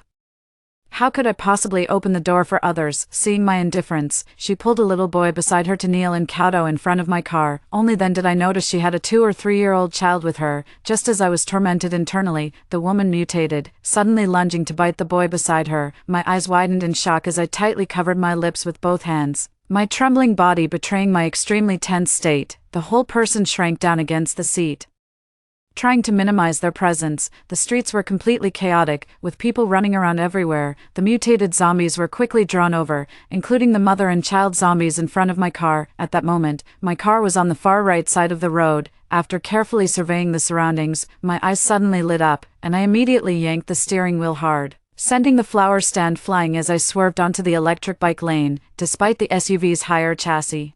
How could I possibly open the door for others? Seeing my indifference, she pulled a little boy beside her to kneel and kowtow in front of my car. Only then did I notice she had a 2 or 3-year-old child with her. Just as I was tormented internally, the woman mutated, suddenly lunging to bite the boy beside her. My eyes widened in shock as I tightly covered my lips with both hands, my trembling body betraying my extremely tense state. The whole person shrank down against the seat, trying to minimize their presence. The streets were completely chaotic, with people running around everywhere. The mutated zombies were quickly drawn over, including the mother and child zombies in front of my car. At that moment, my car was on the far right side of the road. After carefully surveying the surroundings, my eyes suddenly lit up, and I immediately yanked the steering wheel hard, sending the flower stand flying as I swerved onto the electric bike lane, despite the SUV's higher chassis.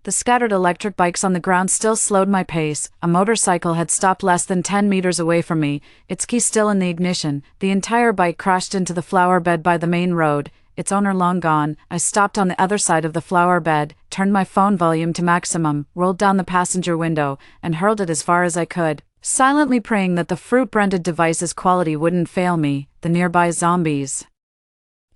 The scattered electric bikes on the ground still slowed my pace. A motorcycle had stopped less than 10 meters away from me, its key still in the ignition. The entire bike crashed into the flower bed by the main road, its owner long gone. I stopped on the other side of the flower bed, turned my phone volume to maximum, rolled down the passenger window, and hurled it as far as I could, silently praying that the fruit-branded device's quality wouldn't fail me. The nearby zombies,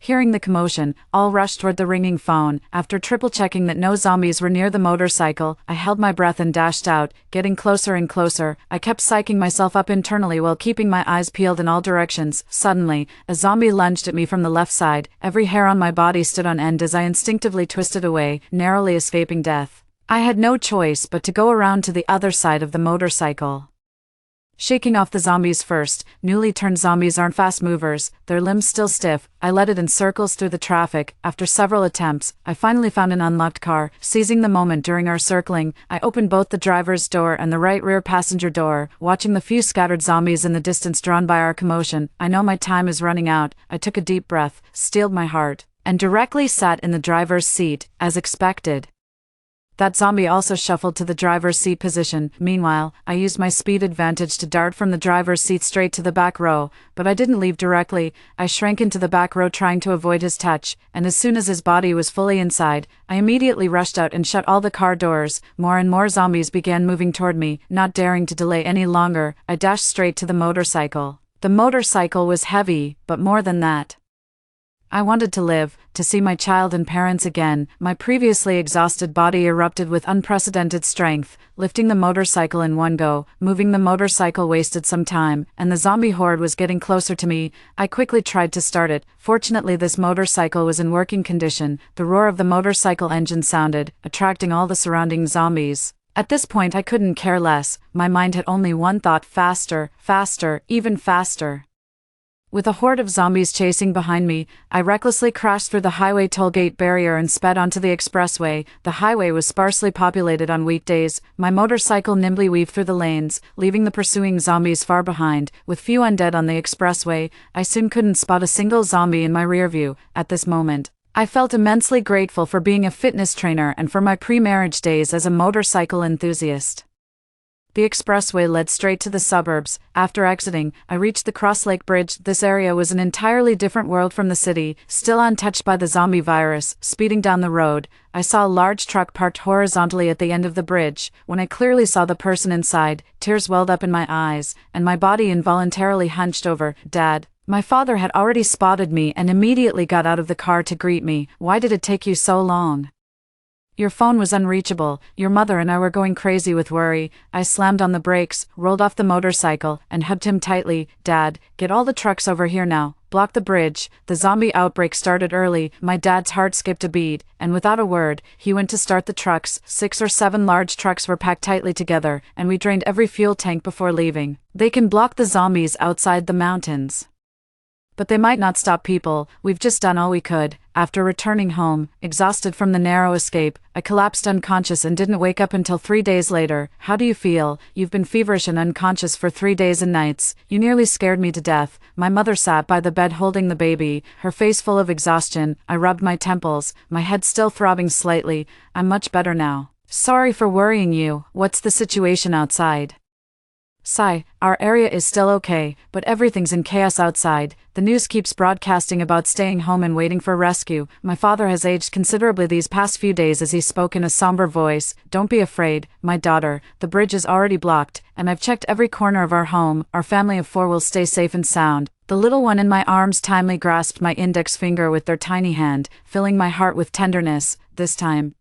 hearing the commotion, all rushed toward the ringing phone. After triple-checking that no zombies were near the motorcycle, I held my breath and dashed out, getting closer and closer. I kept psyching myself up internally while keeping my eyes peeled in all directions. Suddenly, a zombie lunged at me from the left side. Every hair on my body stood on end as I instinctively twisted away, narrowly escaping death. I had no choice but to go around to the other side of the motorcycle, shaking off the zombies first. Newly turned zombies aren't fast movers, their limbs still stiff. I led it in circles through the traffic. After several attempts, I finally found an unlocked car. Seizing the moment during our circling, I opened both the driver's door and the right rear passenger door, watching the few scattered zombies in the distance drawn by our commotion. I know my time is running out. I took a deep breath, steeled my heart, and directly sat in the driver's seat, as expected. That zombie also shuffled to the driver's seat position. Meanwhile, I used my speed advantage to dart from the driver's seat straight to the back row, but I didn't leave directly. I shrank into the back row trying to avoid his touch, and as soon as his body was fully inside, I immediately rushed out and shut all the car doors. More and more zombies began moving toward me. Not daring to delay any longer, I dashed straight to the motorcycle. The motorcycle was heavy, but more than that. I wanted to live, to see my child and parents again. My previously exhausted body erupted with unprecedented strength, lifting the motorcycle in one go. Moving the motorcycle wasted some time, and the zombie horde was getting closer to me. I quickly tried to start it. Fortunately, this motorcycle was in working condition. The roar of the motorcycle engine sounded, attracting all the surrounding zombies. At this point, I couldn't care less. My mind had only one thought: faster, faster, even faster. With a horde of zombies chasing behind me, I recklessly crashed through the highway tollgate barrier and sped onto the expressway. The highway was sparsely populated on weekdays. My motorcycle nimbly weaved through the lanes, leaving the pursuing zombies far behind. With few undead on the expressway, I soon couldn't spot a single zombie in my rearview. At this moment, I felt immensely grateful for being a fitness trainer and for my pre-marriage days as a motorcycle enthusiast. The expressway led straight to the suburbs. After exiting, I reached the Cross Lake Bridge. This area was an entirely different world from the city, still untouched by the zombie virus. Speeding down the road, I saw a large truck parked horizontally at the end of the bridge. When I clearly saw the person inside, tears welled up in my eyes, and my body involuntarily hunched over. Dad. My father had already spotted me and immediately got out of the car to greet me. Why did it take you so long? Your phone was unreachable. Your mother and I were going crazy with worry. I slammed on the brakes, rolled off the motorcycle, and hugged him tightly. Dad, get all the trucks over here now. Block the bridge. The zombie outbreak started early. My dad's heart skipped a beat, and without a word, he went to start the trucks. 6 or 7 large trucks were packed tightly together, and we drained every fuel tank before leaving. They can block the zombies outside the mountains, but they might not stop people. We've just done all we could. After returning home, exhausted from the narrow escape, I collapsed unconscious and didn't wake up until 3 days later. How do you feel? You've been feverish and unconscious for 3 days and nights. You nearly scared me to death. My mother sat by the bed holding the baby, her face full of exhaustion. I rubbed my temples, my head still throbbing slightly. I'm much better now. Sorry for worrying you. What's the situation outside? Sigh, our area is still okay, but everything's in chaos outside. The news keeps broadcasting about staying home and waiting for rescue. My father has aged considerably these past few days as he spoke in a somber voice. Don't be afraid, my daughter. The bridge is already blocked, and I've checked every corner of our home. Our family of 4 will stay safe and sound. The little one in my arms timely grasped my index finger with their tiny hand, filling my heart with tenderness. This time,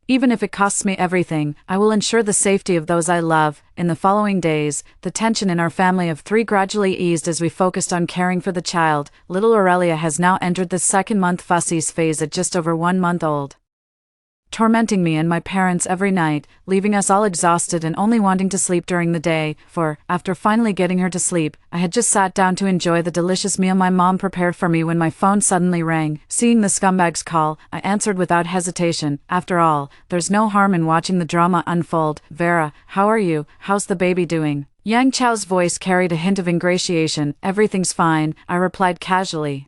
even if it costs me everything, I will ensure the safety of those I love. In the following days, the tension in our family of 3 gradually eased as we focused on caring for the child. Little Aurelia has now entered the 2nd month fussies phase at just over 1 month old, tormenting me and my parents every night, leaving us all exhausted and only wanting to sleep during the day. For, after finally getting her to sleep, I had just sat down to enjoy the delicious meal my mom prepared for me when my phone suddenly rang. Seeing the scumbag's call, I answered without hesitation. After all, there's no harm in watching the drama unfold. Vera, how are you? How's the baby doing? Yang Chao's voice carried a hint of ingratiation. Everything's fine, I replied casually.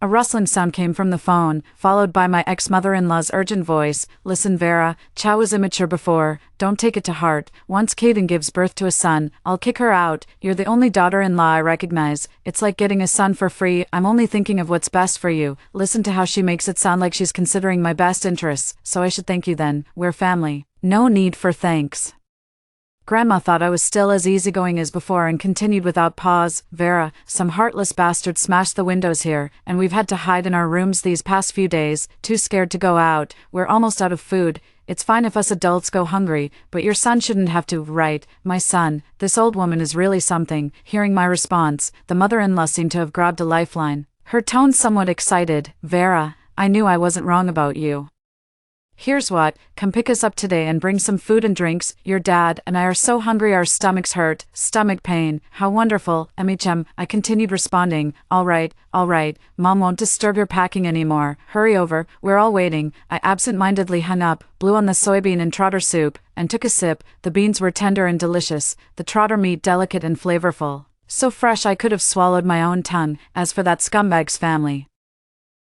A rustling sound came from the phone, followed by my ex-mother-in-law's urgent voice. Listen, Vera, Chow was immature before. Don't take it to heart. Once Kaden gives birth to a son, I'll kick her out. You're the only daughter-in-law I recognize. It's like getting a son for free. I'm only thinking of what's best for you. Listen to how she makes it sound like she's considering my best interests. So I should thank you then. We're family. No need for thanks. Grandma thought I was still as easygoing as before and continued without pause. Vera, some heartless bastard smashed the windows here, and we've had to hide in our rooms these past few days, too scared to go out. We're almost out of food. It's fine if us adults go hungry, but your son shouldn't have to. Right, my son, this old woman is really something. Hearing my response, the mother-in-law seemed to have grabbed a lifeline, her tone somewhat excited. Vera, I knew I wasn't wrong about you. Here's what, come pick us up today and bring some food and drinks. Your dad and I are so hungry our stomachs hurt. Stomach pain. How wonderful. MHM. I continued responding. All right, Mom won't disturb your packing anymore. Hurry over, we're all waiting. I absent-mindedly hung up, blew on the soybean and trotter soup, and took a sip. The beans were tender and delicious, the trotter meat delicate and flavorful. So fresh I could have swallowed my own tongue. As for that scumbag's family,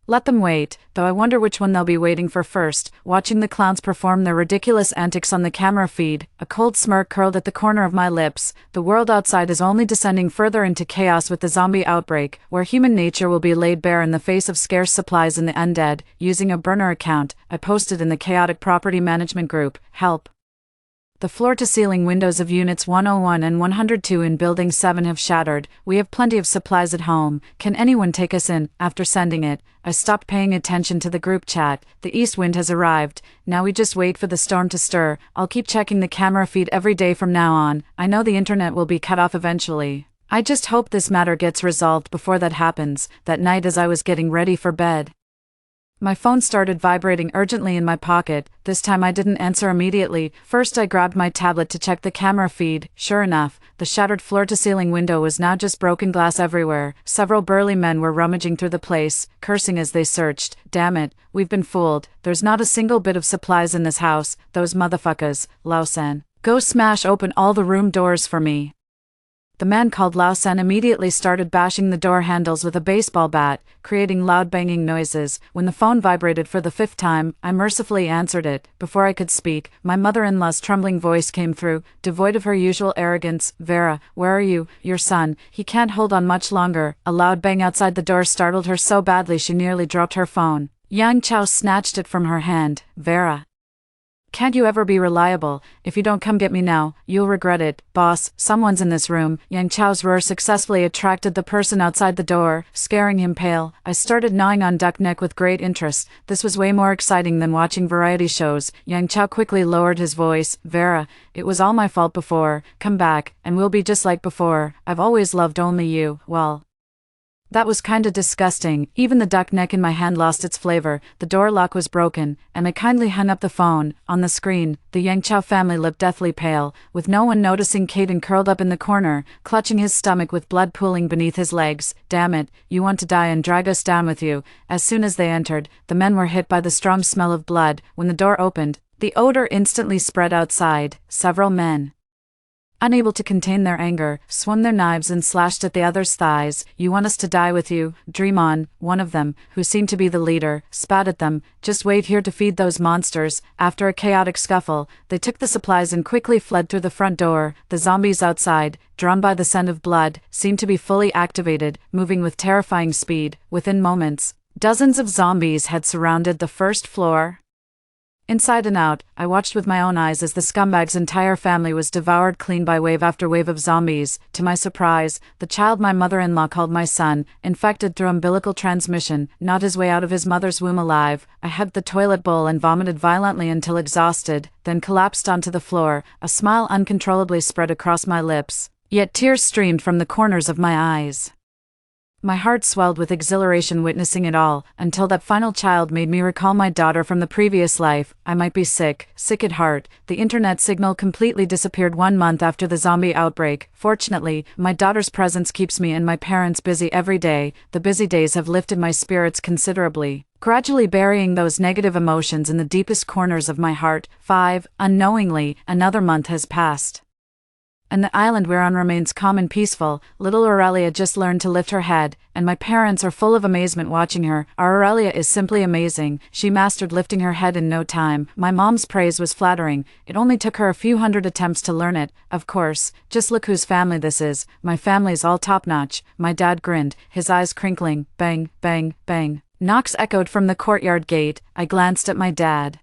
Let them wait, though I wonder which one they'll be waiting for first. Watching the clowns perform their ridiculous antics on the camera feed, a cold smirk curled at the corner of my lips. The world outside is only descending further into chaos with the zombie outbreak, where human nature will be laid bare in the face of scarce supplies in the undead. Using a burner account, I posted in the chaotic property management group, "Help. The floor-to-ceiling windows of Units 101 and 102 in Building 7 have shattered. We have plenty of supplies at home. Can anyone take us in?" After sending it, I stopped paying attention to the group chat. The east wind has arrived. Now we just wait for the storm to stir. I'll keep checking the camera feed every day from now on. I know the internet will be cut off eventually. I just hope this matter gets resolved before that happens. That night as I was getting ready for bed, my phone started vibrating urgently in my pocket. This time I didn't answer immediately. First I grabbed my tablet to check the camera feed. Sure enough, the shattered floor-to-ceiling window was now just broken glass everywhere. Several burly men were rummaging through the place, cursing as they searched. "Damn it, we've been fooled. There's not a single bit of supplies in this house. Those motherfuckers. Lausen, go smash open all the room doors for me." The man called Lausen immediately started bashing the door handles with a baseball bat, creating loud banging noises. When the phone vibrated for the 5th time, I mercifully answered it. Before I could speak, my mother-in-law's trembling voice came through, devoid of her usual arrogance. "Vera, where are you? Your son, he can't hold on much longer." A loud bang outside the door startled her so badly she nearly dropped her phone. Yang Chao snatched it from her hand. "Vera, can't you ever be reliable? If you don't come get me now, you'll regret it. Boss, someone's in this room." Yang Chao's roar successfully attracted the person outside the door, scaring him pale. I started gnawing on duck neck with great interest. This was way more exciting than watching variety shows. Yang Chao quickly lowered his voice. "Vera, it was all my fault before. Come back, and we'll be just like before. I've always loved only you." Well, that was kinda disgusting. Even the duck neck in my hand lost its flavor. The door lock was broken, and I kindly hung up the phone. On the screen, the Yang Chao family looked deathly pale, with no one noticing Caden curled up in the corner, clutching his stomach with blood pooling beneath his legs. "Damn it, you want to die and drag us down with you." As soon as they entered, the men were hit by the strong smell of blood. When the door opened, the odor instantly spread outside. Several men, unable to contain their anger, swung their knives and slashed at the other's thighs. "You want us to die with you? Dream on." One of them, who seemed to be the leader, spat at them. "Just wait here to feed those monsters." After a chaotic scuffle, they took the supplies and quickly fled through the front door. The zombies outside, drawn by the scent of blood, seemed to be fully activated, moving with terrifying speed. Within moments, dozens of zombies had surrounded the first floor. Inside and out, I watched with my own eyes as the scumbag's entire family was devoured clean by wave after wave of zombies. To my surprise, the child my mother-in-law called my son, infected through umbilical transmission, gnawed his way out of his mother's womb alive. I hugged the toilet bowl and vomited violently until exhausted, then collapsed onto the floor. A smile uncontrollably spread across my lips, yet tears streamed from the corners of my eyes. My heart swelled with exhilaration witnessing it all, until that final child made me recall my daughter from the previous life. I might be sick at heart. The internet signal completely disappeared 1 month after the zombie outbreak. Fortunately, my daughter's presence keeps me and my parents busy every day. The busy days have lifted my spirits considerably, gradually burying those negative emotions in the deepest corners of my heart. 5. Unknowingly, another month has passed, and the island we're on remains calm and peaceful. Little Aurelia just learned to lift her head, and my parents are full of amazement watching her. Our Aurelia is simply amazing. She mastered lifting her head in no time. My mom's praise was flattering. It only took her a few hundred attempts to learn it. Of course, just look whose family this is. My family's all top-notch. My dad grinned, his eyes crinkling. Bang, bang, bang. Knocks echoed from the courtyard gate. I glanced at my dad,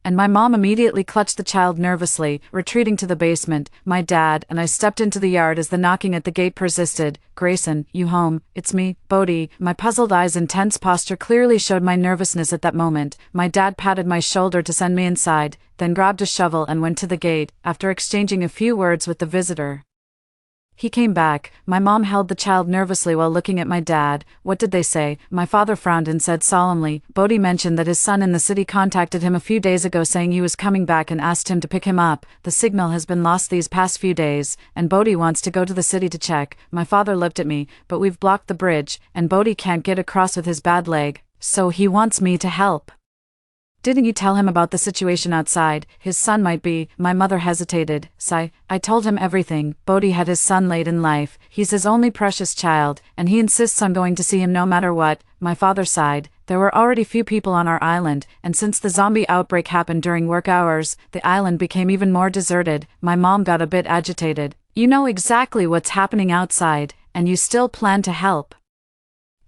and my mom immediately clutched the child nervously, retreating to the basement. My dad and I stepped into the yard as the knocking at the gate persisted. "Grayson, you home? It's me, Bodhi." My puzzled eyes and tense posture clearly showed my nervousness at that moment. My dad patted my shoulder to send me inside, then grabbed a shovel and went to the gate. After exchanging a few words with the visitor, he came back. My mom held the child nervously while looking at my dad. "What did they say?" My father frowned and said solemnly, "Bodhi mentioned that his son in the city contacted him a few days ago saying he was coming back and asked him to pick him up. The signal has been lost these past few days, and Bodhi wants to go to the city to check." My father looked at me. "But we've blocked the bridge, and Bodhi can't get across with his bad leg, so he wants me to help." Didn't you tell him about the situation outside? His son might be. My mother hesitated. Sigh. I told him everything. Bodhi had his son late in life. He's his only precious child, and he insists on going to see him no matter what. My father sighed. There were already few people on our island, and since the zombie outbreak happened during work hours, the island became even more deserted. My mom got a bit agitated. You know exactly what's happening outside, and you still plan to help.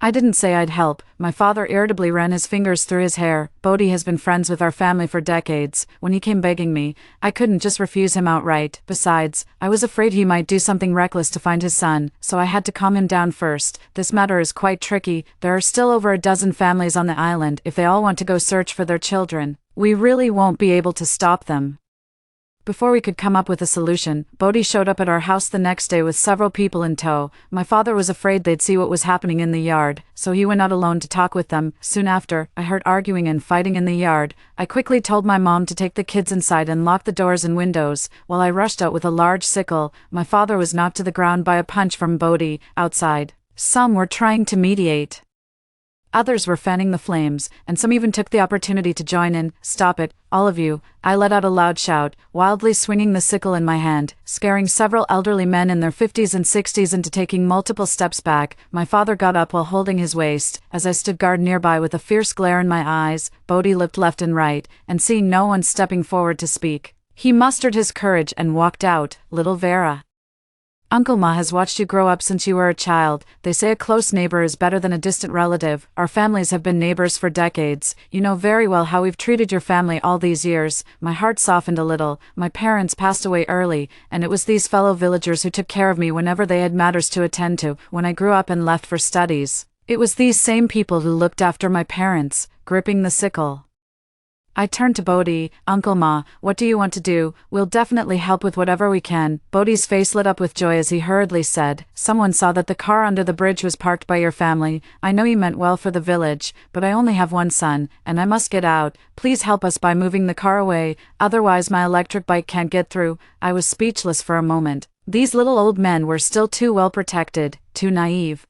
I didn't say I'd help. My father irritably ran his fingers through his hair. Bodhi has been friends with our family for decades. When he came begging me, I couldn't just refuse him outright. Besides, I was afraid he might do something reckless to find his son, so I had to calm him down first. This matter is quite tricky. There are still over a dozen families on the island. If they all want to go search for their children, we really won't be able to stop them. Before we could come up with a solution, Bodhi showed up at our house the next day with several people in tow. My father was afraid they'd see what was happening in the yard, so he went out alone to talk with them. Soon after, I heard arguing and fighting in the yard. I quickly told my mom to take the kids inside and lock the doors and windows. While I rushed out with a large sickle, my father was knocked to the ground by a punch from Bodhi. Outside, some were trying to mediate. Others were fanning the flames, and some even took the opportunity to join in. Stop it, all of you. I let out a loud shout, wildly swinging the sickle in my hand, scaring several elderly men in their 50s and 60s into taking multiple steps back. My father got up while holding his waist. As I stood guard nearby with a fierce glare in my eyes, Bodhi looked left and right, and seeing no one stepping forward to speak, he mustered his courage and walked out. Little Vera, Uncle Ma has watched you grow up since you were a child. They say a close neighbor is better than a distant relative. Our families have been neighbors for decades. You know very well how we've treated your family all these years. My heart softened a little. My parents passed away early, and it was these fellow villagers who took care of me whenever they had matters to attend to. When I grew up and left for studies, it was these same people who looked after my parents. Gripping the sickle, I turned to Bodhi. Uncle Ma, what do you want to do? We'll definitely help with whatever we can. Bodhi's face lit up with joy as he hurriedly said, someone saw that the car under the bridge was parked by your family. I know you meant well for the village, but I only have one son, and I must get out. Please help us by moving the car away, otherwise my electric bike can't get through. I was speechless for a moment. These little old men were still too well protected, too naive.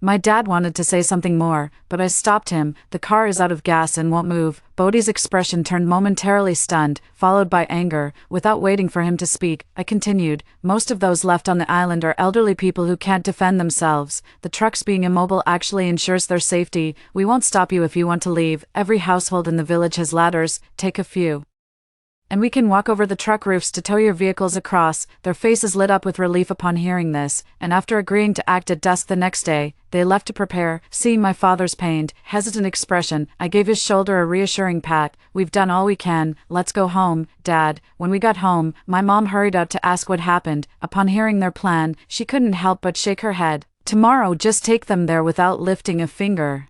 My dad wanted to say something more, but I stopped him. The car is out of gas and won't move. Bodhi's expression turned momentarily stunned, followed by anger. Without waiting for him to speak, I continued, most of those left on the island are elderly people who can't defend themselves. The trucks being immobile actually ensures their safety. We won't stop you if you want to leave. Every household in the village has ladders. Take a few, and we can walk over the truck roofs to tow your vehicles across. Their faces lit up with relief upon hearing this, and after agreeing to act at dusk the next day, they left to prepare. Seeing my father's pained, hesitant expression, I gave his shoulder a reassuring pat. We've done all we can. Let's go home, Dad. When we got home, my mom hurried out to ask what happened. Upon hearing their plan, she couldn't help but shake her head. Tomorrow just take them there without lifting a finger.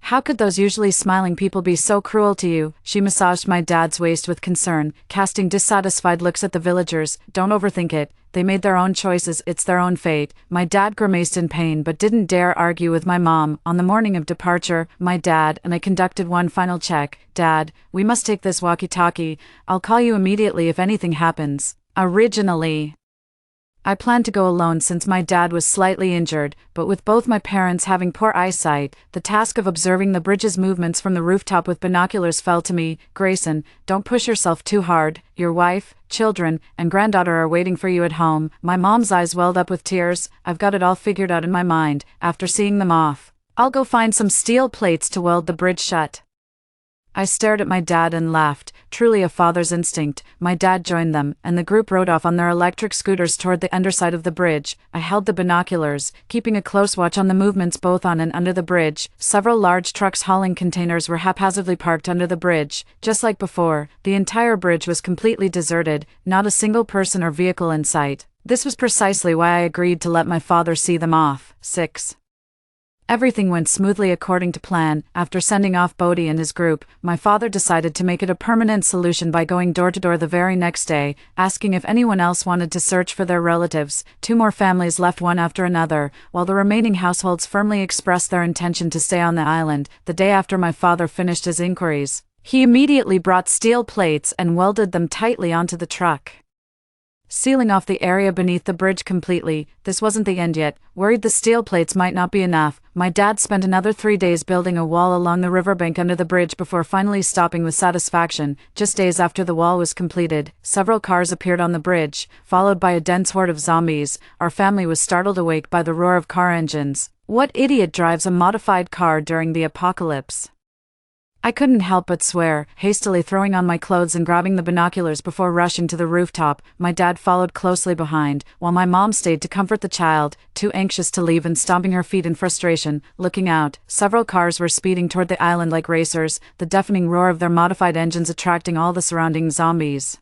How could those usually smiling people be so cruel to you? She massaged my dad's waist with concern, casting dissatisfied looks at the villagers. Don't overthink it. They made their own choices, it's their own fate. My dad grimaced in pain but didn't dare argue with my mom. On the morning of departure, my dad and I conducted one final check. Dad, we must take this walkie-talkie. I'll call you immediately if anything happens. Originally, I planned to go alone since my dad was slightly injured, but with both my parents having poor eyesight, the task of observing the bridge's movements from the rooftop with binoculars fell to me. Grayson, don't push yourself too hard. Your wife, children, and granddaughter are waiting for you at home. My mom's eyes welled up with tears. I've got it all figured out in my mind. After seeing them off, I'll go find some steel plates to weld the bridge shut. I stared at my dad and laughed, truly a father's instinct. My dad joined them, and the group rode off on their electric scooters toward the underside of the bridge. I held the binoculars, keeping a close watch on the movements both on and under the bridge. Several large trucks hauling containers were haphazardly parked under the bridge. Just like before, the entire bridge was completely deserted, not a single person or vehicle in sight. This was precisely why I agreed to let my father see them off. 6. Everything went smoothly according to plan. After sending off Bodhi and his group, my father decided to make it a permanent solution by going door to door the very next day, asking if anyone else wanted to search for their relatives. 2 more families left one after another, while the remaining households firmly expressed their intention to stay on the island. The day after my father finished his inquiries, he immediately brought steel plates and welded them tightly onto the truck. sealing off the area beneath the bridge completely. This wasn't the end yet. Worried the steel plates might not be enough, my dad spent another 3 days building a wall along the riverbank under the bridge before finally stopping with satisfaction. Just days after the wall was completed, several cars appeared on the bridge, followed by a dense horde of zombies. Our family was startled awake by the roar of car engines. What idiot drives a modified car during the apocalypse? I couldn't help but swear, hastily throwing on my clothes and grabbing the binoculars before rushing to the rooftop. My dad followed closely behind, while my mom stayed to comfort the child, too anxious to leave and stomping her feet in frustration. Looking out, several cars were speeding toward the island like racers, the deafening roar of their modified engines attracting all the surrounding zombies,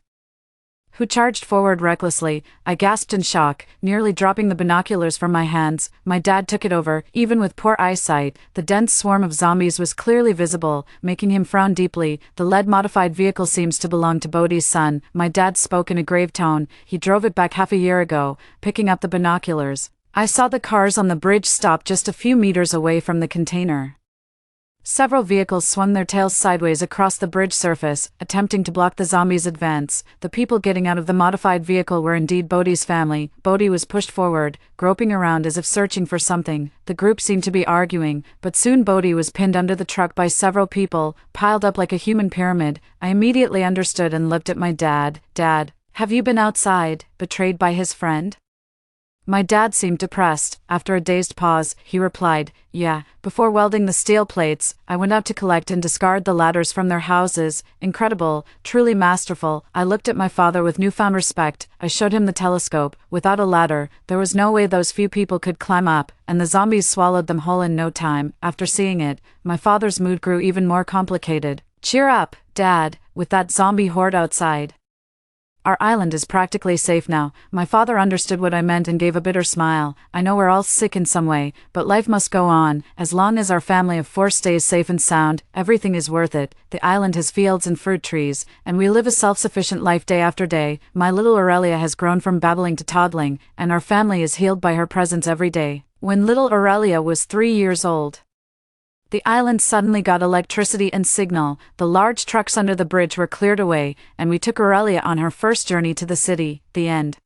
who charged forward recklessly. I gasped in shock, nearly dropping the binoculars from my hands. My dad took it over, even with poor eyesight. The dense swarm of zombies was clearly visible, making him frown deeply. The lead-modified vehicle seems to belong to Bodhi's son. My dad spoke in a grave tone. He drove it back half a year ago, picking up the binoculars. I saw the cars on the bridge stop just a few meters away from the container. Several vehicles swung their tails sideways across the bridge surface, attempting to block the zombies' advance. The people getting out of the modified vehicle were indeed Bodhi's family. Bodhi was pushed forward, groping around as if searching for something. The group seemed to be arguing, but soon Bodhi was pinned under the truck by several people, piled up like a human pyramid. I immediately understood and looked at my dad. Dad, have you been outside, betrayed by his friend? My dad seemed depressed. After a dazed pause, he replied, "Yeah, before welding the steel plates, I went out to collect and discard the ladders from their houses." Incredible, truly masterful. I looked at my father with newfound respect. I showed him the telescope. Without a ladder, there was no way those few people could climb up, and the zombies swallowed them whole in no time. After seeing it, my father's mood grew even more complicated. "Cheer up, Dad, with that zombie horde outside. Our island is practically safe now." My father understood what I meant and gave a bitter smile. "I know we're all sick in some way, but life must go on. As long as our family of 4 stays safe and sound, everything is worth it. The island has fields and fruit trees, and we live a self-sufficient life day after day. My little Aurelia has grown from babbling to toddling, and our family is healed by her presence every day." When little Aurelia was 3 years old, the island suddenly got electricity and signal. The large trucks under the bridge were cleared away, and we took Aurelia on her first journey to the city. The end.